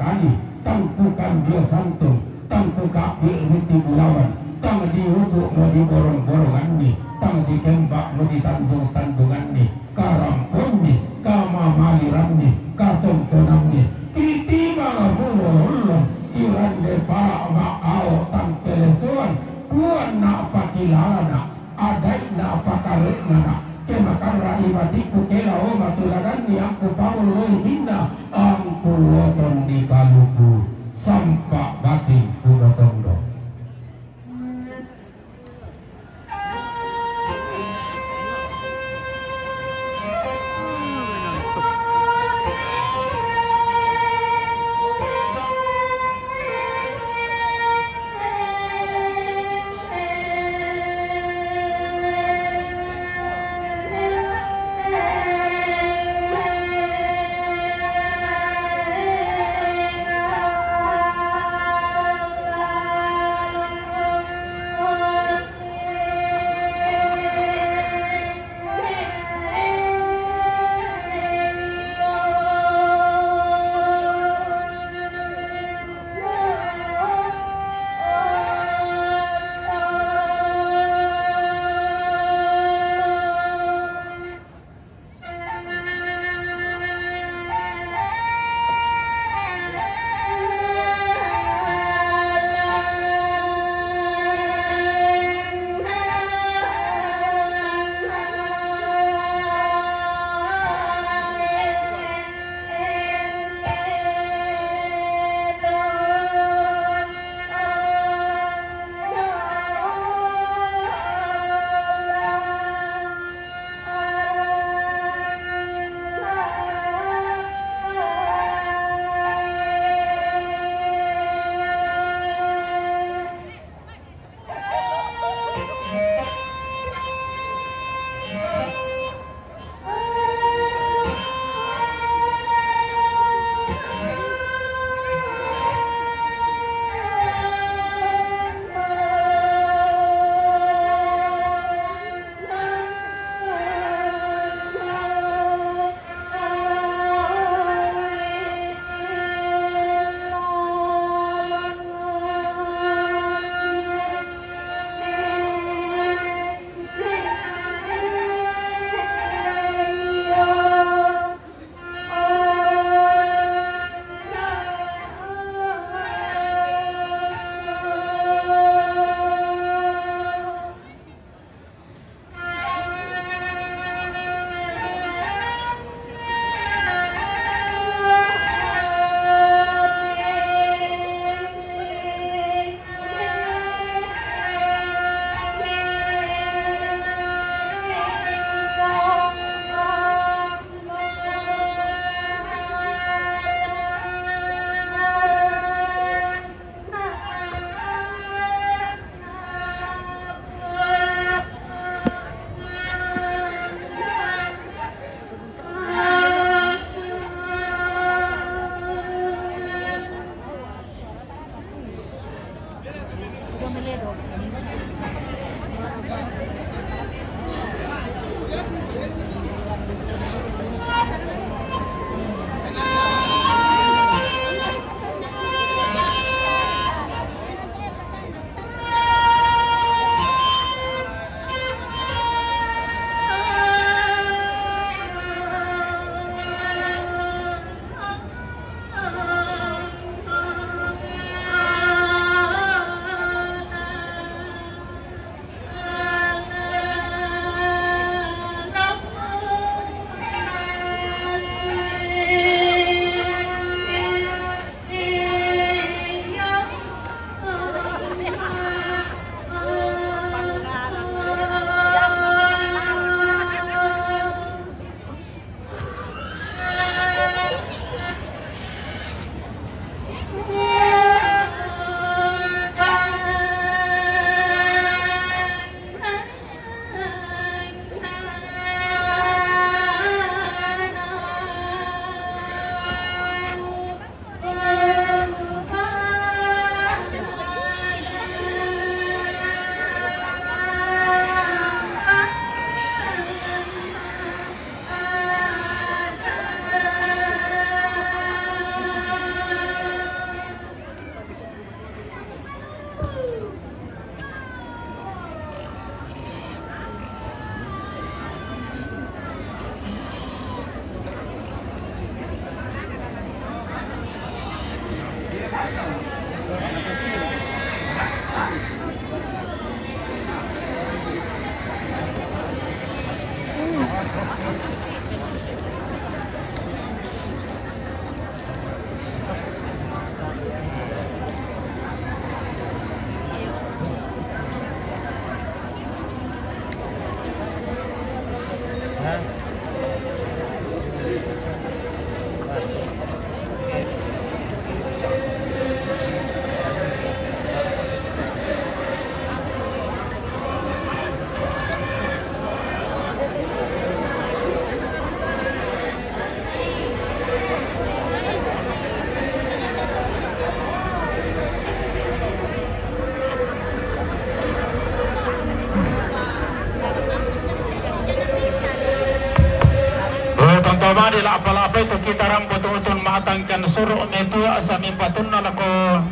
Tama nila apa-apa itu kita betul-betul matangkan suruh itu asami patun nalako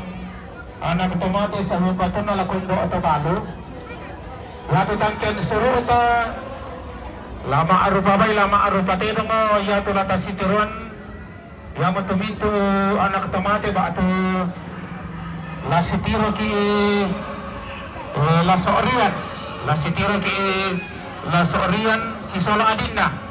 anak otomatis asami patun nalako indo atau balu lalu tangkan suruh ta lama arupa bay lama arupa tino mo ya tu lata sitiruan ya matumintu anak otomatis ba tu la sitiro ki la soorian la sitiro ki la soorian si solo adinna.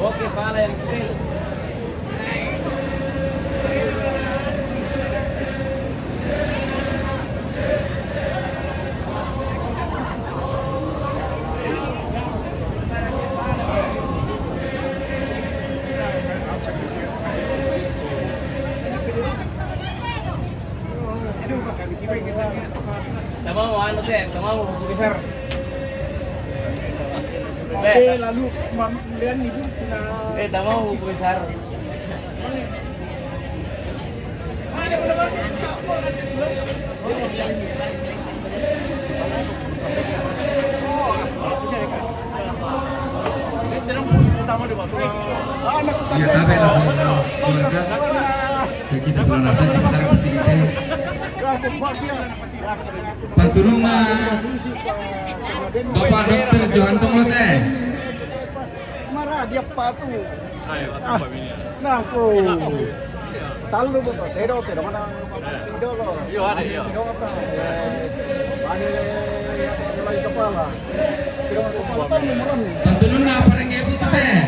Oke, pala yang skill. Sama mau anu teh, sama mau besar. Lalu kemudian ibu Tak mau buku besar. Ya tabe lah keluarga. Sekitar sudah nasa di Petara Pasilite. Panturung Bapak Dokter Johantong lo teh. marah dia patu. Nah, ko. Talu ba sero pero mana pido lo. Yo ada yo. Pido apa? Ani ya lagi kepala. Pido kepala talu malam. Panturung na pareng ibu teh.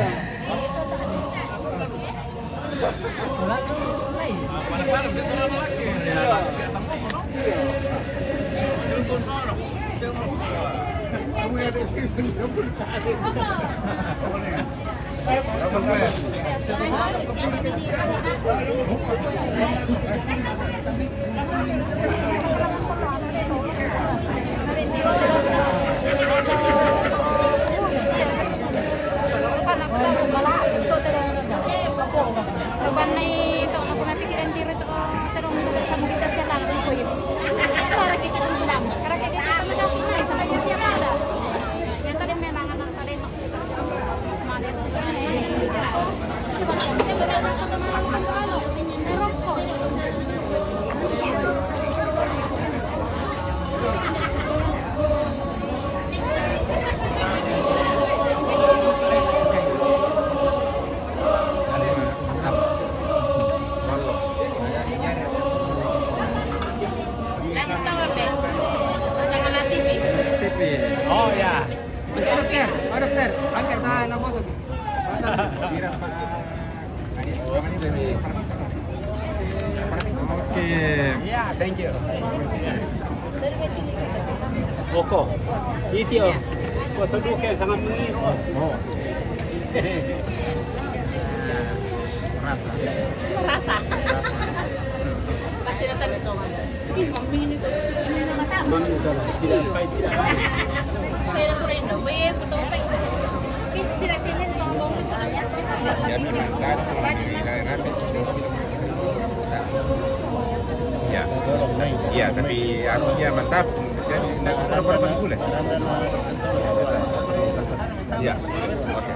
Oh ya. Dokter, angkat tangan foto. Oke. Ya, thank you. Oko. Itio. Foto duke sangat mengiro. Oh. Merasa. Pasti datang itu. Ih, mami ini tuh. Mami udah lah. Tidak baik tidak. Saya pernah nemu foto apa itu. Tidak sini sama bong itu ya. Ya, iya, tapi artinya mantap. Saya berapa bulan? Ya, oke.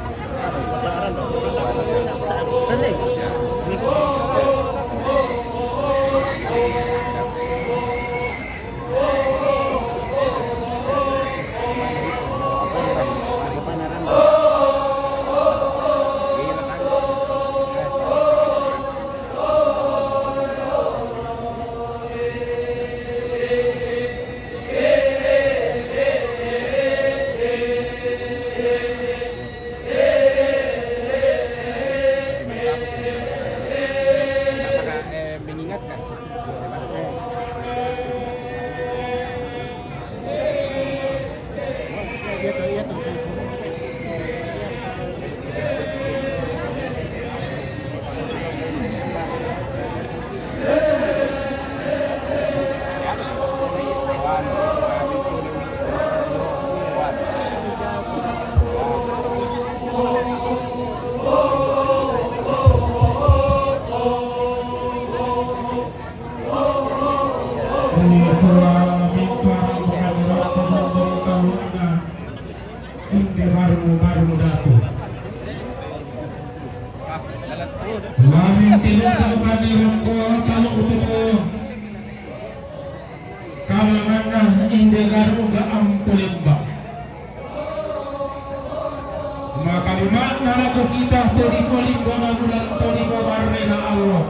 Cuma nalaku kita tadi poling gona bulan tadi barre na Allah.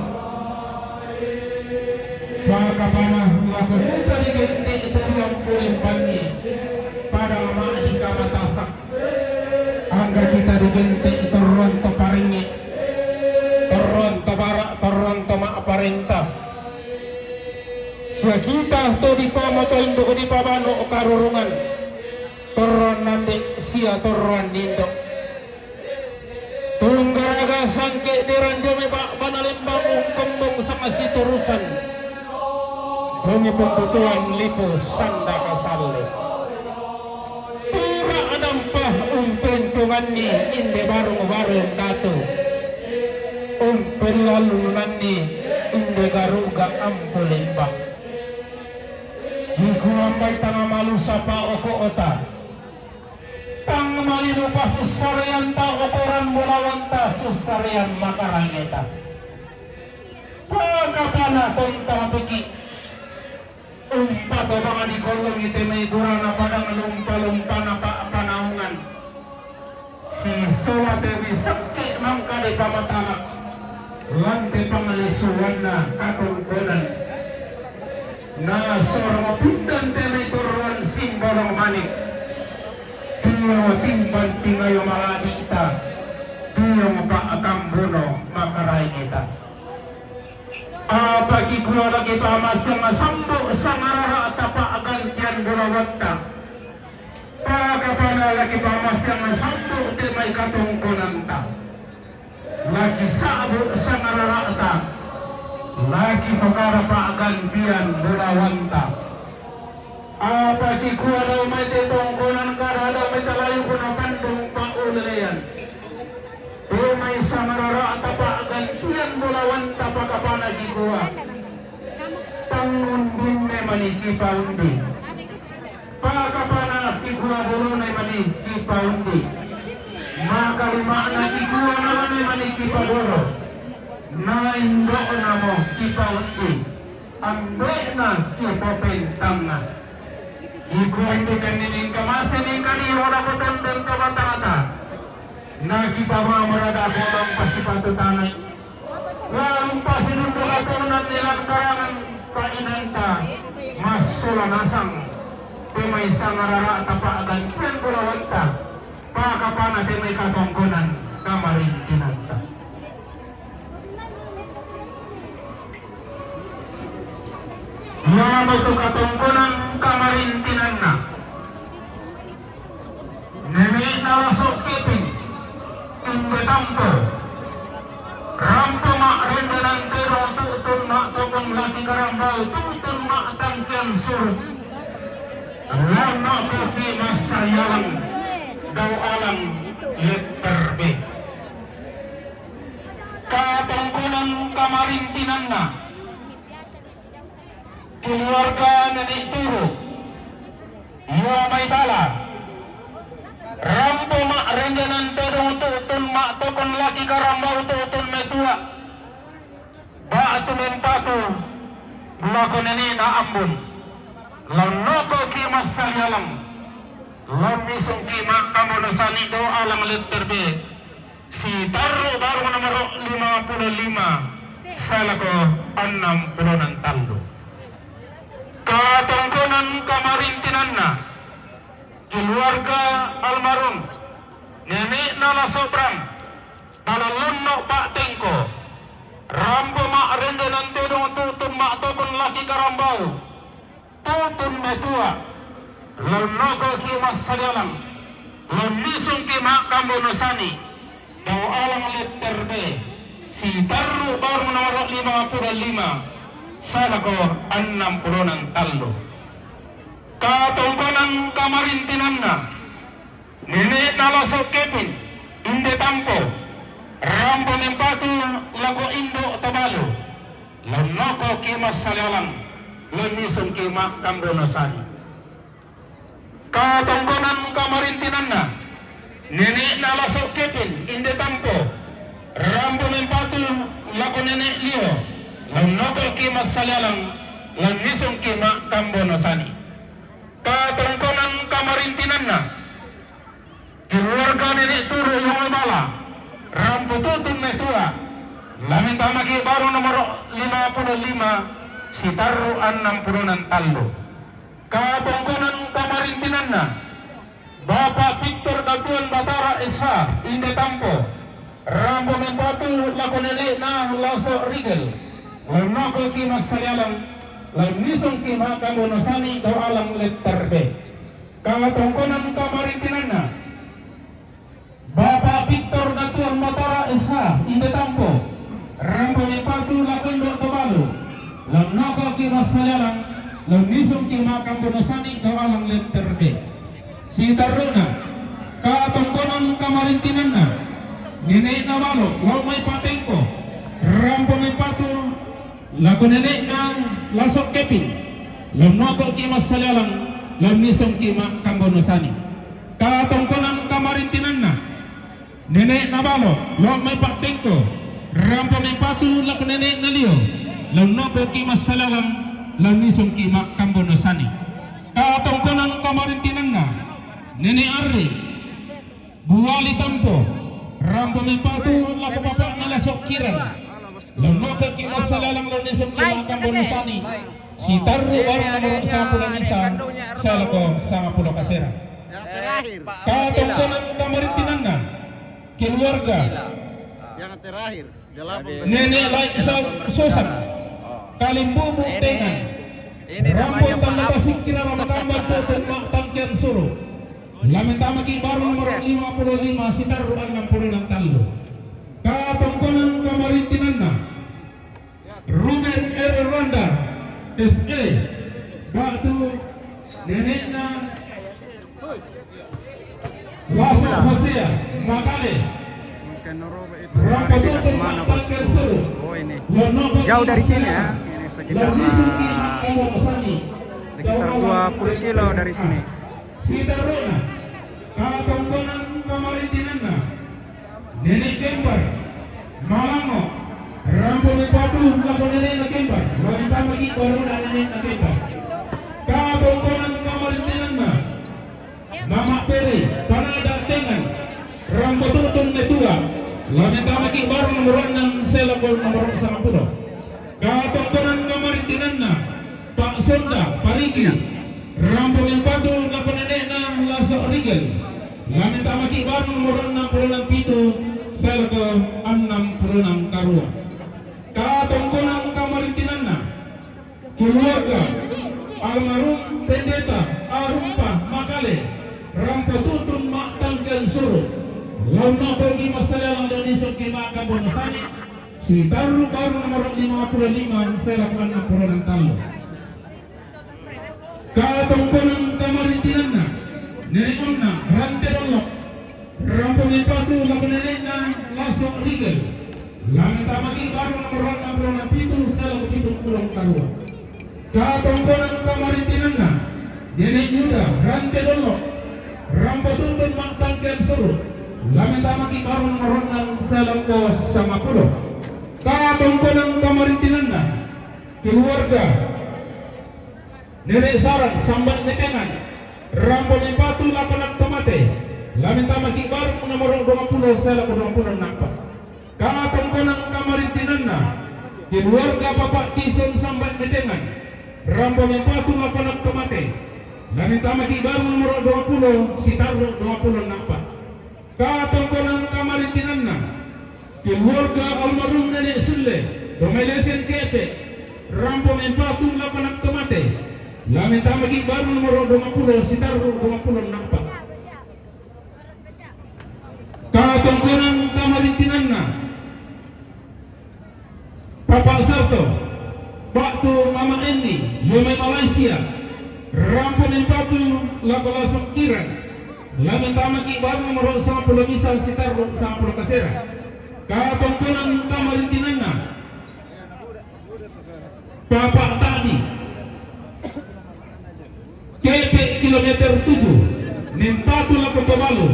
Maka panah laku kita digente itu yang poling pangi pada mama di kamatasak. Angga kita digente turun to paringi, turun to barak, turun to mak parenta. Sia kita tadi pamoto indo di pabano karurungan. Turun nanti sia turun indo. Tunggaraga sangke diranjami pak banalimbang kembang sama si turusan. Kami pembutuhan lipo sanda kasalle. Tura adampah pentungan ni inde barung datu. Lalu nanti inde garuga ampulimbah. Iku ampai tanga malu sapa oko ota. Tang malilupa susarian ta ukuran mulawan ta susarian makarangeta. Pagkapana tontang piki. Umpa to mga di kolong iti may gurana padang lumpa-lumpa na panaungan. Si Sola Dewi sakti mangka di kamatanak. Lante pangalisuan na katungkunan. Na sorong pindan temi turuan simbolong manik. Diyo timban tingayo maladita. Diyo pa akambuno makaray kita. Pagi kuwa lagi pamas yang sambo sangarara atapa agantian bulawata. Pagkapana lagi pamas yang sambo di may katungkunanta. Lagi sabo sangarara ata. Lagi pagkara pa agantian bulawanta. Pagi kuwa daw may titungkunan karada may talayo ko na pandong paulalayan. May samarara at agantian bulawan tapakapana di kuwa. Tangundin na manikipa undi. Pakapana di kuwa bulo na manikipa undi. Makalima na di kuwa naman na manikipa bulo. Naindo na mo kipa undi. Ando na kipa pentanga. Ikuwa hindi kaniling kamasin ni kaniyo na putundon ka bata-bata. Nakita mga marada ko ang pasipatutanay. Walang pasinundulan nilang karangan painanta. Mas sulanasang. Pemay sangarara at apaagan. Piyan kulawanta. Pakapana may katungkunan. Kamarin kinanta. Yang itu katungkunan kamarin kinanta. Nemi nalasok kiping. Inde tampo rampo mak rendanan terong tutun mak tokong laki karambau tutun mak tangkian surut lana koki masa yalang dau alang letter B katungkunan kamarintinanna keluarga nenek turu yang may tala rampo mak rendanan terong tutun mak tokon laki karambau tutun metua batu mempatu lako neni na ambun lanoko ki masalialang lamisong ki mak kamonasani do alang letter B si taru baru nomor 55 salako 60 ng talo katungkunan kamarintinanna keluarga almarhum nenek nala sobrang dalalunno pak tengko rampo mak rendanan tedong tutun mak tokon laki karambau tutun metua lonoko ki mas sadalang lonisong ki mak kambonosani daw alang letter B si taru baru nomor 55 salako 60 ng talo katungkunan kamarintinanna nenek nalasok kepin inde tampo rampo nempatu lago indo tabalo lanoko kimas salalang lonisong kima kambonosani katungkunan kamarintinanna nenek nalasok kepin inde tampo rampo nempatu lago nenek lio lanoko kimas salalang lonisong kima kambonosani katungkunan kamarintinanna keluarga nenek turu yang membala rampututun metua lamin tamaki baru nomor 55 sitaru 60 tallo kabongkonan kamarintinanna Bapak Victor Datuan Batara Esa Inde Tampo Rambo Mempatu Lakonele na Laso Rigel Lamnako Kimas Salyalang Lamnisong Kima Kamonosani Doalang Letter B Katongkonan Kamarintinanna Bapak Victor Datuan Batara Esa Inde Tampo Rambo Mempatu Lakondo Tobalu Lamnako Kimas Salyalang Lamnisong Kima Kamonosani Doalang Letter B si Taruna katongkonan kamarintinanna nenek na malo law may patengko rampo may patu lago nenek na lasok kepin lamnoko kima salalang lamnisong kima kambonosani katongkonan kamarintinanna nenek na malo law may patengko rampo may patu lago nenek na liyo lamnoko kima salalang lamnisong kima kambonosani katongkonan kamarintinanna Nenek Arri Buali Tampo Rampo Mempatu Lako bapak nila sokiran Lamnoko Kimas Salalang Lanisong Kimakang Bonusani si Tarru Warna Nomor 10 Nisa Salako sama Pulau Kasera katongkonan kamarintinanna keluarga Yang terakhir Nenek Lai Sosan Kalimbu Buktengan Rampo Tanda Sikira Ramadambal Tutun Maktangkian Suruh Lamin tamaki baru nomor 55 sitar 60 tallo katongkonan kamarintinanna Ruben R. Randa S.A. Batu nenekna Laso Hosea Makale Rampatutun Maktangkian Suruh Jauh dari sini ya, ini sekitar 20 kilo dari sini. Sitaruna katongkonan kamarintinanna nenek Kembar Malango Rampo Mepatu lako nenek na Kembar wanita magi baru na nenek na Kembar katongkonan kamarintinanna Mama Peri Panada Tengan Rampo Tutun Metua wanita magi baru nomor 6 selapol nomor 10 katongkonan kamarintinanna Pak Sonda Parigi Rampo Mempatu lako nenek na Laso Rigel Lamin tamaki baru nomor 66 pitu Selko 66 Karua katongkonan kamarintinanna keluarga almarhum Pendeta Arumpa Makale Rampo Tutun Maktangkian Suruh Launa Bogi Masalalang Indonesia Kimaka Bonusani si Tarru baru nomor 55 Selko 66 Tallo katongkonan kamarintinanna nenek onna Rante Rolok Rampo Mempatu lako nenek na Laso Rigel Langit tamaki baru nomor 67 pitu Selko 70 Karua katongkonan kamarintinanna nenek Yuda Rante Rolok Rampo Tutun Maktangkian Suruh Langit tamaki baru nomor 6 Selko 10 katongkonan kamarintinanna keluarga Nenek Saran Sambat Netengan Rampo Mempatu Lapanak Tomate Lamin tamaki baru nomor 20 Selko 20 nampak katongkonan kamarintinanna keluarga Bapak Tison Sambat Netengan Rampo Mempatu Lapanak Tomate Lamin tamaki baru nomor 20 Sitarro 20 nampak katongkonan kamarintinanna keluarga almarhum Nenek Sule Domelesen Kepe Rampo Mempatu Lapanak Tomate Lamin tamaki baru nomor 20 Sitarro 20 nampak katongkonan kamarintinanna Bapak Sarto Waktu Mama Endi Yome Malaysia Rampo Mempatu Lako Lasok Kiran Lamin tamaki baru nomor 10 misal Sitarro 10 Kasera katongkonan kamarintinanna Bapak Tadi KP kilometer 7 Nempatu Lako Tobalu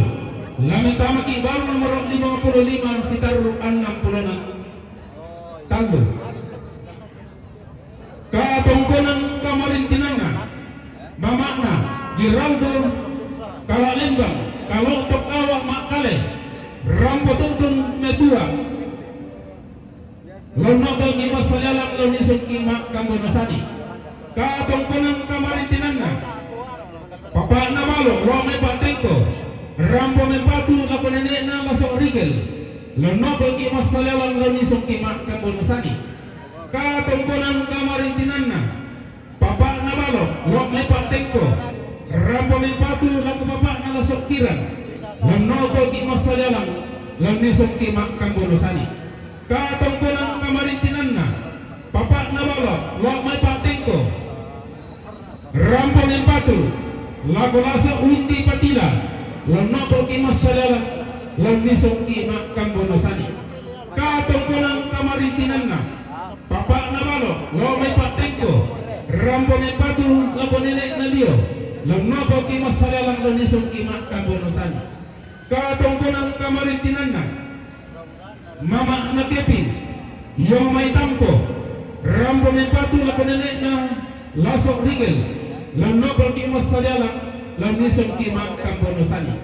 Lamin tamaki baru nomor 55 Sitarro 60 Tallo katongkonan kamarintinanna Mamakna Giraldo Kalalembang kalau untuk awak mak kale rampo tuntun metua lono bagi masalah lo nisuki mak kambo nasani katong konang kamaritinana papa namalo lo me patengko rampo me patu na konene na masok rigel lono bagi masalah lo nisuki mak kambo nasani katong konang kamaritinana papa namalo lo me patengko rampo me patu na ko papa na masok kiran lono bagi masalah lo nisuki mak kambo nasani katong konang kamaritinana papa nawala wa may patengko rampo ng patu lago lasa uindi patila lanoko ki masalala lanisong ki makambonosani katong konang kamaritinana papa nawala wa may patengko rampo ng patu lago ninek na dio lanoko ki masalala lanisong ki makambonosani katong konang kamaritinana mama na kepin yung may tampo rampo may patu la konene na lasok rigel lanokol ki masalyala lanisong ki makambonosani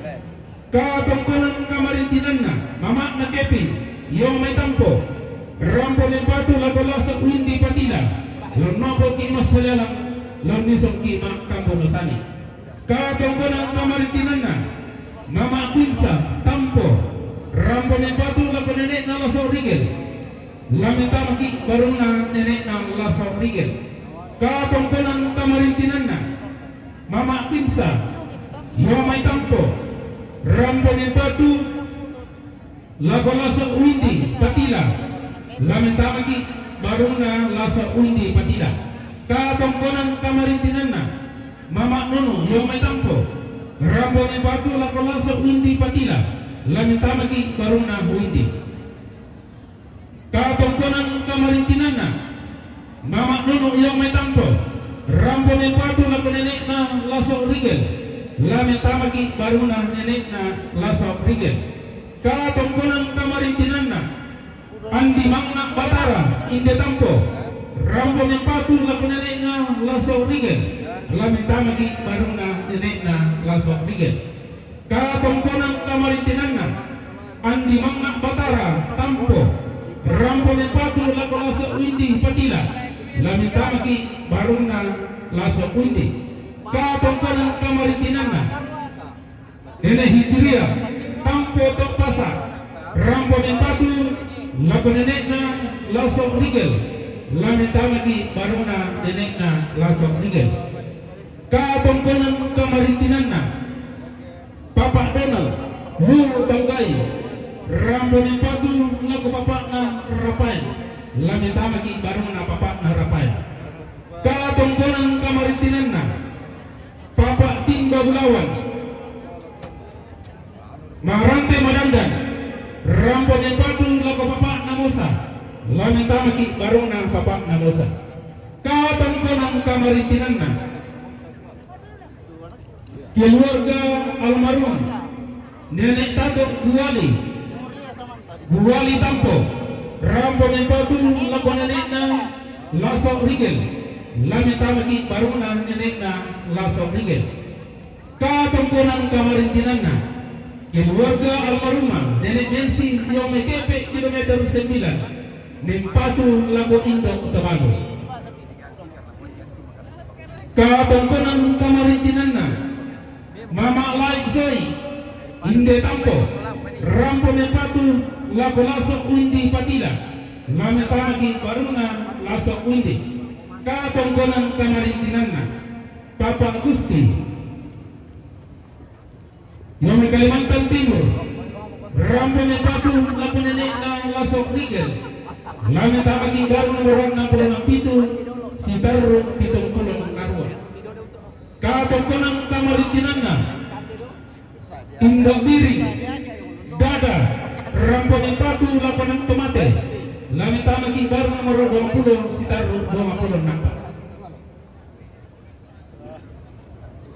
katong konang kamaritinan na mama na kepin yung may tampo rampo may patu la lasok hindi patila lanokol ki masalyala lanisong ki makambonosani katong konang kamaritinan na mama kwinsa tampo rampo ng patu la nenek na lasaw rigel lamita maki baru na nenek na lasaw rigel katong konang kamarintinan na mama pinsa yung may tampo rampo ng patu la lasaw uindi patila lamita maki baru na lasaw uindi patila katong konang kamarintinan na mama nono yung may tampo rampo ng patu la lasaw uindi patila lamita maki baru na huindi katong konang kamarintinan na mama nono yung may tampo rampo ng patu la nenek na lasaw rigel lamita maki baru na nenek na lasaw rigel katong konang kamarintinan na andi mangna batara inde tampo rampo ng patu la nenek na lasaw rigel lamita maki baru na nenek na lasaw rigel katong konang kamarintinan na andi mangna batara tampo rampo ng patu la lasa uindi patila lamita maki baru na lasa uindi katong konang kamarintinan na nene hidria tampo tokpasa rampo ng patu la nenek na lasa rigel lamita maki baru na nenek na lasa rigel katong konang kamarintinan na Papa Donald, Lu Banggay, rambo ng patu lagu papa na Rapain, lamita maki baru na papa na Rapain. Katong konang kamaritinan na Papa Timba Bulawan, Marante Madandan, rambo ng patu lagu papa na Musa, lamita maki baru na papa na Musa. Katong konang kamaritinan na keluarga almarhum nenek tato Buwali tampo rampo ng patu lago nenek na lasaw rigel lamita maki baru na nenek na lasaw rigel katong konang kamarintinan na keluarga almarhum nenek Nancy yung may kepe kilometer 9 ng patu lago Indo Tabago katong konang kamarintinan na Mama Laik Soy Inde Tampo rampo ng patu lago lasok uindi patila lamita maki baru na lasok uindi katong konang kamarintinan na Papa Gusti yung may Kalimantan Timur rampo ng patu lago nenek na lasok rigel lamita maki baru na orang na pulo ng pitu si Taro pitong pulong karwa katong konang kamarintinan na Indah Diri Dada rampo ng patu lapanang tomate lamita maki baru nomor 20 si Taro 20 nampak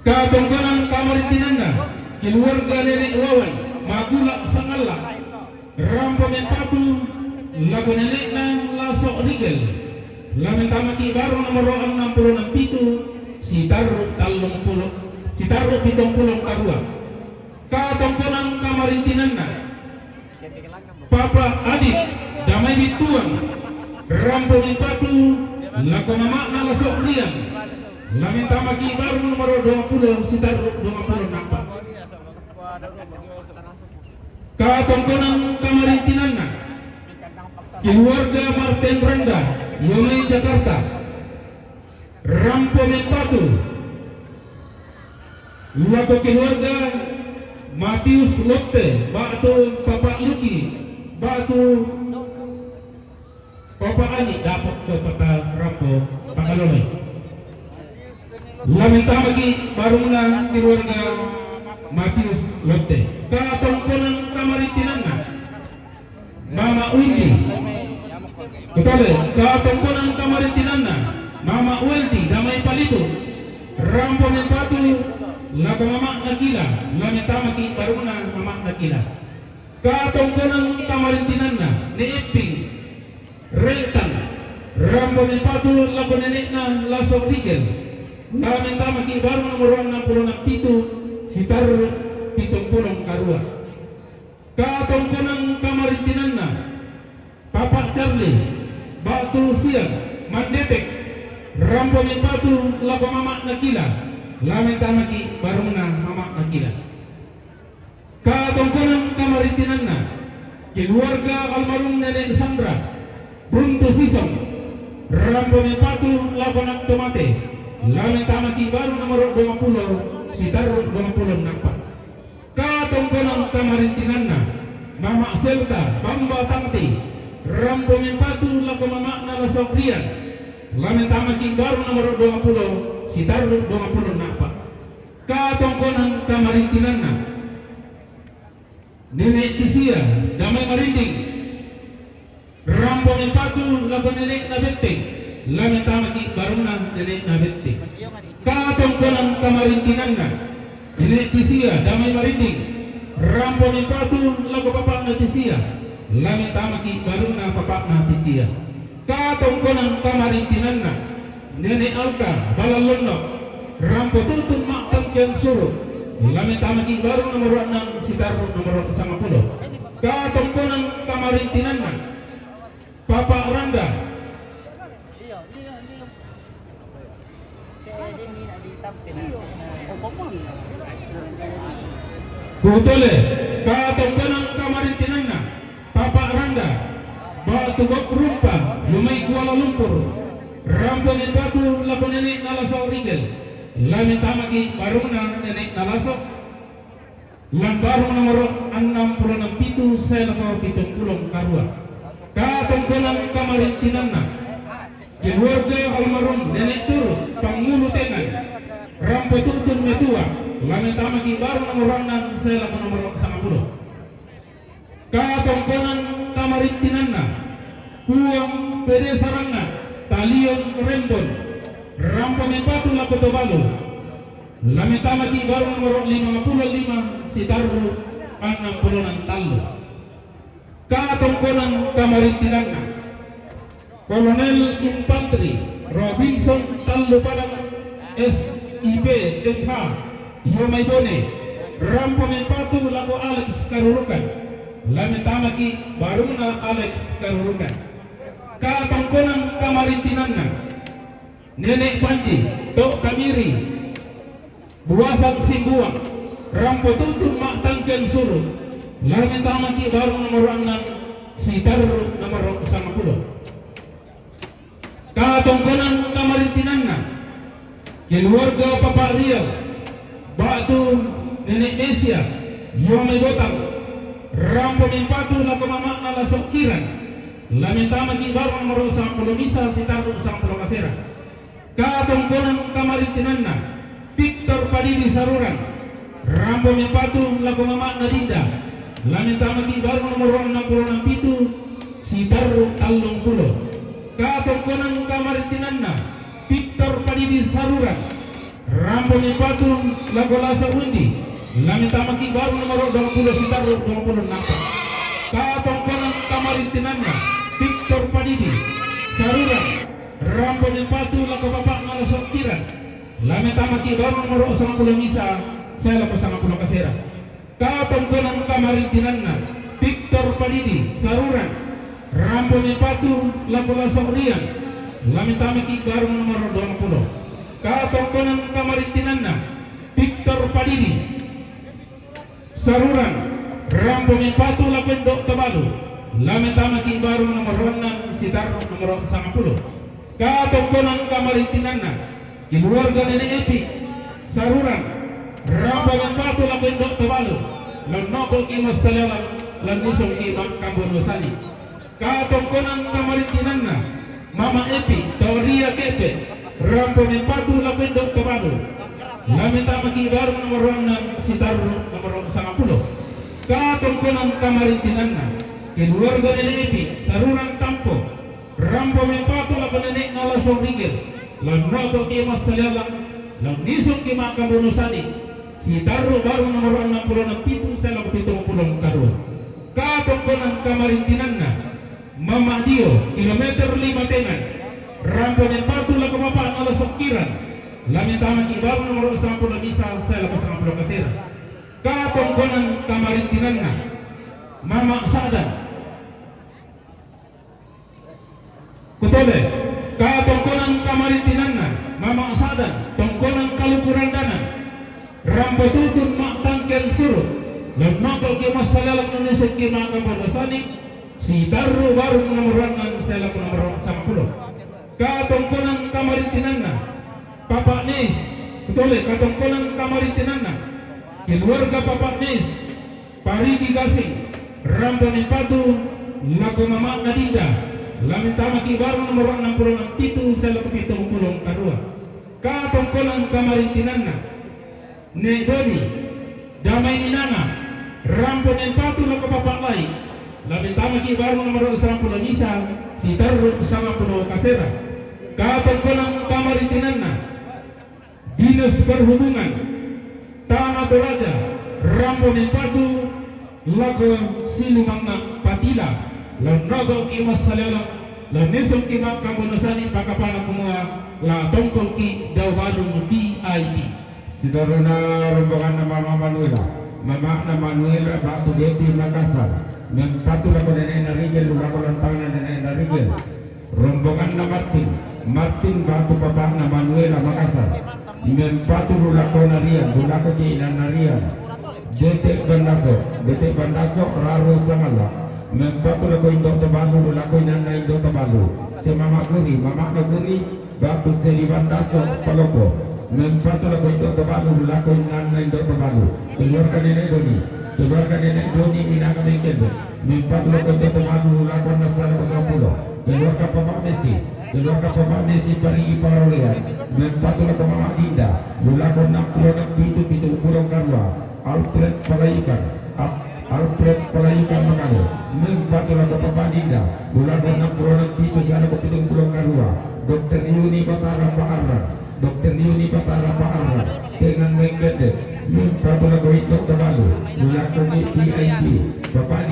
katong konang kamarintinan na keluarga nenek Wawan Magula Sangala rampo ng patu lago nenek na lasok rigel lamita maki baru nomor 67 si Taro 30 si Taro 70 karua katongkonan kamarintinanna Papa Adik damai bituan rampo bipatu lako mama nala soklian laminta magi baru nomor 20 sitar 20 nampak katongkonan kamarintinanna keluarga Martin Randa Yomei Jakarta rampo bipatu lako keluarga Matius Lotte batu Papa Yuki batu Papa Ani dapat ke peta rampo Pakalome laminta bagi baruna keluarga Matius Lotte katongkonan kamarintinanna Mama Windy ketabe katongkonan kamarintinanna Mama Windy damai palito rampo mempatu lako mama nakila laminta bagi baruna mama nakila katongkonan kamarintinanna ni Iping Rentan rampo mempatu lako nenekna Laso Rigel laminta bagi baru nomor 67 sitar 70 karua katongkonan kamarintinanna Papa Charlie Batu Siang Mandepek rampo mempatu lako mama nakila laminta bagi baru mama nakila katongkonan kamarintinanna keluarga almarhum Nenek Sandra Buntu Sisong rampo mempatu lako nak tomate laminta bagi baru nomor 20 sitar 20 nampak katongkonan kamarintinanna Mama Selta Bamba Tangti rampo mempatu lako mama nala sokrian laminta bagi baru nomor 20 sitar 20 nampak katongkonan kamarintinanna Nenek Tisia Damai Marinding rampo mempatu lako nenek na beteng laminta bagi baruna nenek na beteng katongkonan kamarintinanna Nenek Tisia Damai Marinding rampo mempatu lako papa na Tisia laminta bagi baruna papa na Tisia katongkonan kamarintinanna Nenek Alka Balalonok rampo tutun maktan kian suruh laminta bagi baru nomor 6 sitar nomor 90 katongkonan kamarintinanna Papa Randa Kutole katongkonan kamarintinanna Papa Randa Batu Gok Rumpa Yumai Kuala Lumpur rampo mempatu lako nenek Nalasau Rigel laminta bagi baruna nenek Nalasau lambaru nomor 66 pitu selako 70 karua katongkonan kamarintinanna keluarga almarhum Nenek Turu Pangulu Tengan rampo tutun metua laminta bagi baru nomor 6 selako nomor 90 katongkonan kamarintinanna Puang Pede Sarangna Talion Rembon rampo mempatu lako Tobalo laminta bagi baru nomor 55 sitar 60 talo katongkonan kamarintinanna Kolonel Infanteri Robinson Tallo Padang SIP MH Yomaidone rampo mempatu lako Alex Karurukan laminta bagi baruna Alex Karurukan katongkonan kamarintinanna Nenek Panji Tok Kamiri Buasan Simbuang rampo tutun maktangken suruh laminta bagi baru nomor 6 sitar nomor 90 katongkonan kamarintinanna keluarga Papa Riau Batu Nenek Nesia Yomai Botang rampo mempatu lako mama nala sokiran laminta bagi baru nomor 90 bisa sitar 90 kasera katongkonan kamarintinanna Victor Padidi Saruran rampo mempatu lako mama Nadinda laminta bagi baru nomor 66 pitu sitar 30 katongkonan kamarintinanna Victor Padidi Saruran rampo mempatu lako Lasa Undi laminta bagi baru nomor 20 sitar 20 nampak katongkonan kamarintinanna Victor Padidi Saruran rampo mempatu lako bapak nala sokiran laminta bagi baru nomor 90 misa saya lako 90 kasera Katongkonan Kamarintinanna Victor Padidi Saruran Rampo Nepatu Lapola Saurian Lamitamaki Garung nomor 20. Katongkonan Kamarintinanna Victor Padidi Saruran Rampo Nepatu Lapendok Tabalu Lamitamaki Garung nomor 6 Sitar nomor 10. Katongkonan Kamarintinanna Keluarga Nenek Epi Saruran Rampo Nepatu Lapendok Tabalu Lanokol Kimas Salalan Lanisong Kimak Kambonusani. Katongkonan Kamarintinanna Mama Epi Tauria Kepe Rampo Nepatu Lapendok Tabalu Lamitamaki Garung nomor 6 Sitar nomor 10. Katongkonan Kamarintinanna Keluarga Nenek Epi Saruran Tampo Rampo Nepatu Lapenenek Nalasong Rigel Lanokol Kimas Salalan Lanisong Kimak Kambonusani. Si Taru baru nomor 67 saya 70 kadua. Katongkonan Kamarintinanna Mama Dio kilometer 5 tengan Rampo Nepatu la Kumapaan ala Sokiran Lamitama Kibaru nomor 10 misal saya 10 kasira. Katongkonan Kamarintinanna Mama Sadan Kutole. Katongkonan Kamarintinanna Mama Sadan Tongkonan Kalukuran Dana Rampo tutun mak tangken surut Lemnakal Kimas Salalang Nunisik Kimak Kambonusani. Si Taru baru nomor 6 saya nomor 10. Katongkonan Kamarintinanna Papa Nis Betul Katongkonan Kamarintinanna Keluarga Papa Nis Parigi Gasing Rampo Nepatu Laku Mama Nadinda Lamitamaki baru nomor 66 itu saya 70 kadua. Katongkonan Kamarintinanna Nedoni Damai Ninana Rampo Nepatu Laku Papa Lai Lamitama Kibaru nomor 10 misal Sitar bersama Pulau Kasera. Katongkonan Kamarintinanna Dinas Perhubungan Tanah Toraja Rampo Nepatu Laku Silumangna Patila Lanogol Kimas Salalang Lanisong Kimak Kambonusani Pakapana Kumua La Tongkol Ki Dawalu VIP. Sidaruna rombongan Mama Manuela Manuela Batu Deti Makassar Mempatu lako nenek narigel lako lantang nenek narigel rombongan Martin Batu Papa Manuela Makassar Mempatu lako narian lako kiinan narian Detek Bandaso Raro Samala Mempatu lako Indok Tabalu lako inan na Indok Tabalu Semama Guri Batu Seri Bandaso Paloko Mempatu lako Indok Tabalu lako inan na Indok Tabalu keluarga nenek Doni Minakan Ekebe Mempatu lako Indok Tabalu lako Nasara Kesapulo keluarga Papa Messi Parigi Parolean Mempatu lako Mama Dinda lako 60 Pulau Karwa Alfred Palayukan Makalo Mempatu lako Papa Dinda lako 60 sana ko Pulau Karwa Dr. Yuni Batara Pak Arra dengan menggede Mempatu lako Indok Tabalu lako VIP Bapak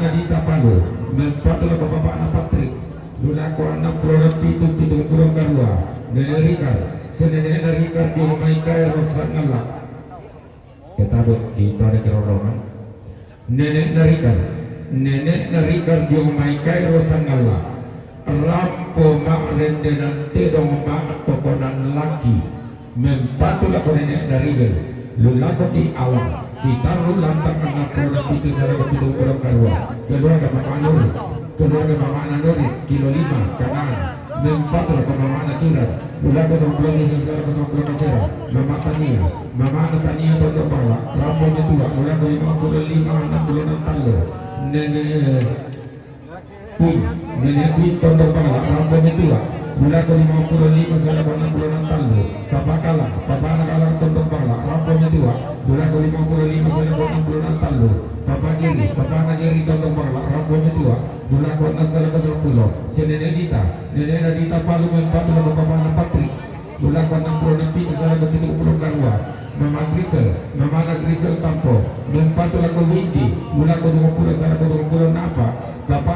Nadita Palu Mempatu lako Bapak Patrix lako 60 Pulau Karwa Nenek Rikar di Maikai Rosangala ketabut di Tone Kerorongan Nenek Narikar di Maikai Rosangala Rampo Mak Rendenan Tedong Mak Tokonan Laki Mempatu lako Nenek Narigel lulako di awal Sitar lantang 60 itu sana ke Pulau Karwa keluarga Mama Noris kilo 5 kanan Mempatu lako Mama Nakiran lulako Sangkulang Isasara Sangkulang Kasera Mama Tania Tondok Bala Rampo Nyetua lulako 55 60 Talo Nenek Queen Tondok Bala Rampo Nyetua lulako 55 sana 60 Talo Papa Anak Tondok Bala Rampo Nyetua lulako 55 sana 60 Talo Papa Anak Tondok Bala Rampo Nyetua lulako 6 sana 10 si Nenek Nadita Palu Mempatu lako Papa Anak Patrix lulako 60 sana ke Pulau Karwa Mama Grisel Tampo Mempatu lako Windy lulako 20 sana ke Pulau Napa Papa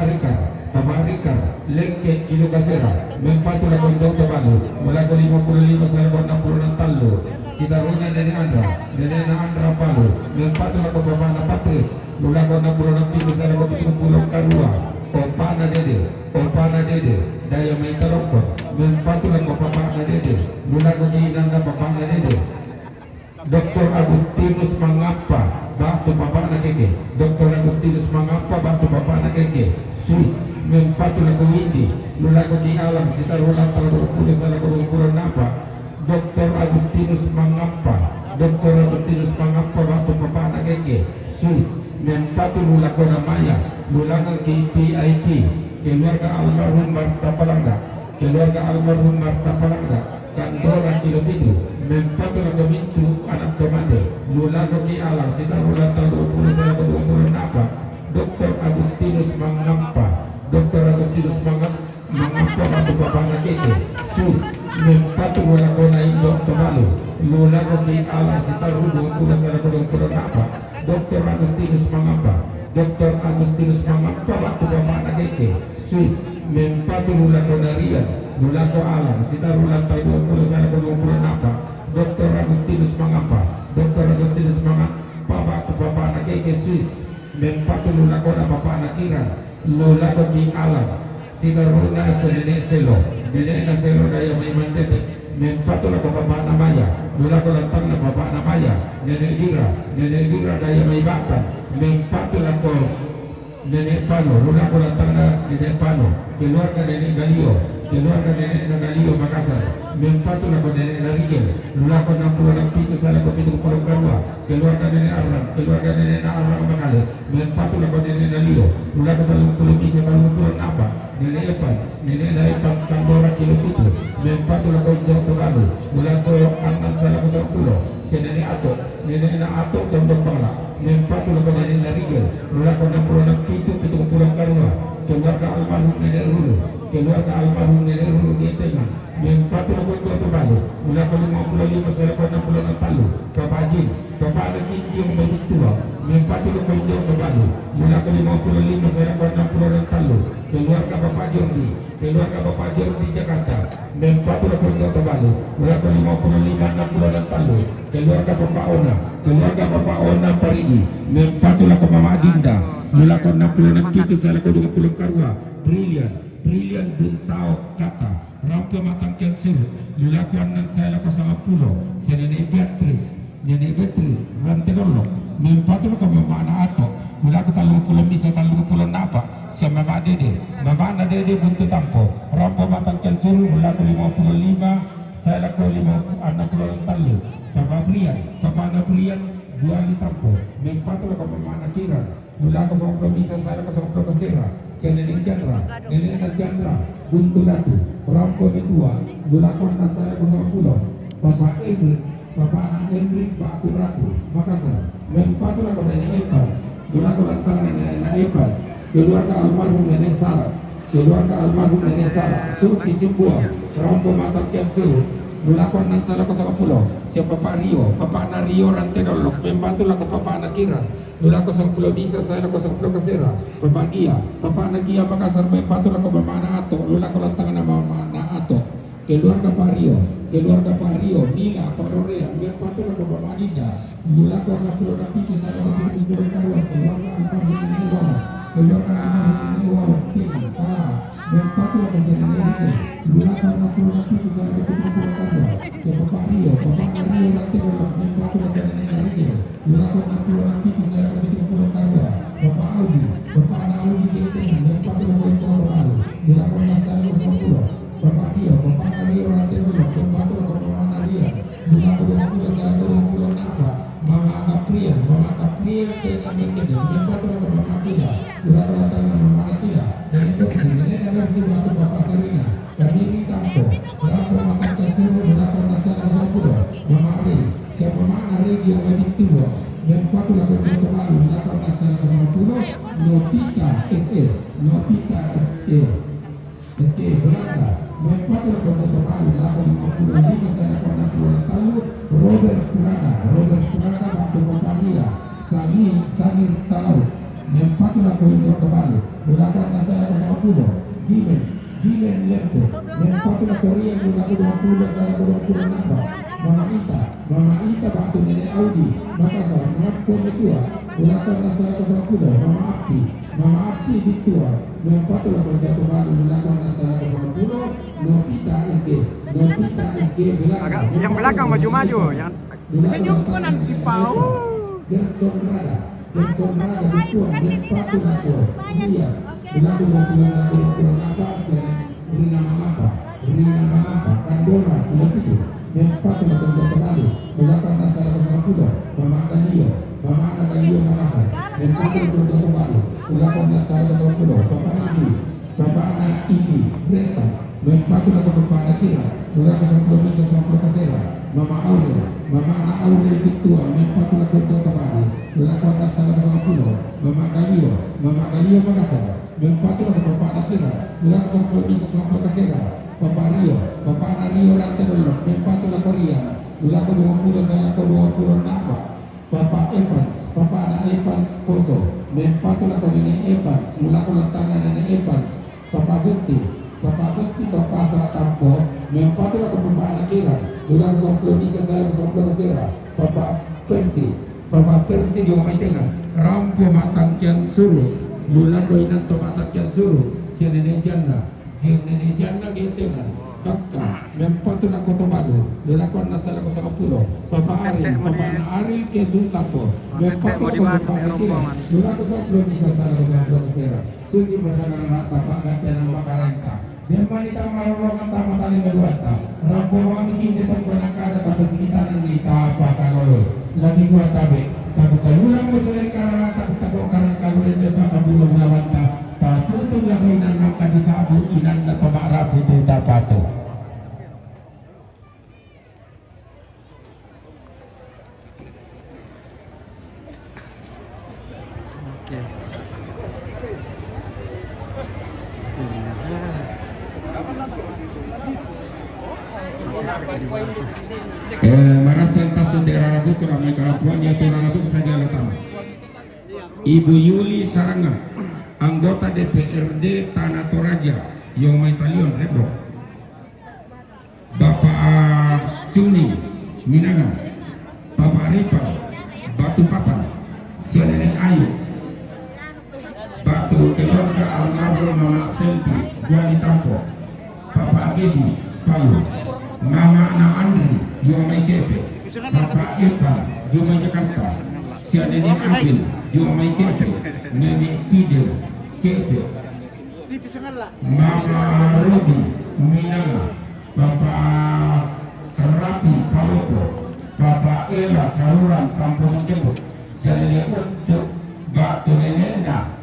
Bapak Rikar Lengke Kilo Kasera Mempatu lagu Dr. Balu Mulaku 55 saya lagu 60 Tallu Sidaruna Nenek Andra Palu Mempatu lagu Bapak Ana Patris Mulaku 60 saya lagu 70 Karua Opana Dede Daya Maita Rokor Mempatu lagu Bapak Ana Dede Mulaku Kinanda Bapak Ana Dede Dr. Agustinus Mangapa Batu Bapak Ana Keke Dr. Agustinus Mangapa Batu Bapak Ana Keke Swiss Mempatu lagu Windi Lulaku di alam Sitarula Talagu Pula Salagu Pula Napa Dr. Agustinus Mangapa Dr. Agustinus Mangapa Batu Bapak Ana Keke Swiss Mempatu Lulaku Namaya Lulaku KPIP Keluarga almarhum Marta Palangga Keluarga almarhum Marta Palangga Kandora Kilo Pitu Mempatu lagu Mintu Anak Tomate Lulaku di alam Sitarula Talagu Pula Salagu Pula Napa Dr. Agustinus Mangapa Dr. Agustinus Mangapa Batu Bapak Ana Keke Sus Mempatu Lulaku na Indo Tomalu Lulaku di alam Sitarudu Pula Salagu Pula Napa Dr. Agustinus Mangapa Dr. Agustinus Mangapa Batu Bapak Ana Keke Sus Mempatu Lulaku na Rian Lulaku alam Sitarula Talagu Pula Salagu Pula Napa Dr. Agustinus Mangapa Dr. Agustinus Mangapa Batu Bapak Ana Keke Sus Mempatu Lulaku na Bapak Ana Kiran Lulaku di alam Sitaruna Nenek Selo Nenek na Selo Daya May Mandete Mempatu lagu Bapak Namaya Lulaku Lantang na Bapak Namaya Nenek Dira Daya May Batan Mempatu lagu Nenek Pano Lulaku Lantang na Nenek Pano Keluarga Nenek Galio Keluarga Nenek na Galio Makassar Mempatu lagu Nenek Narigel Lulaku 60 Pitu Salaku Pitu Pulau Karua Keluarga Nenek Arram Keluarga Nenek na Arram Makale Mempatu lagu Nenek Nalio Lulaku 30 Bisa 30 Apa Nenek Evans Kandora Kilo Pitu Mempatu lagu Dr. Balu Lulaku Anan Salaku 10 Si Nenek na Atok Tondok Bangla Mempatu lagu Nenek Narigel Lulaku 60 Pitu Pitu Pulau Karua Keluarga almarhum Nenek Rulu Keluarga almarhum Nenek Rulu Getengan Mempatu lagu Dr. Balu Lulaku 55 Salaku 60 Talu Bapak Jin Bapak Ana Jinjung Tua Mempatu lagu Dr. Balu Lulaku 55 Salaku 60 Talu Keluarga Bapak Jordi Keluarga Bapak Jordi Jakarta Mempatu lagu Dr. Balu Lulaku 55 60 Talu Keluarga Bapak Ona Parigi Mempatu lagu Mama Dinda Lulaku 66 Pitu Salaku 20 Karua Brilian Buntao Kata Rampo Matang Kensur Lulaku 6 Salaku 10 Si Nenek Beatrice Ranterolo Mempatu lagu Mama Ana Ato Lulaku 30 Bisa 30 Napa Si Mama Ana Dede Buntu Tampo Rampo Matang Kensur Lulaku 55 Salaku 60 Talu Papa Ana Brian Buali Tampo Mempatu lagu Mama Ana Kiran Lulaku 10 Bisa Salaku 10 Kasera Si Nenek Chandra Buntu Datu Rampo Mitua Lulaku 6 Salaku 10 Bapak Ana Endrik Batu Ratu Makassar Mempatu lagu Nenek Evans Lulaku Lantang Nenek Evans Keluarga almarhum Nenek Sarah Suki Simbua Rampo Matang Kemsuru Lulaku 6 Salaku 10 Si Bapak Ana Rio Rantenolok Mempatu lagu Bapak Ana Kiran Lulaku 10 Bisa Salaku 10 Kasera Bapak Ana Gia Makassar Mempatu lagu Bapak Ana Ato Lulaku Lantang nama Ana Ato Keluarga Pak Rio Nila Pak Rorea Mempatu lagu Bapak Dinda Lulaku 60 Pitu Salaku 20 Karua Keluarga almarhum Nenek Wawa Tim Mempatu lagu Nenek Lulaku 60 Pitu Salaku 20 Karua Si Bapak Rio Rantenolok Mempatu lagu Nenek Narigel Lulaku 60 Pitu Salaku 20 Karua Bapak Ana Audi Getengan Mempatu lagu Dr. Balu Lulaku 6 Salaku 10 Bapak Ana Rio Rantenolok Mempatu lagu Mama Nadia Lulaku 20 Salaku 20 Napa Mama Kaprian Kena Mekene Mempatu lagu Mama Kila Lulaku Lantang Mama Kila Nenek Versi Batu Bapak Sarina Kabiri Tampo Rampo Matang Kesuru Lulaku 6 Salaku 10 Mama Ari Siapa Mama Regio Wedik Tua Mempatu lagu Dr. Balu Lulaku 6 Salaku 10 Nopika SE Belanda Mempatu lagu Dr. Balu Lulaku 55 Salaku 60 Talu Robert Turaga Batu Bapak Ria Sanir Talau Mempatu lagu Dr. Balu Melakukan masalah bersama puno. Dimen Lerdo. Mempatulah Korea melakukan 20 salah 20 nambah. Mama Ita Batu Nenek Audi. Makassar mengaku metua. Melakukan masalah bersama puno. Mama Abdi ditua. Mempatulah Bergatu Baru melakukan masalah bersama puno. Nopita SG. Agak yang belakang maju-maju yang Senyum konan si Pau. Gerson Raga dituang Mempatu Nako. Iya. Melakukan apa Rina Mangapa Kandora Pilih Mempatu Nako Kembali melakukan masalah bersama puno. Mama Galio Makassar. Mempatu Nako Kembali melakukan masalah bersama puno. Papa anak ini Greta. Mempatu Nako Kembali Kira melakukan sebelum bisa sampai Kasera. Mama anak Aurel Ditua. Mempatu Nako Kembali melakukan masalah bersama puno. Mama Galio Makassar. Mempatu Nako Kembali Kira melakukan sebelum bisa sampai Kasera. Papa anak Rio Rantelolo. Mempatu Nako Ria melakukan 20 saya ke 20 nampak. Papa anak Evans Poso. Mempatu Nako Nenek Evans melakukan tangan Nenek Evans. Papa Agusti Topasa Tampo. Mempatu Nako Papa anak Kira melakukan sebelum bisa saya sampai Kasera. Papa Persi di Omai Tengah. Rampo Matang Kian Suruh. Bulan Doinan Tomatang Kian Suruh. Si Nenek Jana Gentengan. Kakak Mempatu Nako Tomago. Melakukan masalah bersama pulau. Papa Aril Kesul Tapo. Mempatu Nako Papa Kira melakukan sebelum bisa saya sampai Kasera. Susi pasangan anak tapak gantian makaranta. Demanita marolongan tamatali meluata. Rampo wangi kini tempat kada tapi sekitaran di tapak kanolo. Lagi gua tabe. Tabu kalulang musuhin karena tabu karena kalulang depa kabulang lawanta. Tutup lakuinan maka disabu inan na tomak rapi itu tapato. Marasan tasu terana buku ramai kerapuan ya terana buku saja latama. Ibu Yuli Saranga, anggota DPRD Tanah Toraja, Yoma Italion Rebro. Bapak Cuni Minanga, Bapak Ripang, Batu Papan, Nenek Ayu, Batu keluarga almarhum Mama Selvi, Guali Tampo, Bapak Agedi, Palu, Mama Ana Andri, Yoma Kepe, Bapak Irfan, Yoma Jakarta, Nenek Abil, Yoma Kepe, Nenek Tidil, Kepe, Mama Robi, Minanga, Bapak Rapi, Palopo, Bapak Ela, Saluran, Kampung Jebuk, Nenek Ucuk, Batu Neneknya,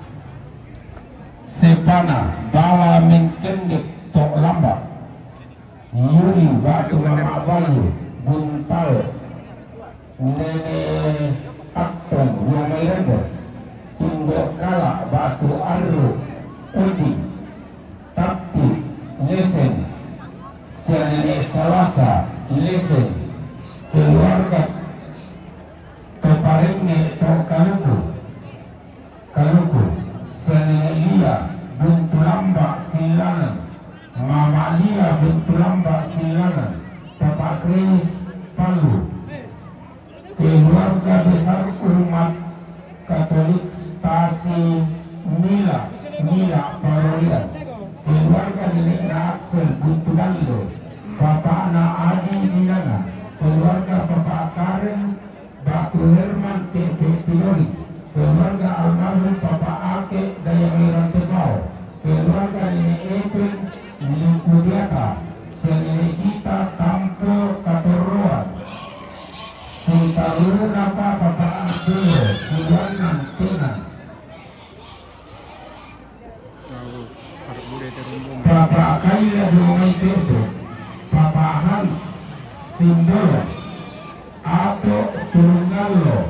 Sepana, Bala Menkendek, Tok Lamba, Yuli, Batu Mama Bayu, Buntal, Nenek Akton, Yoma Irebo, Indok Kala, Batu Arru, Udi, Tapi, Lesen, Nenek Salasa, Lesen, keluarga Keparingne, Kaluku, Nenek Lia, Buntulamba, Silangan, Mama Lia, Buntulamba, Silangan, Bapak Kris, Palu, keluarga besar umat Katolik Stasi Mila Parolian, keluarga Nenek Naksel Buntulando, Bapak Na Adi Minanga, keluarga Bapak Karen Batu Herman TP Tiroli, keluarga almarhum Bapak Ake Daya Miran Tebau, keluarga Nenek Epen Likudiata, Nenek Gita Tampo Katoroan, Sitaluru Napa Bapak Abdul Kuwanan Tenan, Bapak Kaila Dumai Kerto, Bapak Hans Simbolo atau Turungalo,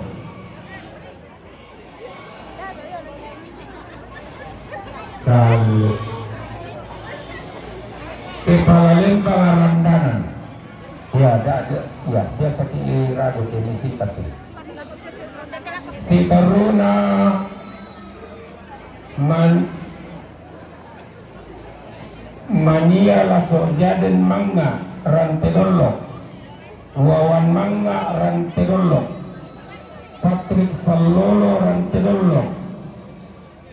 Kepala Lembang Randanan, ya biasa kira definisi pati. Si Taruna Mania Laso Jaden Mangga Rantedolo, Wawan Mangga Rantedolo, Patrick Salolo Rantedolo,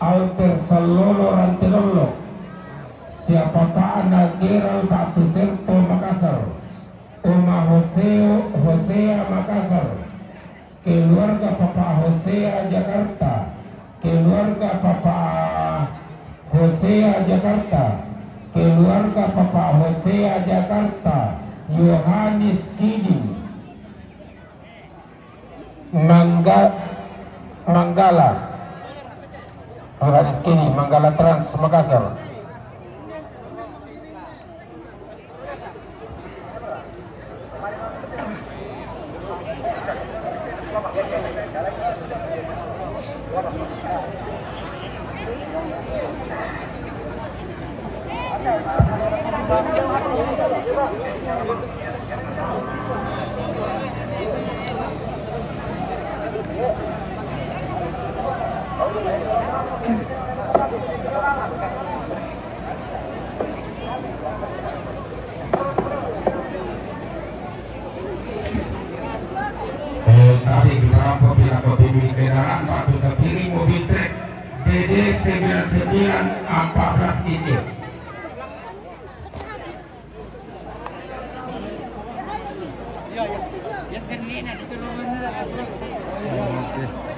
Alter Salolo Rantedolo, siapakah anak Geral Batu Serto Makassar, Oma Hosea Makassar, keluarga Papa Hosea Jakarta, keluarga Papa Hosea Jakarta, keluarga Papa Hosea Jakarta, Yohanes Kiding, Manggala, Yohanes Kiding, Manggala Trans Makassar. Tadi dirampok pihak pemilik kendaraan Batu Sapiri mobil trek DD 9914 ini. Oke.